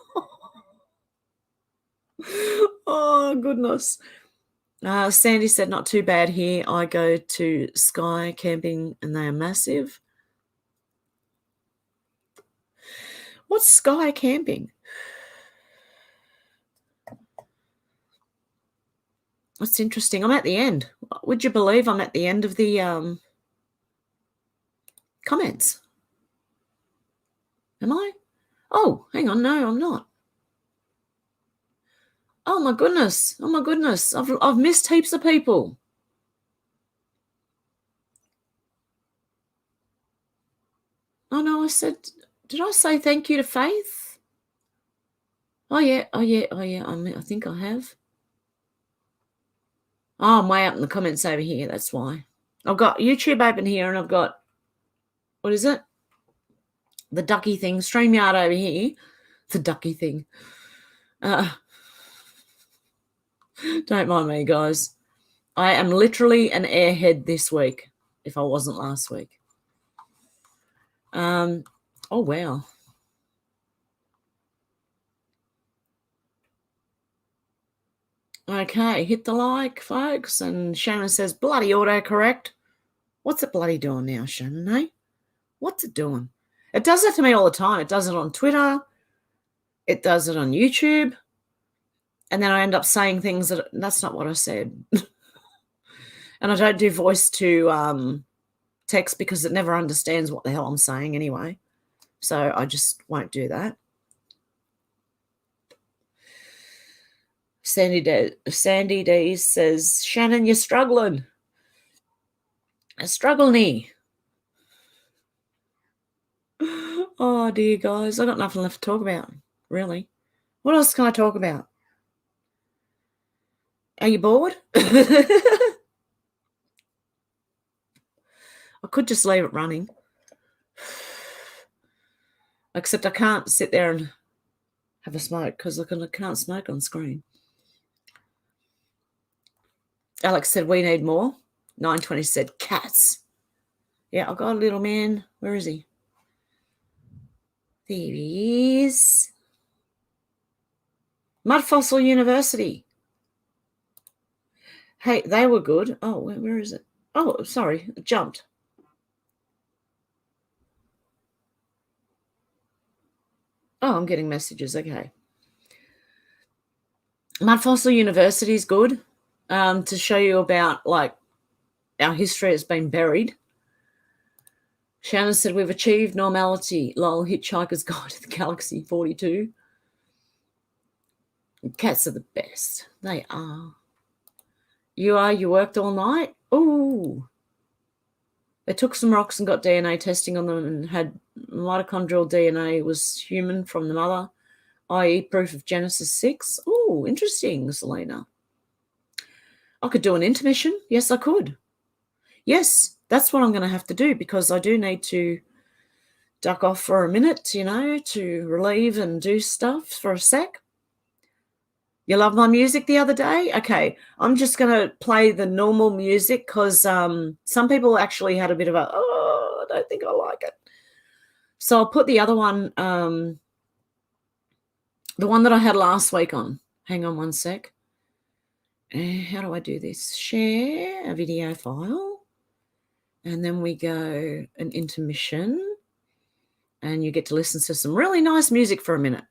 Oh, goodness. Sandy said, not too bad here. I go to Sky camping and they are massive. What's Sky camping? That's interesting. I'm at the end. Would you believe I'm at the end of the comments? Am I? Oh, hang on. No, I'm not. Oh my goodness. I've missed heaps of people. Oh no, did I say thank you to Faith? Oh yeah. I think I have. Oh, I'm way up in the comments over here. That's why. I've got YouTube open here and I've got, what is it? The ducky thing, StreamYard over here. The ducky thing. Don't mind me, guys. I am literally an airhead this week, if I wasn't last week. Oh, wow. Okay, hit the like, folks. And Shannon says, bloody autocorrect. What's it bloody doing now, Shannon, eh? What's it doing? It does that to me all the time. It does it on Twitter. It does it on YouTube. And then I end up saying things that's not what I said. And I don't do voice to text because it never understands what the hell I'm saying anyway. So I just won't do that. Sandy D says, Shannon, you're struggling. I struggle knee. Oh, dear, guys. I got nothing left to talk about, really. What else can I talk about? Are you bored? I could just leave it running. Except I can't sit there and have a smoke because I can't smoke on screen. Alex said, we need more. 920 said, cats. Yeah, I've got a little man. Where is he? There he is. Mud Fossil University. Hey, they were good. Oh, where is it? Oh, sorry, it jumped. Oh, I'm getting messages. Okay. Mud Fossil University is good to show you about, like, our history has been buried. Shannon said, we've achieved normality. Lol, Hitchhiker's Guide to the Galaxy 42. Cats are the best. They are. You worked all night? Ooh. They took some rocks and got DNA testing on them and had mitochondrial DNA was human from the mother, i.e. proof of Genesis 6. Ooh, interesting, Selena. I could do an intermission. Yes, I could. Yes, that's what I'm going to have to do because I do need to duck off for a minute, to relieve and do stuff for a sec. You love my music the other day? Okay, I'm just going to play the normal music because some people actually had a bit of a, I don't think I like it. So I'll put the other one, the one that I had last week on. Hang on one sec. How do I do this? Share a video file. And then we go an intermission. And you get to listen to some really nice music for a minute.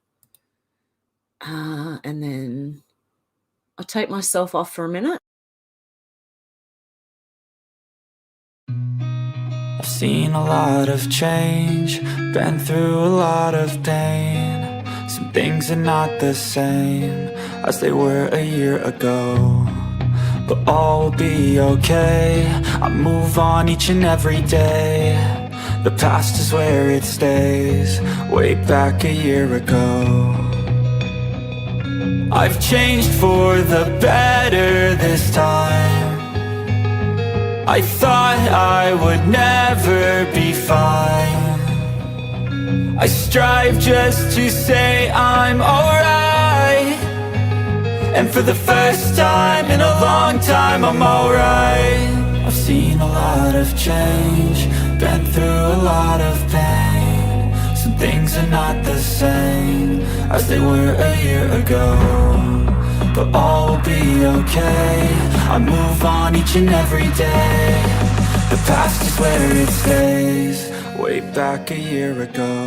And then I take myself off for a minute. I've seen a lot of change, been through a lot of pain. Some things are not the same as they were a year ago, but all will be okay. I move on each and every day. The past is where it stays, way back a year ago. I've changed for the better this time. I thought I would never be fine. I strive just to say I'm alright, and for the first time in a long time I'm alright. I've seen a lot of change, been through a lot of pain. Some things are not the same as they were a year ago, but all will be okay. I move on each and every day. The past is where it stays, way back a year ago.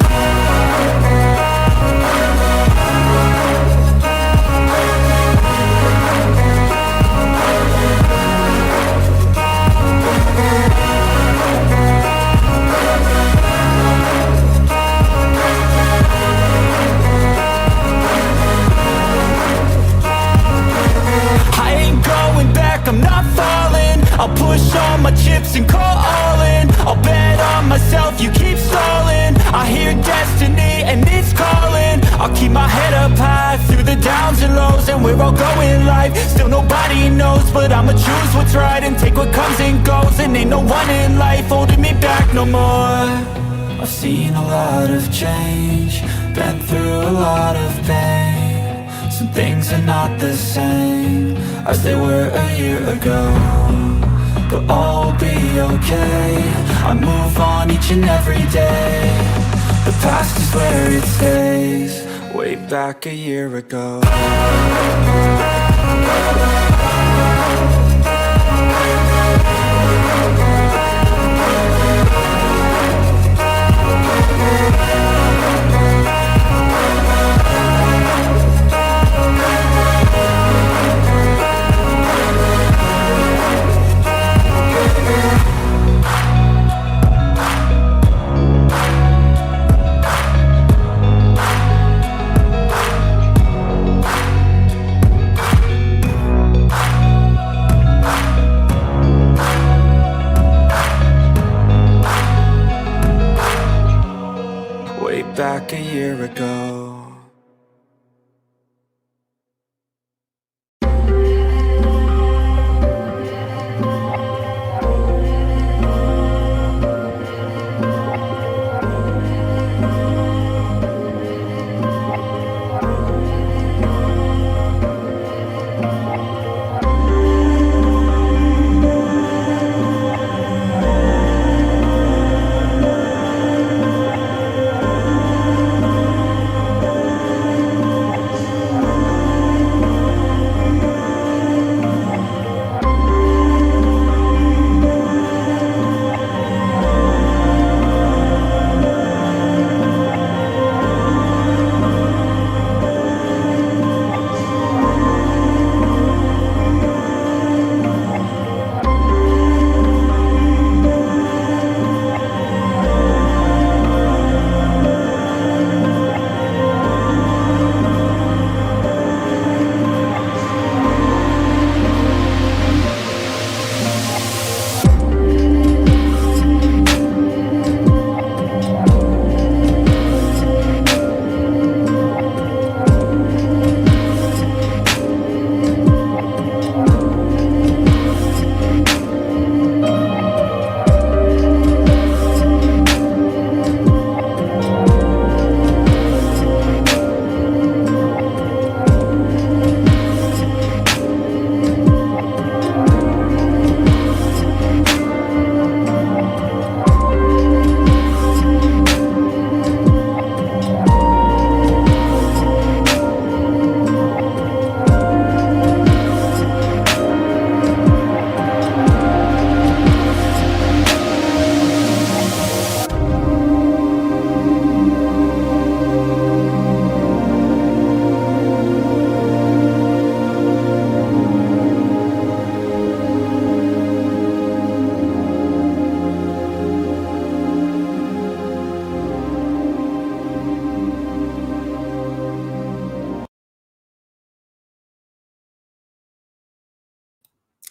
I'm not falling. I'll push all my chips and call all in. I'll bet on myself, you keep stalling. I hear destiny and it's calling. I'll keep my head up high through the downs and lows, and we're all going life. Still nobody knows, but I'ma choose what's right and take what comes and goes. And ain't no one in life holding me back no more. I've seen a lot of change, been through a lot of pain. Some things are not the same as they were a year ago, but all will be okay. I move on each and every day. The past is where it stays, way back a year ago. Back a year ago.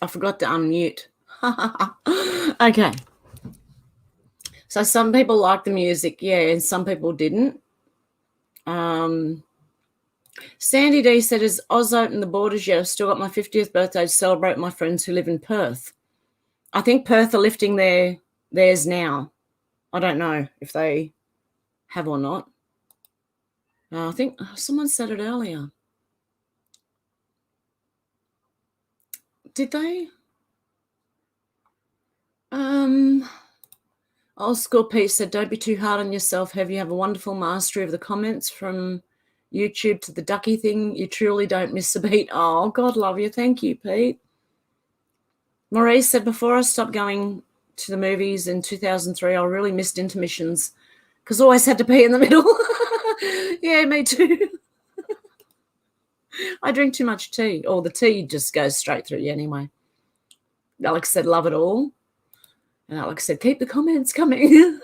I forgot to unmute. Okay. So some people like the music, yeah, and some people didn't. Sandy D said, "Has Oz opened the borders yet? I've still got my 50th birthday to celebrate with my friends who live in Perth." I think Perth are lifting theirs now. I don't know if they have or not. I think someone said it earlier. Did they? Old School Pete said, "Don't be too hard on yourself, Hev. You have a wonderful mastery of the comments from YouTube to the ducky thing. You truly don't miss a beat." Oh, God love you. Thank you, Pete. Maurice said, "Before I stopped going to the movies in 2003, I really missed intermissions because I always had to pee in the middle." Yeah, me too. I drink too much tea, or the tea just goes straight through you anyway. Alex said, "Love it all." And Alex said, "Keep the comments coming."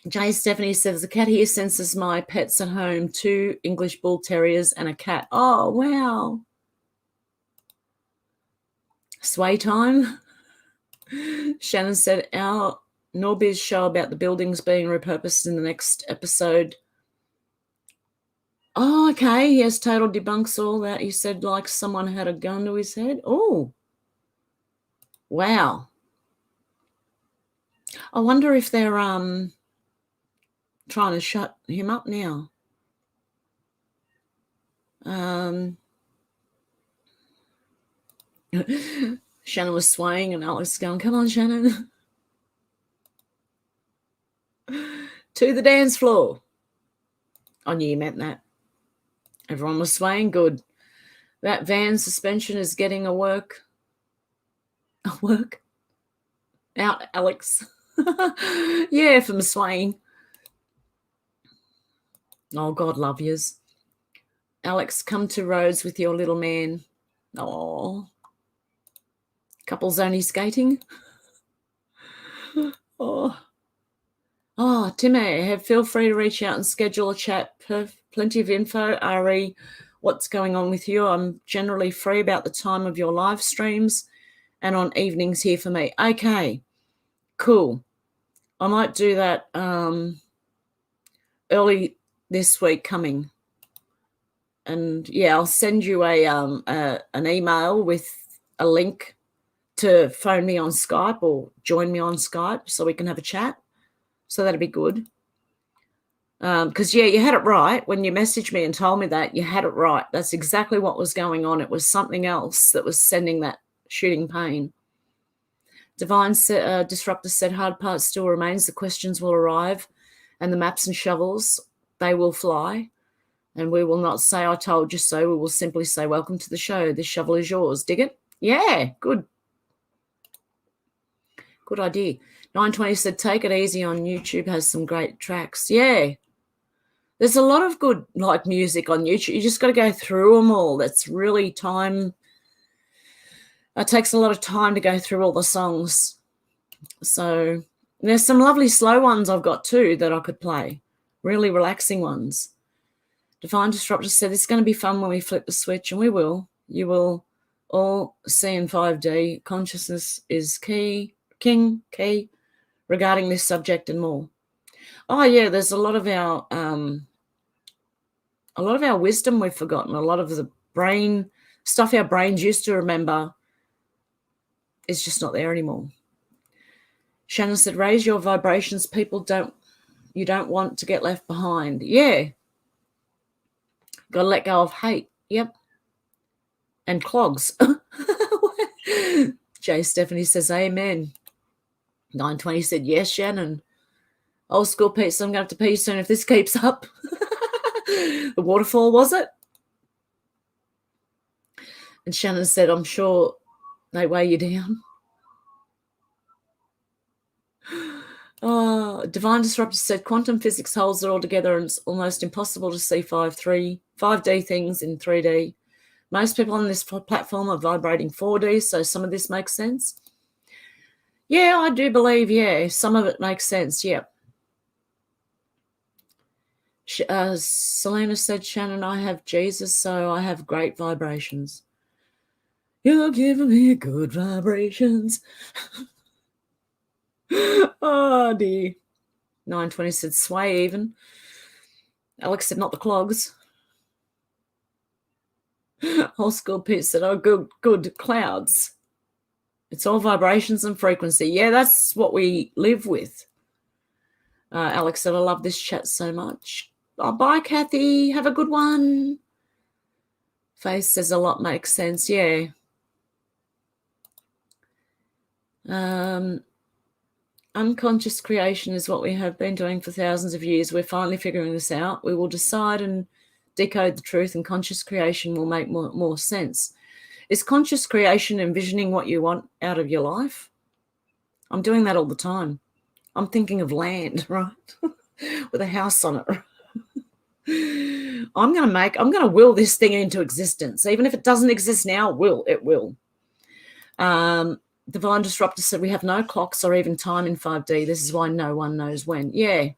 Jay Stephanie says, "The cat here senses my pets at home, 2 English Bull Terriers and a cat." Oh, wow. Sway time. Shannon said, "Our Norbiz show about the buildings being repurposed in the next episode." Oh, okay. He has total debunks all that. He said like someone had a gun to his head. Oh, wow. I wonder if they're trying to shut him up now. Shannon was swaying and Alex going, "Come on, Shannon." To the dance floor. I knew you meant that. Everyone was swaying. Good. That van suspension is getting a work out, Alex. Yeah, from swaying. Oh, God love yous. Alex, come to Rhodes with your little man. Oh. Couples only skating. Oh. Oh, Timmy, feel free to reach out and schedule a chat. Plenty of info. Ari, what's going on with you? I'm generally free about the time of your live streams and on evenings here for me. Okay, cool. I might do that early this week coming. And, yeah, I'll send you an email with a link to phone me on Skype or join me on Skype so we can have a chat. So that'd be good. Because, yeah, you had it right. When you messaged me and told me that, you had it right. That's exactly what was going on. It was something else that was sending that shooting pain. Divine Disruptor said, "Hard part still remains. The questions will arrive and the maps and shovels, they will fly. And we will not say, 'I told you so.' We will simply say, 'Welcome to the show. This shovel is yours.'" Dig it? Yeah, good. Good idea. 920 said, "Take it easy on YouTube. Has some great tracks." Yeah. There's a lot of good like music on YouTube. You just got to go through them all. That's really time. It takes a lot of time to go through all the songs. So there's some lovely slow ones I've got too that I could play. Really relaxing ones. Divine Disruptor said, "This is going to be fun when we flip the switch," and we will. You will all see in 5D. Consciousness is key regarding this subject and more. Oh yeah, there's a lot of our wisdom we've forgotten. A lot of the brain stuff our brains used to remember is just not there anymore. Shannon said, "Raise your vibrations. You don't want to get left behind." Yeah. Got to let go of hate. Yep. And clogs. Jay Stephanie says, "Amen." 920 said, "Yes, Shannon." Old School Pete said, "I'm going to have to pee soon if this keeps up." The waterfall, was it? And Shannon said, "I'm sure they weigh you down." Oh, Divine Disruptor said, "Quantum physics holds it all together and it's almost impossible to see 5D things in 3D. Most people on this platform are vibrating 4D, so some of this makes sense." Yeah, I do believe, yeah, some of it makes sense, yeah. Selena said, "Shannon, I have Jesus, so I have great vibrations." You're giving me good vibrations. Oh, dear. 920 said sway even. Alex said not the clogs. Old school Pete said, oh, good clouds. It's all vibrations and frequency. Yeah, that's what we live with. Alex said, I love this chat so much. Oh, bye, Kathy. Have a good one. Faith says a lot makes sense. Yeah. Unconscious creation is what we have been doing for thousands of years. We're finally figuring this out. We will decide and decode the truth, and conscious creation will make more sense. Is conscious creation envisioning what you want out of your life? I'm doing that all the time. I'm thinking of land, right? With a house on it. I'm going to will this thing into existence. Even if it doesn't exist now, it will. Divine Disruptor said we have no clocks or even time in 5D. This is why no one knows when. Yeah.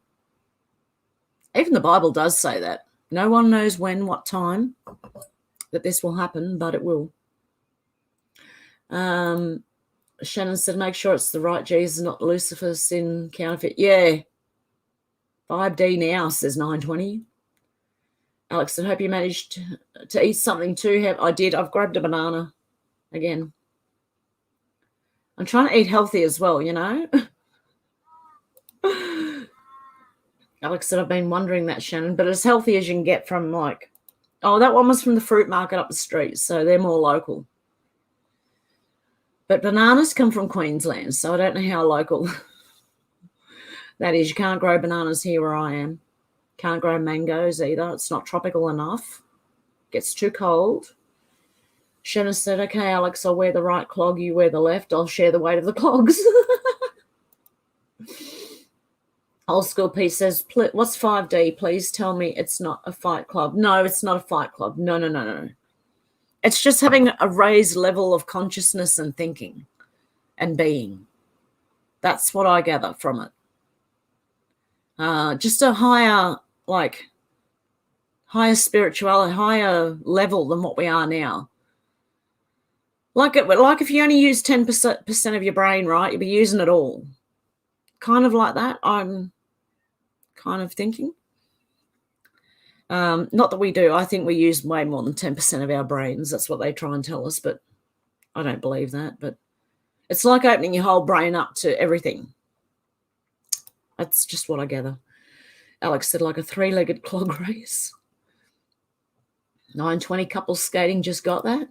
Even the Bible does say that. No one knows when, what time that this will happen, but it will. Shannon said, make sure it's the right Jesus, not Lucifer's sin counterfeit. Yeah. 5D now, says 920. Alex said, hope you managed to eat something too. I did. I've grabbed a banana again. I'm trying to eat healthy as well, you know. Alex said, I've been wondering that, Shannon, but as healthy as you can get from like, oh, that one was from the fruit market up the street, so they're more local. But bananas come from Queensland, so I don't know how local that is. You can't grow bananas here where I am. Can't grow mangoes either. It's not tropical enough. Gets too cold. Shannon said, okay, Alex, I'll wear the right clog. You wear the left. I'll share the weight of the clogs. Old School Pete says, what's 5D? Please tell me it's not a fight club. No, it's not a fight club. No. It's just having a raised level of consciousness and thinking and being. That's what I gather from it. Just a higher spirituality, higher level than what we are now. Like if you only use 10% of your brain, right, you'll be using it all. Kind of like that, I'm kind of thinking. Not that we do. I think we use way more than 10% of our brains. That's what they try and tell us, but I don't believe that. But it's like opening your whole brain up to everything. That's just what I gather. Alex said, like a 3-legged clog race. 920 couples skating just got that.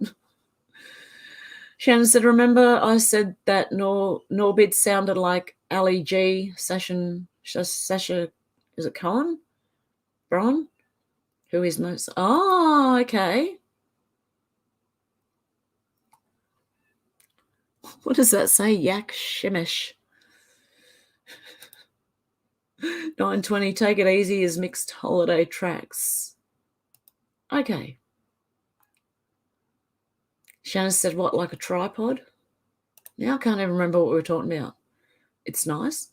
Shannon said, remember I said that Norbit sounded like Ali G, Sasha, is it Cohen? Brian? Who is most? Oh, okay. What does that say? Yak Shemesh. 920, take it easy as mixed holiday tracks. Okay. Shannon said, what, like a tripod? Now I can't even remember what we were talking about. It's nice.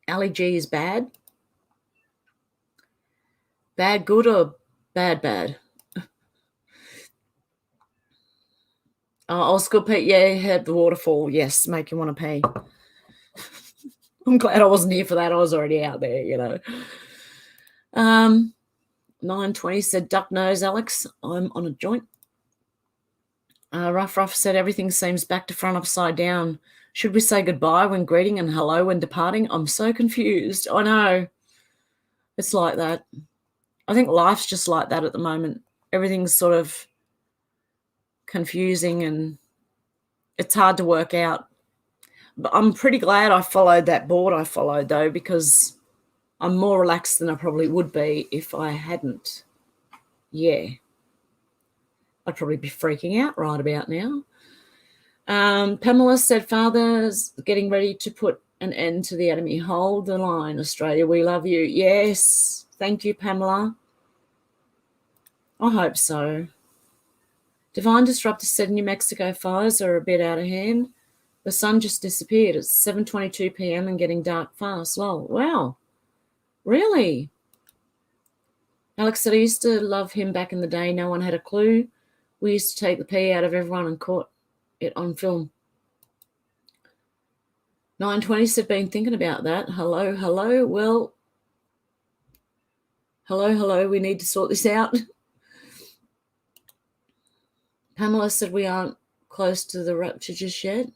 Ali G is bad. Bad good or bad? Old School Pete, yeah, had the waterfall. Yes, make you want to pee. I'm glad I wasn't here for that. I was already out there, you know. 920 said, duck nose, Alex. I'm on a joint. Rough said, everything seems back to front upside down. Should we say goodbye when greeting and hello when departing? I'm so confused. I know. It's like that. I think life's just like that at the moment. Everything's sort of confusing and it's hard to work out. But I'm pretty glad I followed that board I followed, though, because I'm more relaxed than I probably would be if I hadn't. Yeah. I'd probably be freaking out right about now. Pamela said, Father's getting ready to put an end to the enemy. Hold the line, Australia. We love you. Yes. Thank you, Pamela. I hope so. Divine Disruptor said New Mexico fires are a bit out of hand. The sun just disappeared. It's 7:22 p.m. and getting dark fast. Lol. Wow. Really? Alex said, I used to love him back in the day. No one had a clue We used to take the pee out of everyone and caught it on film. 920 have been thinking about that. Hello, hello. Well, hello. We need to sort this out. Pamela said we aren't close to the rapture just yet.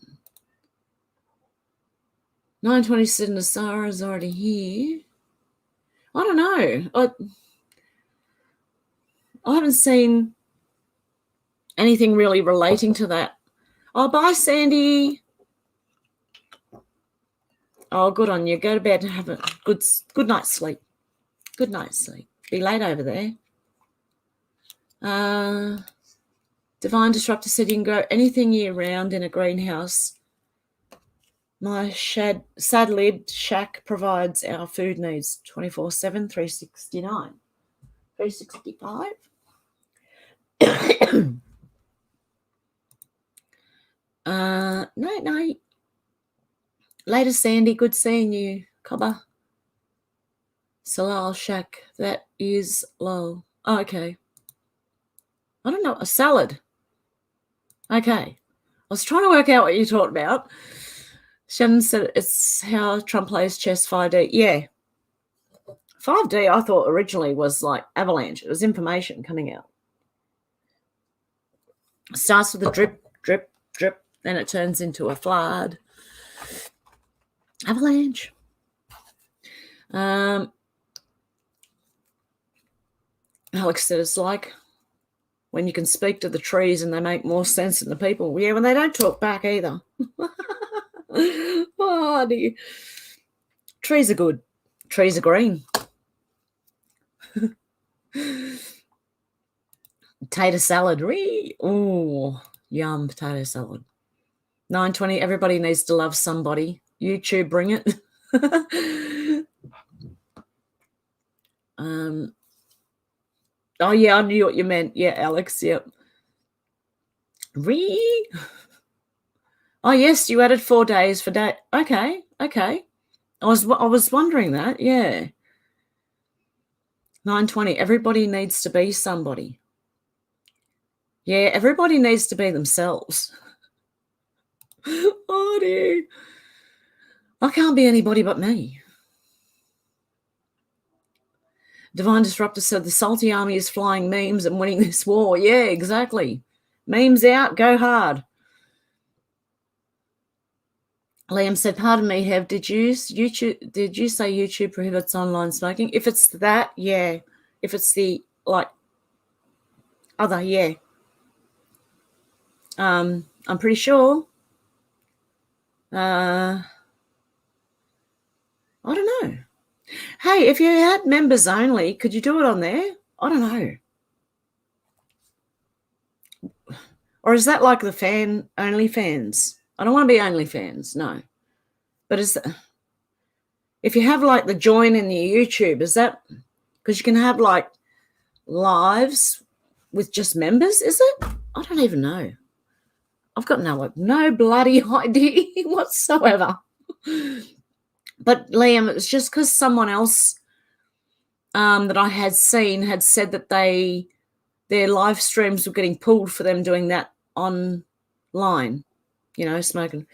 920 said Nasara's already here. I don't know. I haven't seen anything really relating to that. Oh, bye, Sandy. Oh, good on you. Go to bed and have a good night's sleep. Good night's sleep. Be late over there. Divine Disruptor said you can grow anything year-round in a greenhouse. My sad lid shack provides our food needs 24/7, 369. 365. No. Later, Sandy. Good seeing you, Cobber. Salal shack. That is low. Oh, okay. I don't know. A salad. Okay. I was trying to work out what you talked about. Shannon said it's how Trump plays chess 5D. Yeah. 5D I thought originally was like avalanche. It was information coming out. It starts with a drip, drip, drip. Then it turns into a flood. Avalanche. Alex said it's like when you can speak to the trees and they make more sense than the people. Yeah, when they don't talk back either. Oh, dear. Trees are good. Trees are green. Potato salad. Oh, yum, potato salad. 920, everybody needs to love somebody. YouTube, bring it. Oh, yeah, I knew what you meant. Yeah, Alex, yep. Oh, yes, you added 4 days for day. Okay. I was wondering that, yeah. 920, everybody needs to be somebody. Yeah, everybody needs to be themselves. Oh, dear. I can't be anybody but me. Divine Disruptor said the salty army is flying memes and winning this war. Yeah, exactly. Memes out, go hard. Liam said, pardon me, Hev, did you say YouTube prohibits online smoking? If it's that, yeah. If it's the, like, other, yeah. I'm pretty sure. I don't know. Hey, if you had members only, could you do it on there? I don't know. Or is that like the fan only fans? I don't want to be only fans, no. But if you have like the join in the YouTube, is that because you can have like lives with just members, is it? I don't even know. I've got no bloody idea whatsoever. But Liam, it was just because someone else that I had seen had said that their live streams were getting pulled for them doing that online, smoking,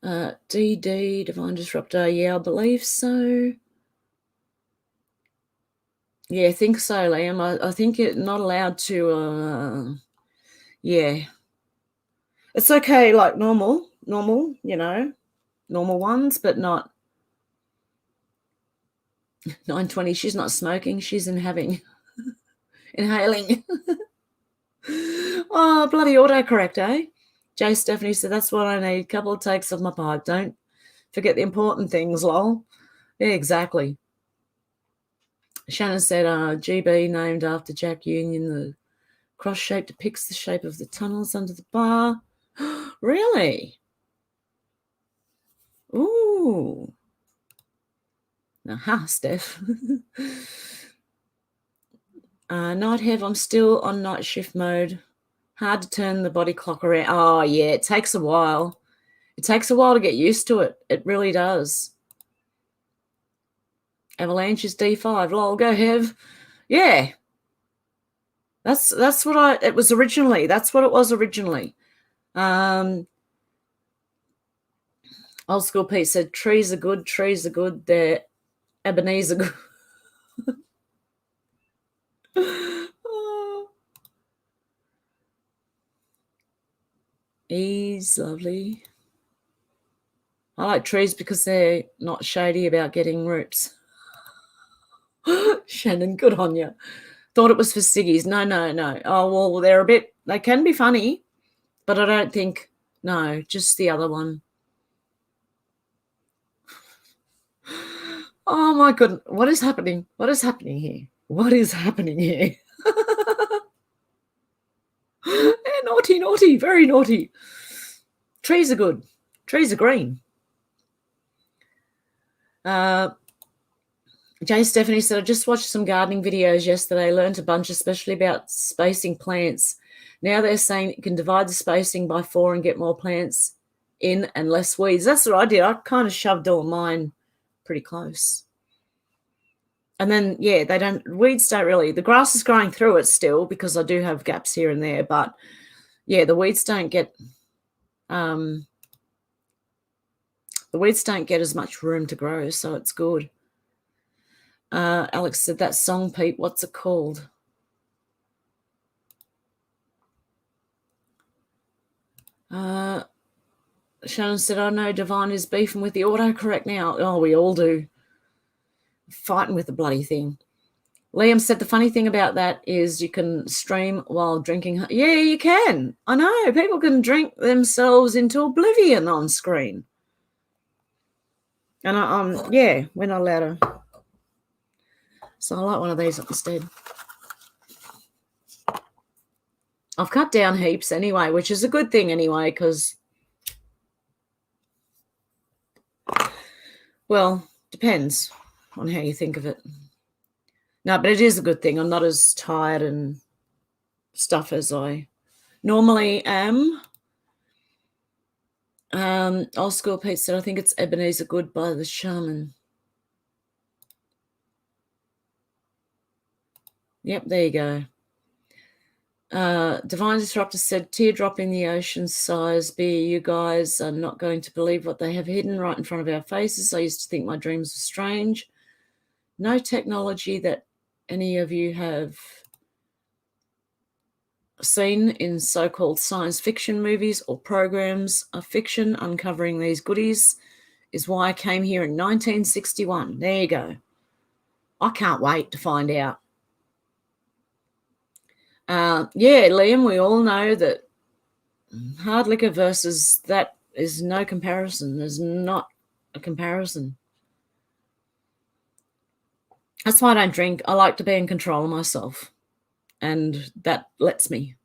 DD, Divine Disruptor, yeah, I believe so. Yeah, I think so, Liam. I think you're not allowed to, yeah. It's okay, like normal, normal ones, but not 920. She's not smoking. She's inhaling. Oh, bloody autocorrect, eh? Jay Stephanie said, that's what I need. Couple of takes of my pipe. Don't forget the important things, lol. Yeah, exactly. Shannon said, GB named after Jack Union. The cross shape depicts the shape of the tunnels under the bar. Really? Ooh. Aha, Steph. Night Hev, I'm still on night shift mode. Hard to turn the body clock around. Oh, yeah, it takes a while. It takes a while to get used to it. It really does. Avalanche is D5. Lol, go Hev. Yeah, That's what it was originally. That's what it was originally. Old School Pete said, trees are good, they're Ebenezer good. Oh, he's lovely. I like trees because they're not shady about getting roots. Shannon, good on you. Thought it was for ciggies. No. Oh, well, they can be funny, but I don't think, no, just the other one. Oh my goodness, what is happening? What is happening here? What is happening here? Naughty, very naughty. Trees are good. Trees are green. Jay Stephanie said, I just watched some gardening videos yesterday, learned a bunch, especially about spacing plants. Now they're saying you can divide the spacing by 4 and get more plants in and less weeds. That's what I did. I kind of shoved all mine pretty close. And then, yeah, weeds don't really, the grass is growing through it still because I do have gaps here and there, but yeah, the weeds don't get as much room to grow, so it's good. Alex said, that song, Pete, what's it called? Shannon said, oh no, Divine is beefing with the autocorrect now. Oh, we all do. Fighting with the bloody thing. Liam said, the funny thing about that is you can stream while drinking. Yeah, you can. I know. People can drink themselves into oblivion on screen. And yeah, we're not allowed to. So I like one of these instead. I've cut down heaps anyway, which is a good thing anyway, because, well, depends on how you think of it. No, but it is a good thing. I'm not as tired and stuff as I normally am. Old School Pete said, I think it's Ebenezer Good by the Shaman. Yep, there you go. Divine Disruptor said, teardrop in the ocean sighs, be you guys are not going to believe what they have hidden right in front of our faces. I used to think my dreams were strange. No technology that any of you have seen in so-called science fiction movies or programs of fiction uncovering these goodies is why I came here in 1961. There you go. I can't wait to find out. Yeah, Liam, we all know that hard liquor versus that is no comparison. There's not a comparison. That's why I don't drink. I like to be in control of myself, and that lets me.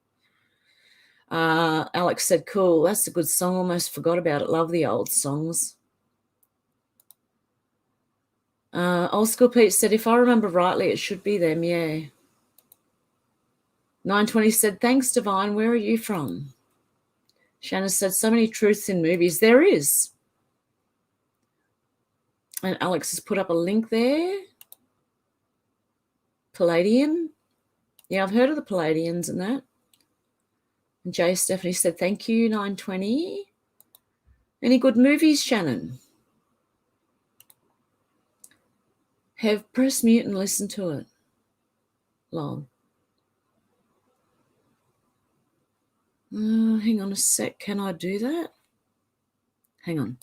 Alex said, cool, that's a good song. Almost forgot about it. Love the old songs. Old School Pete said, if I remember rightly, it should be them, yeah. 920 said, thanks, Divine. Where are you from? Shannon said, so many truths in movies. There is. And Alex has put up a link there. Palladian. Yeah, I've heard of the Palladians and that. And Jay Stephanie said, thank you, 920. Any good movies, Shannon? Press mute and listen to it. Long. Hang on a sec. Can I do that? Hang on.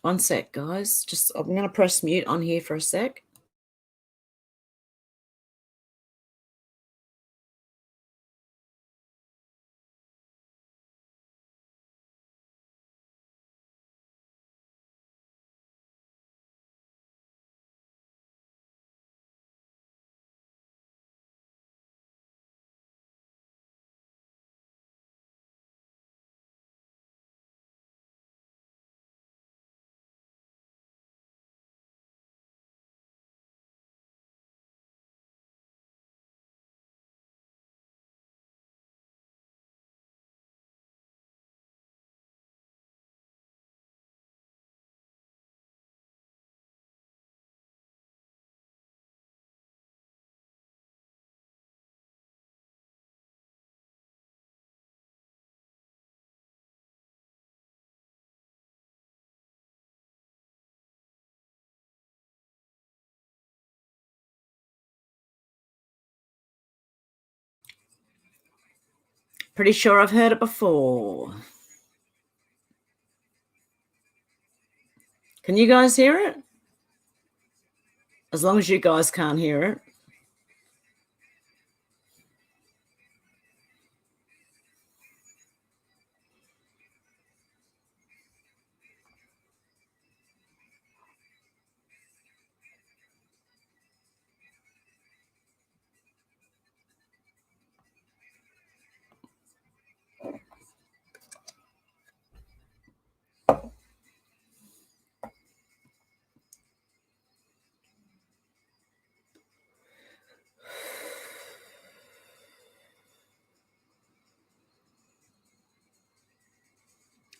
One sec, guys. I'm going to press mute on here for a sec. Pretty sure I've heard it before. Can you guys hear it? As long as you guys can't hear it.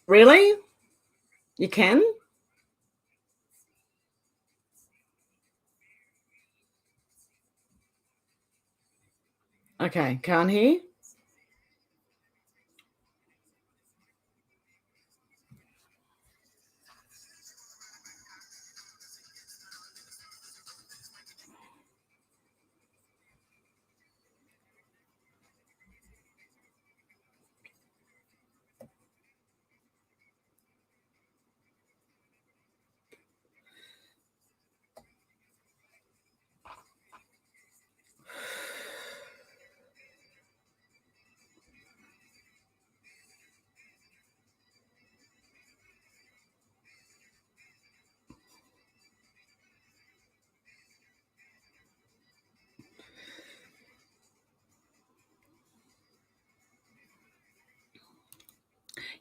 Really? You can? Okay, can't hear?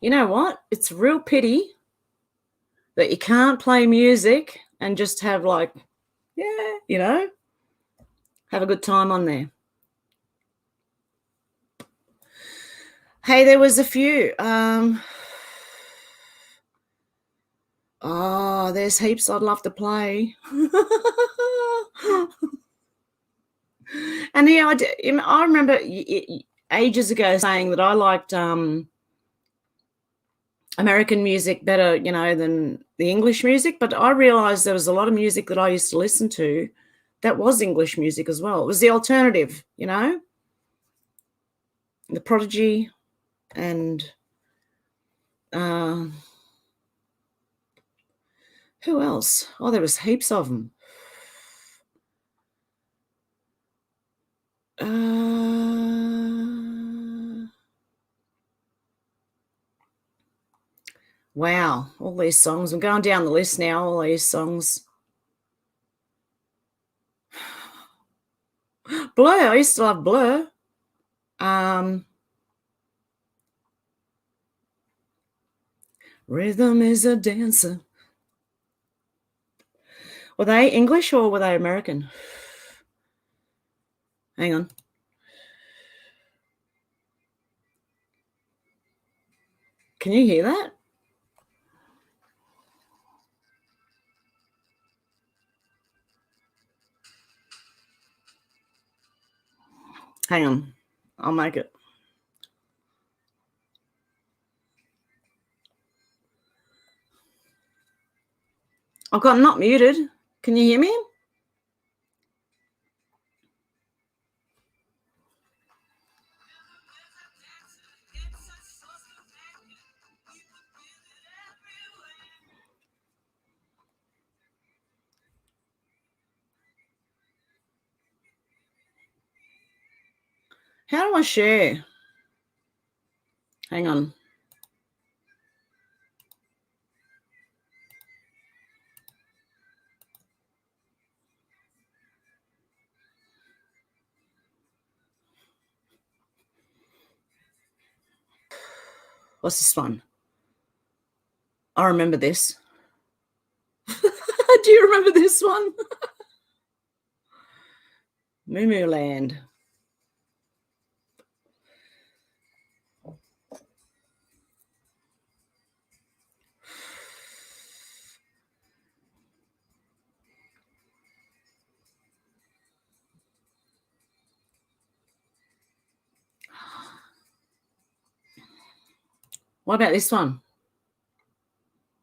You know what? It's a real pity that you can't play music and just have like, yeah, you know, have a good time on there. Hey, there was a few. Oh, there's heaps I'd love to play. And yeah, I remember ages ago saying that I liked American music better, you know, than the English music. But I realized there was a lot of music that I used to listen to that was English music as well. It was the alternative, you know, the Prodigy and who else? Oh, there was heaps of them. Wow, all these songs. I'm going down the list now, all these songs. Blur, I used to love Blur. Rhythm is a dancer. Were they English or were they American? Hang on. Can you hear that? Hang on. I'll make it. I've got not muted. Can you hear me? How do I share? Hang on. What's this one? I remember this. Do you remember this one? Moo Moo Land. What about this one?